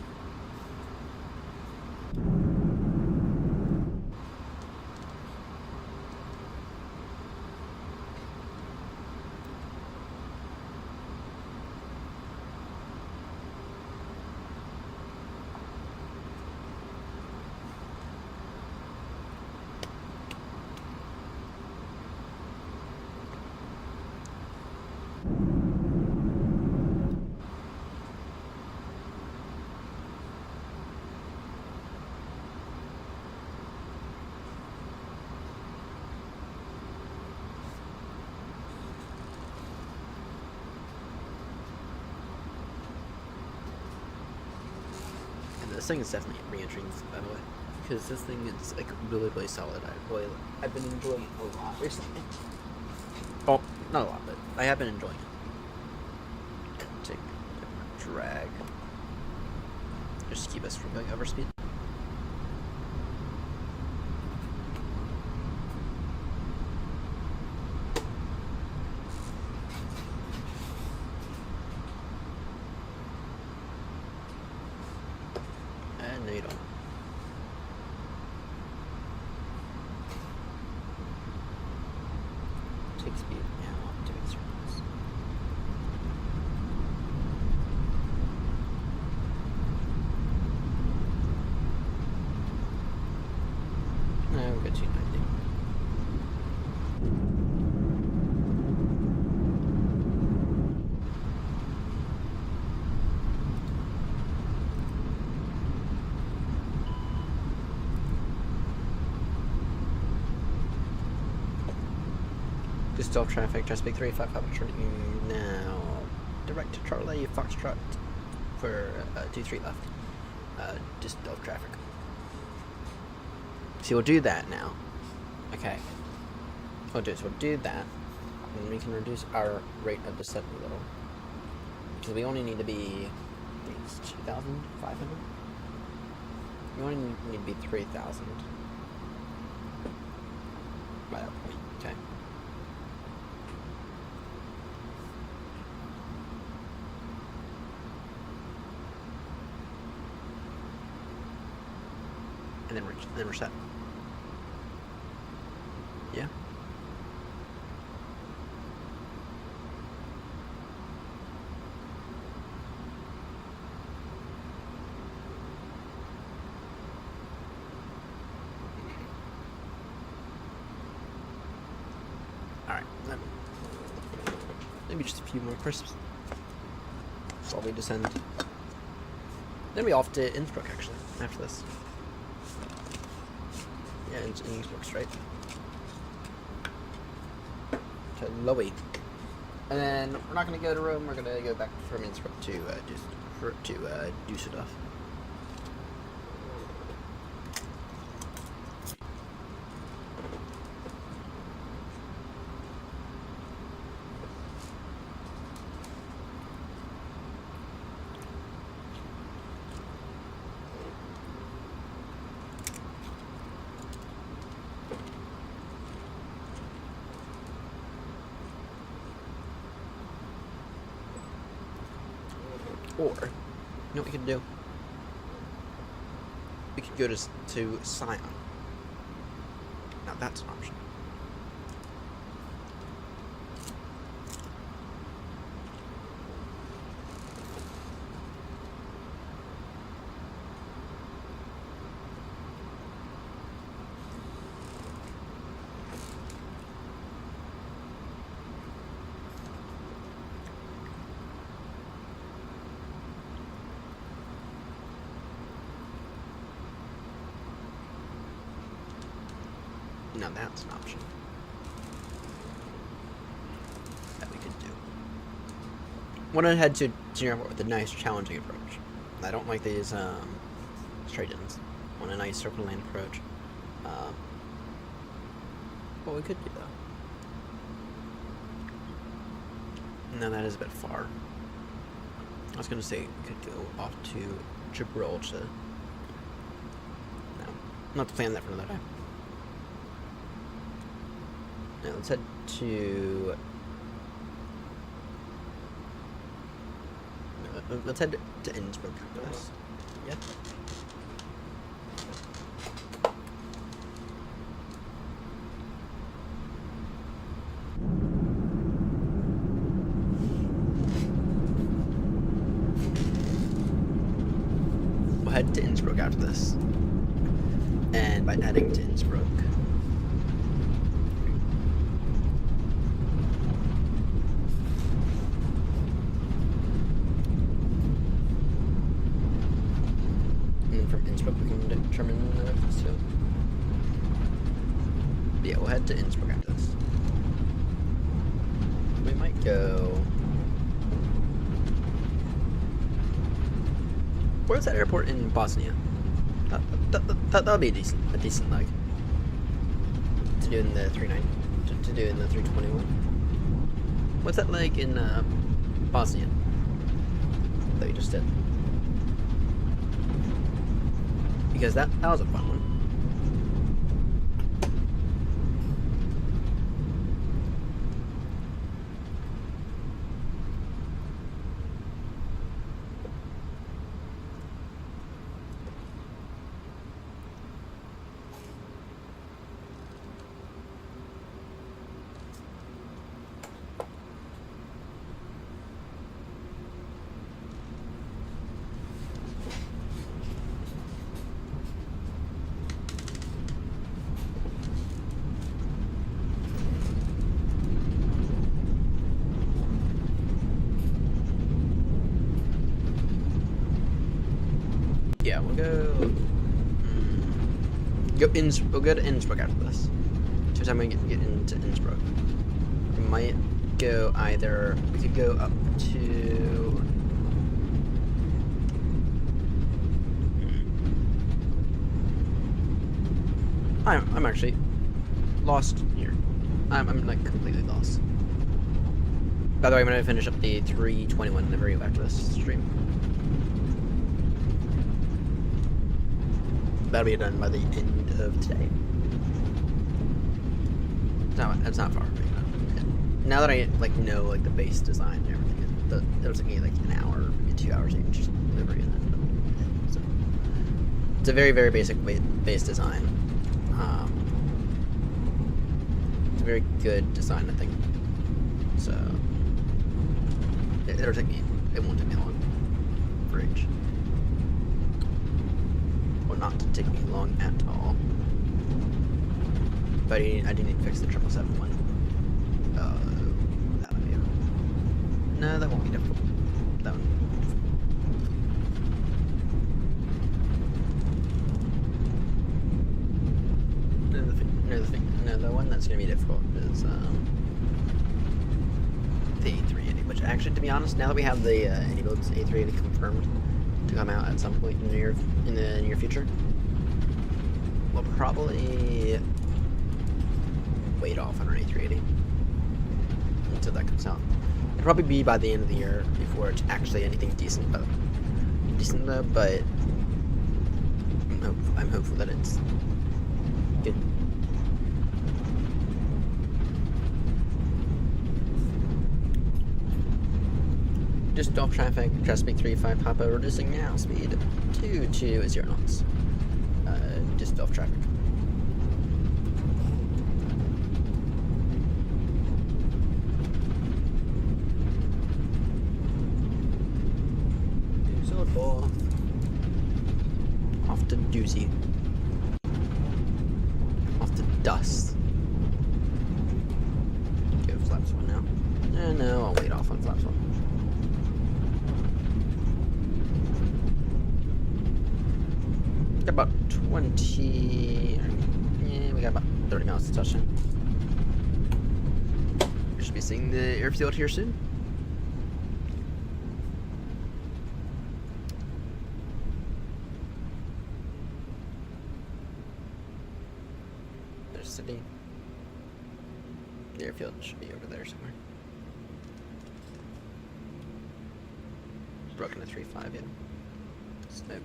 This thing is definitely re-entering, by the way, because this thing is like really, really solid. I've been enjoying it a lot recently. Oh, not a lot, but I have been enjoying it. Take drag, just to keep us from going over speed. No, you don't. Take speed now to its surface. No, we'll go 290. Just off traffic, Chesapeake 355 turning now. Direct to Charlie, Foxtrot for 23 left. Just off traffic. So we'll do that now. Okay. We'll do that, and we can reduce our rate of descent a little. Because we only need to be, I think it's 2,500? We only need to be 3,000 by that point, okay. And then we're set. Yeah. All right. Maybe just a few more crisps. While we descend. Then we off to Innsbruck actually after this. Yeah, Innsbruck straight to Lowy, and then we're not going to go to Rome. We're going to go back from Innsbruck to Düsseldorf. Or, you know what we could do? We could go to Sion. Now that's an option. Now that's an option that we could do. want to head to Senior Airport with a nice, challenging approach. I don't like these straight-ins. I want a nice circle lane approach. What we could do, though. No, that is a bit far. I was going to say we could go off to Gibraltar. No, not to plan that for another time. Now let's head to... Let's head to Innsbruck after this. Yeah. We'll head to Innsbruck after this. And by heading to Innsbruck, from Innsbruck we can determine the so yeah, we'll head to Innsbruck after this. We might go... Where's that airport in Bosnia? That'll be a decent leg to do in the 39, to do in the 321. What's that leg in Bosnia that you just did? Because that was a fun one. Yeah, we'll go. We'll go to Innsbruck after this. Every time we get into Innsbruck, we might go either. We could go up to. I'm actually lost here. I'm like completely lost. By the way, I'm gonna finish up the 321 in the very after this stream. That'll be done by the end of today. It's not far. Now that I like know like the base design and everything, it'll take me like an hour, maybe 2 hours to just delivery and then. So it's a very basic base design. It's a very good design, I think. So it'll take me. It won't take me long for each. Not to take me long at all. But I do need to fix the 777 one. That would be... No, that won't be difficult. That one. No, the one that's going to be difficult is the A380, which actually, to be honest, now that we have the Eagles A380 confirmed to come out at some point in the near future, we'll probably wait off on our A380 until that comes out. It'll probably be by the end of the year before it's actually anything decent though. But I'm hopeful that it's good. Just off traffic, Chesapeake 35 Papa reducing now speed to 0 knots. Just off traffic. Düsseldorf. Off to Doozy. Off to Dust. Go Flaps 1 now. No, I'll wait off on Flaps 1. About 20. Yeah, we got about 30 minutes to touchdown. We should be seeing the airfield here soon. there's a city. The airfield should be over there somewhere. Broken to 3-5, yeah. So, I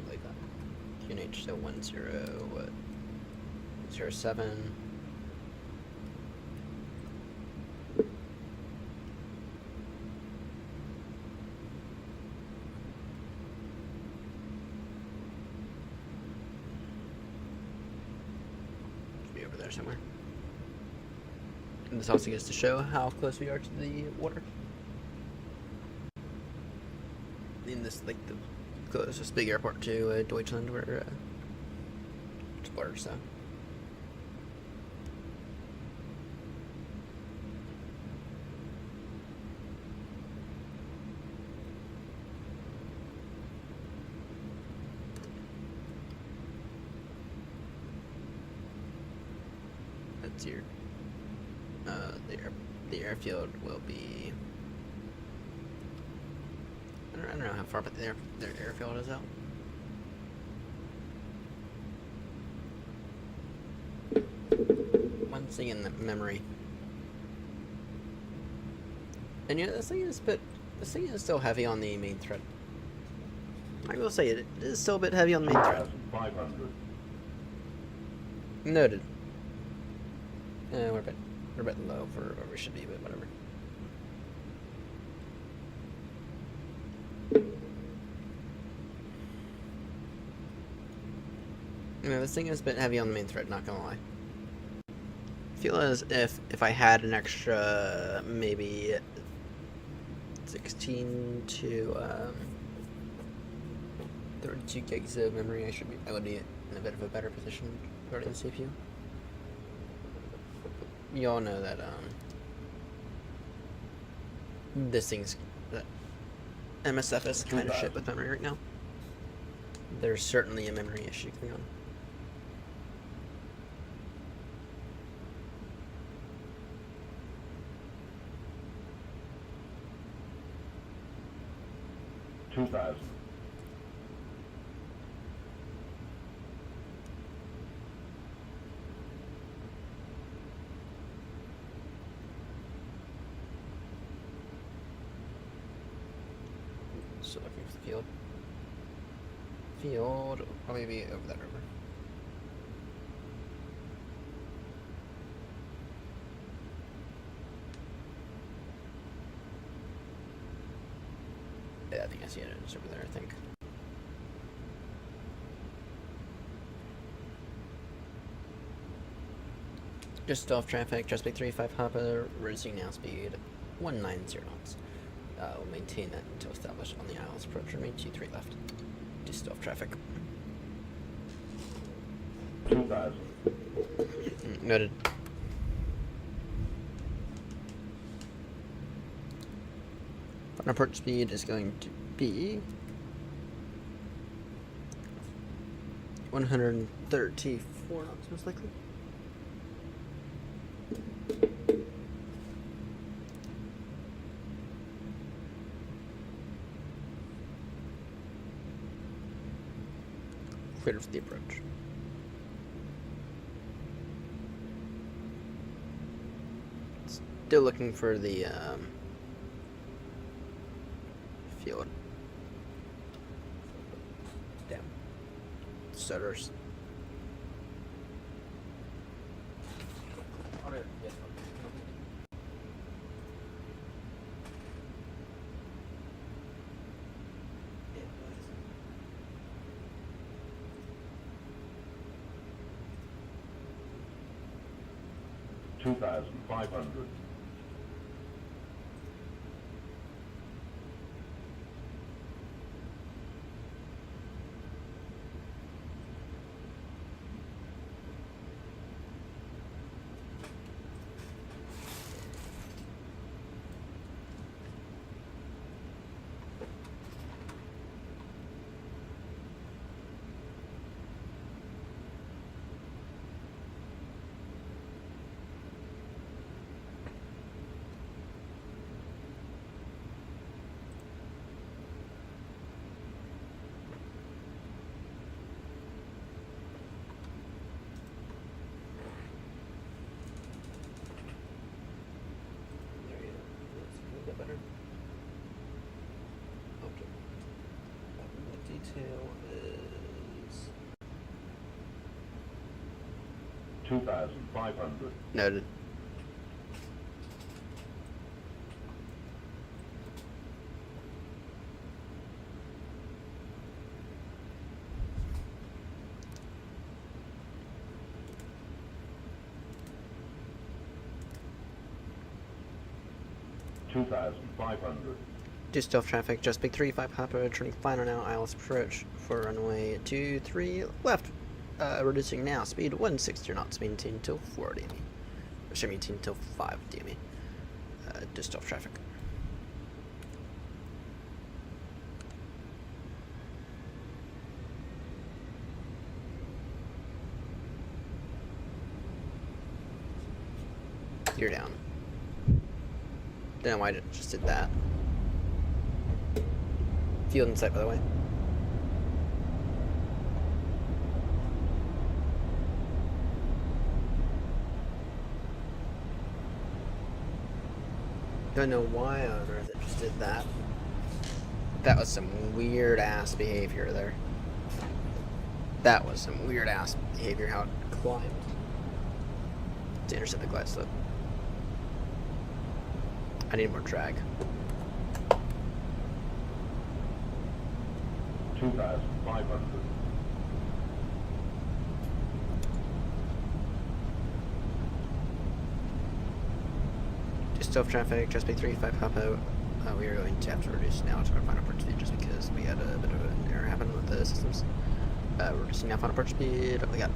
believe that. QNH so 1007. Should be over there somewhere. And this also gets to show how close we are to the water. In this, like, the closest big airport to Deutschland, where it's water, so. That's your, the airfield will be, I don't know how far, but their airfield is out. One thing in the memory. And you know, this thing is still heavy on the main thread. I will say it is still a bit heavy on the main thread. 500. Noted. We're a bit low for where we should be, but whatever. You know, this thing is a bit heavy on the main thread, not gonna lie. Feel as if I had an extra maybe 16 to 32 gigs of memory, I would be in a bit of a better position regarding the CPU. You all know that this thing's MSF is kind of shit with memory right now. There's certainly a memory issue going on. Still looking for the field. Field will probably be over that river. Yeah, I think I see it. It's over there, I think. Just off traffic, Chesapeake 35 Hopper, reducing now speed 190 knots. We'll maintain that until established on the Isles approach. Remain 23 left. Just off traffic. 2,000. Noted. Final approach speed is going to be 134 knots, most likely. Clear for the approach. Still looking for the field. Damn. Stutters. Yes. 2,500. tail is 2,500. noted. Just off traffic, just big 3-5 hopper, turning final now, ILS approach for runway 23 left. Reducing now, speed 160 knots, maintain till 4 DME. Or should maintain till 5 DME. Just off traffic. You're down. Don't know why I just did that. Field in sight, by the way. Don't know why on earth it just did that. That was some weird ass behavior there. That was some weird ass behavior how it climbed to intercept the glide slope. I need more drag. 2,500. Just off traffic, just big 3-5 hop out. We are going to have to reduce now to our final approach speed just because we had a bit of an error happen with the systems. We're reducing now final approach speed. We got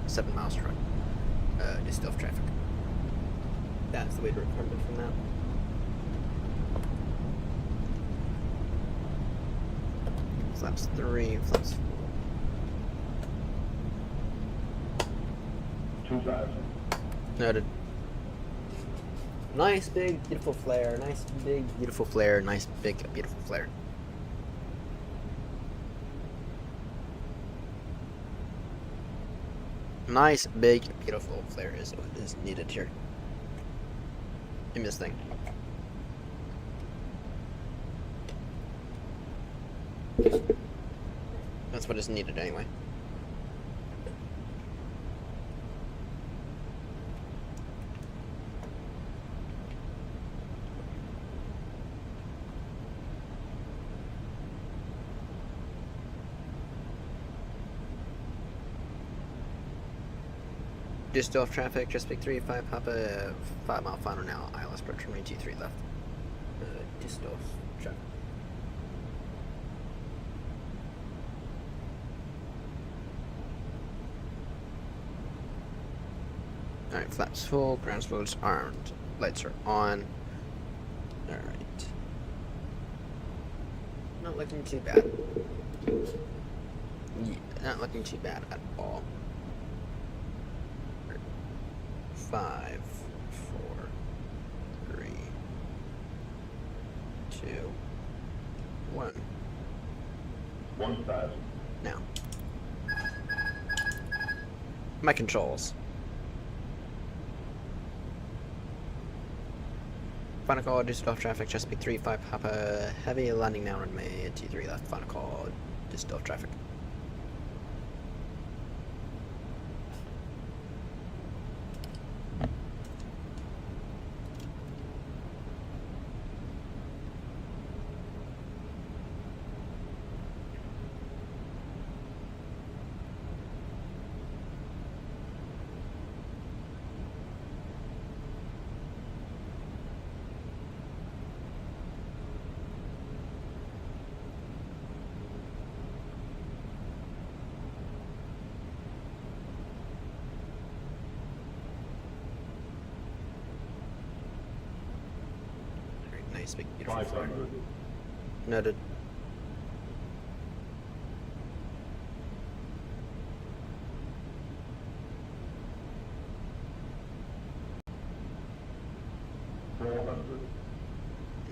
7 miles per hour. Just off traffic. That's the way to recover from that. Flaps 3, flaps 4. 2,000. Noted. Nice big beautiful flare. Nice big beautiful flare. Nice big beautiful flare. Nice big beautiful flare is what is needed here in this thing. That's what is needed anyway. Just off traffic, just big 3-5 Papa, 5 mile final now, ILS approach runway 23 left. Just off traffic. Alright, flaps full, ground spoilers armed, lights are on. Alright. Not looking too bad. Yeah, not looking too bad at all. 5, 4, 3, 2, 1. 1,000. Now. My controls. Final call, just off traffic, Chesapeake 3-5 Papa, heavy landing now runway 23 left, final call, just off traffic. Nice big beautiful flare. 500. Noted.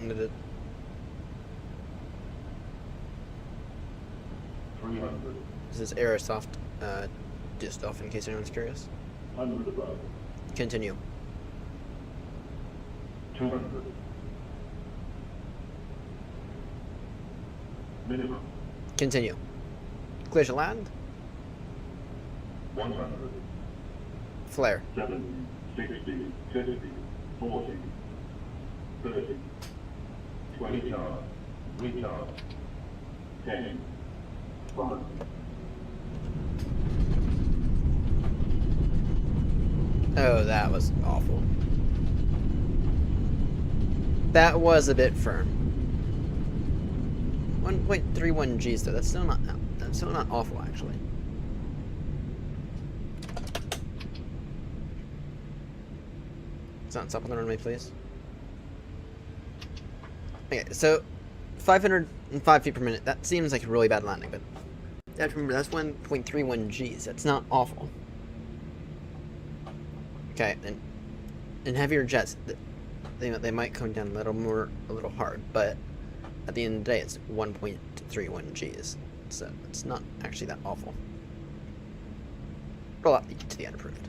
Noted. 300. This is Aerosoft, just off in case anyone's curious. 100 above. Continue. 200. Minimum. Continue. Clear to land. 100, Flare. 70, 60, 50, 40, 30, 20 charge, recharge, 10, 5. Oh, that was awful. That was a bit firm. 1.31 G's though. That's still not awful actually. Stop on the runway, please. Okay, so 505 feet per minute. That seems like a really bad landing, but you have to remember that's 1.31 G's. That's not awful. Okay, and in heavier jets, they might come down a little hard, but at the end of the day, it's 1.31 G's, so it's not actually that awful. Roll out to the unapproved.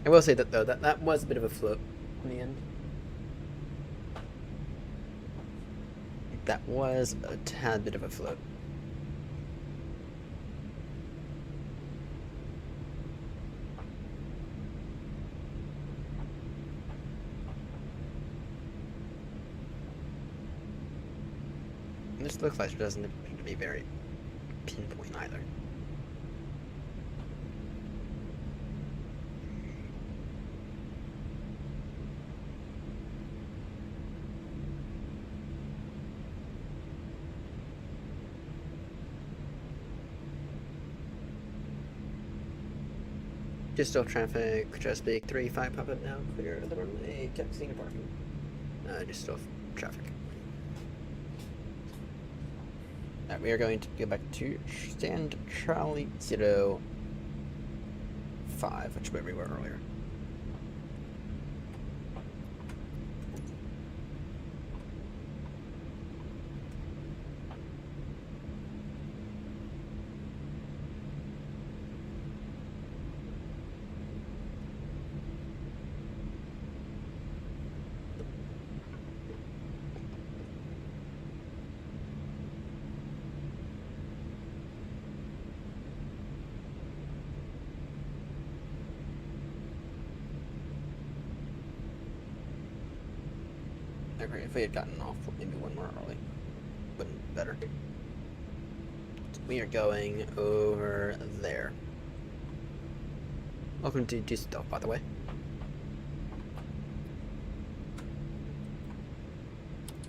I will say that though, that was a bit of a float in the end. That was a tad bit of a float. This looks like it doesn't appear to be very pinpoint either. Just off traffic, Chesapeake 3-5, pop up now, clear the runway, taxiing and parking. Just off traffic. Alright, we are going to go back to stand Charlie 05, which is where we were earlier. Okay, if we had gotten off maybe one more early, wouldn't be better. So we are going over there. Welcome to Düsseldorf, by the way.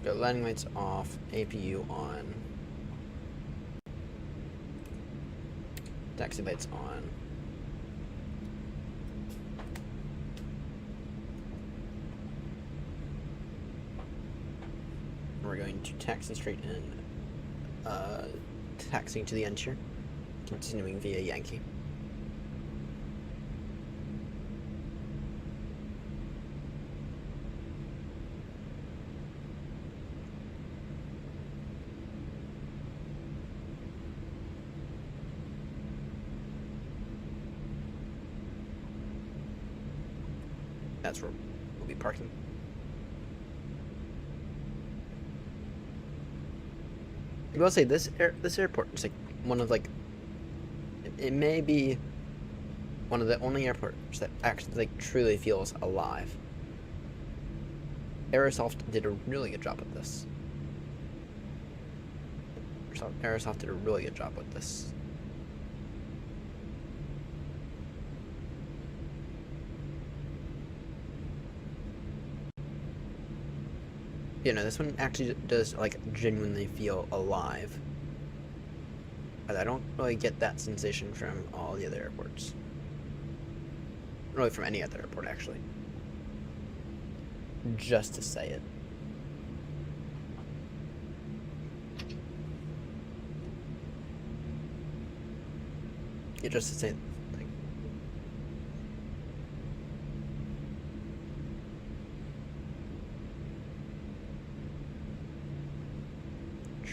Go landing lights off, APU on. Taxi lights on. We're going to taxi straight in, taxiing to the end here, continuing via Yankee. That's where we'll be parking. I will say this airport is like one of it may be one of the only airports that actually truly feels alive. Aerosoft did a really good job with this. Aerosoft did a really good job with this. You know, this one actually does genuinely feel alive. But I don't really get that sensation from all the other airports. Really from any other airport, actually. Just to say it. Yeah, just to say it.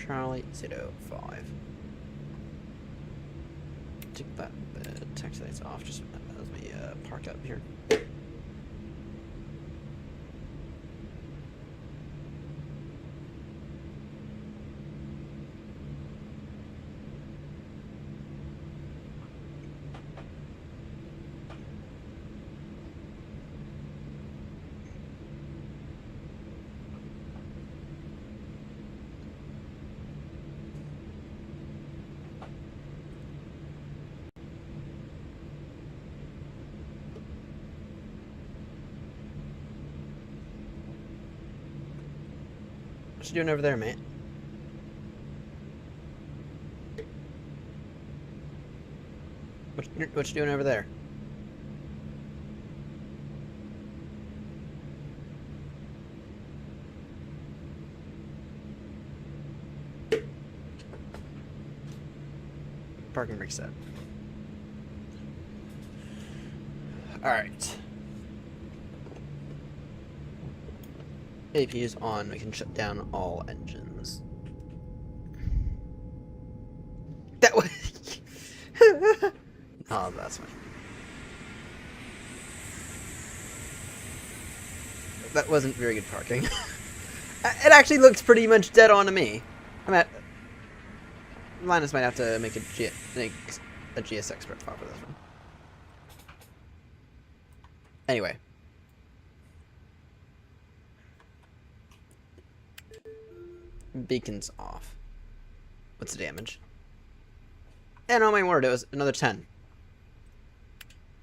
Charlie 05. Take that taxi lights off just as we park up here. What you doing over there, mate? What you doing over there? Parking brake set. Alright. AP is on. We can shut down all engines. That was... oh, that's funny. That wasn't very good parking. It actually looks pretty much dead on to me. I'm at... Linus might have to make a GSX profile for this one. Anyway. Beacon's off. What's the damage? And oh my word, it was another 10.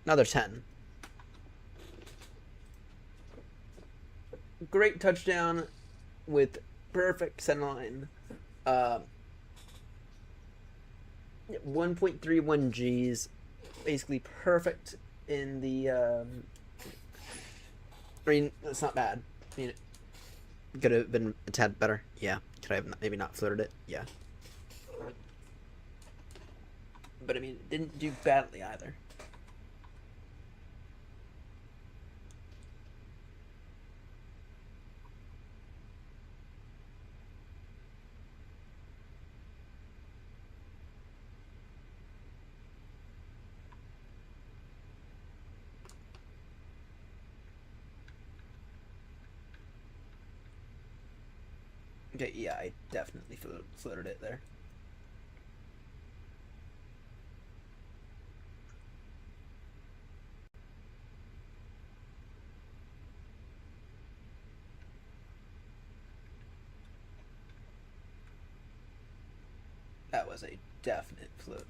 Another 10. Great touchdown with perfect centerline. 1.31 Gs. Basically perfect in the... I mean, that's not bad. I mean, it could have been a tad better. Yeah. Could I have maybe not floated it? Yeah. But I mean, it didn't do badly either. Okay, yeah, I definitely floated it there. That was a definite float.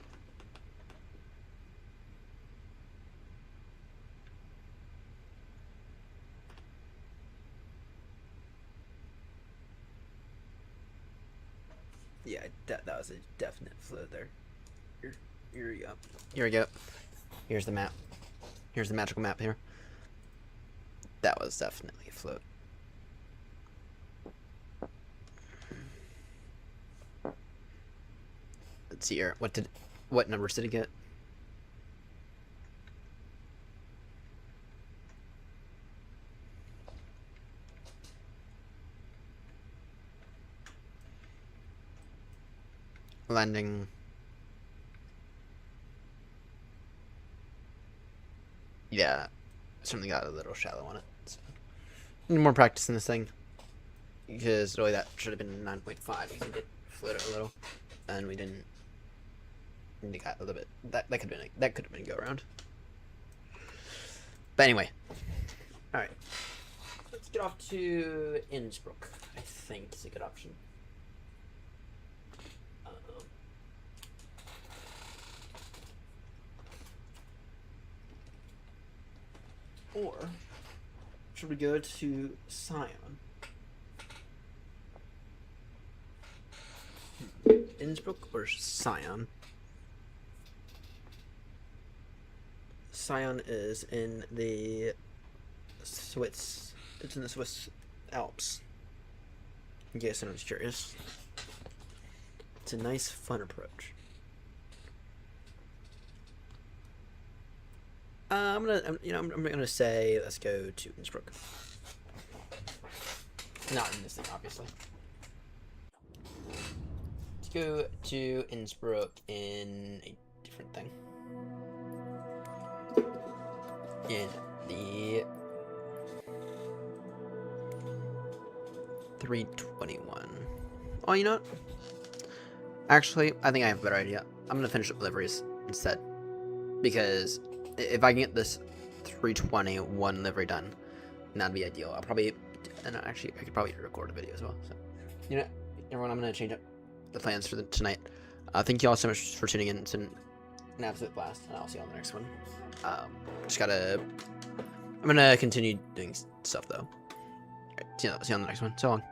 Yeah, that was a definite float there. Here we go. Here we go. Here's the map. Here's the magical map here. That was definitely a float. Let's see here. What numbers did it get? Landing. Yeah, certainly got a little shallow on it. So. Need more practice in this thing. Because really that should have been 9.5 because we did float it a little. And we didn't. We got a little bit. That could have been a go around. But anyway. Alright. Let's get off to Innsbruck. I think is a good option. Or should we go to Sion? Innsbruck or Sion? Sion is in the Swiss. It's in the Swiss Alps. In case anyone's curious. It's a nice, fun approach. I'm gonna say let's go to Innsbruck. Not in this thing, obviously. Let's go to Innsbruck in a different thing. In the 321. Oh, you know what? Actually, I think I have a better idea. I'm gonna finish up liveries instead. Because if I can get this 321 livery done, that'd be ideal. I'll probably, and actually, I could probably record a video as well. So, you know, everyone, I'm gonna change up the plans for tonight. Thank you all so much for tuning in. It's been an absolute blast, and I'll see you on the next one. I'm gonna continue doing stuff though. All right, see you on the next one. So long.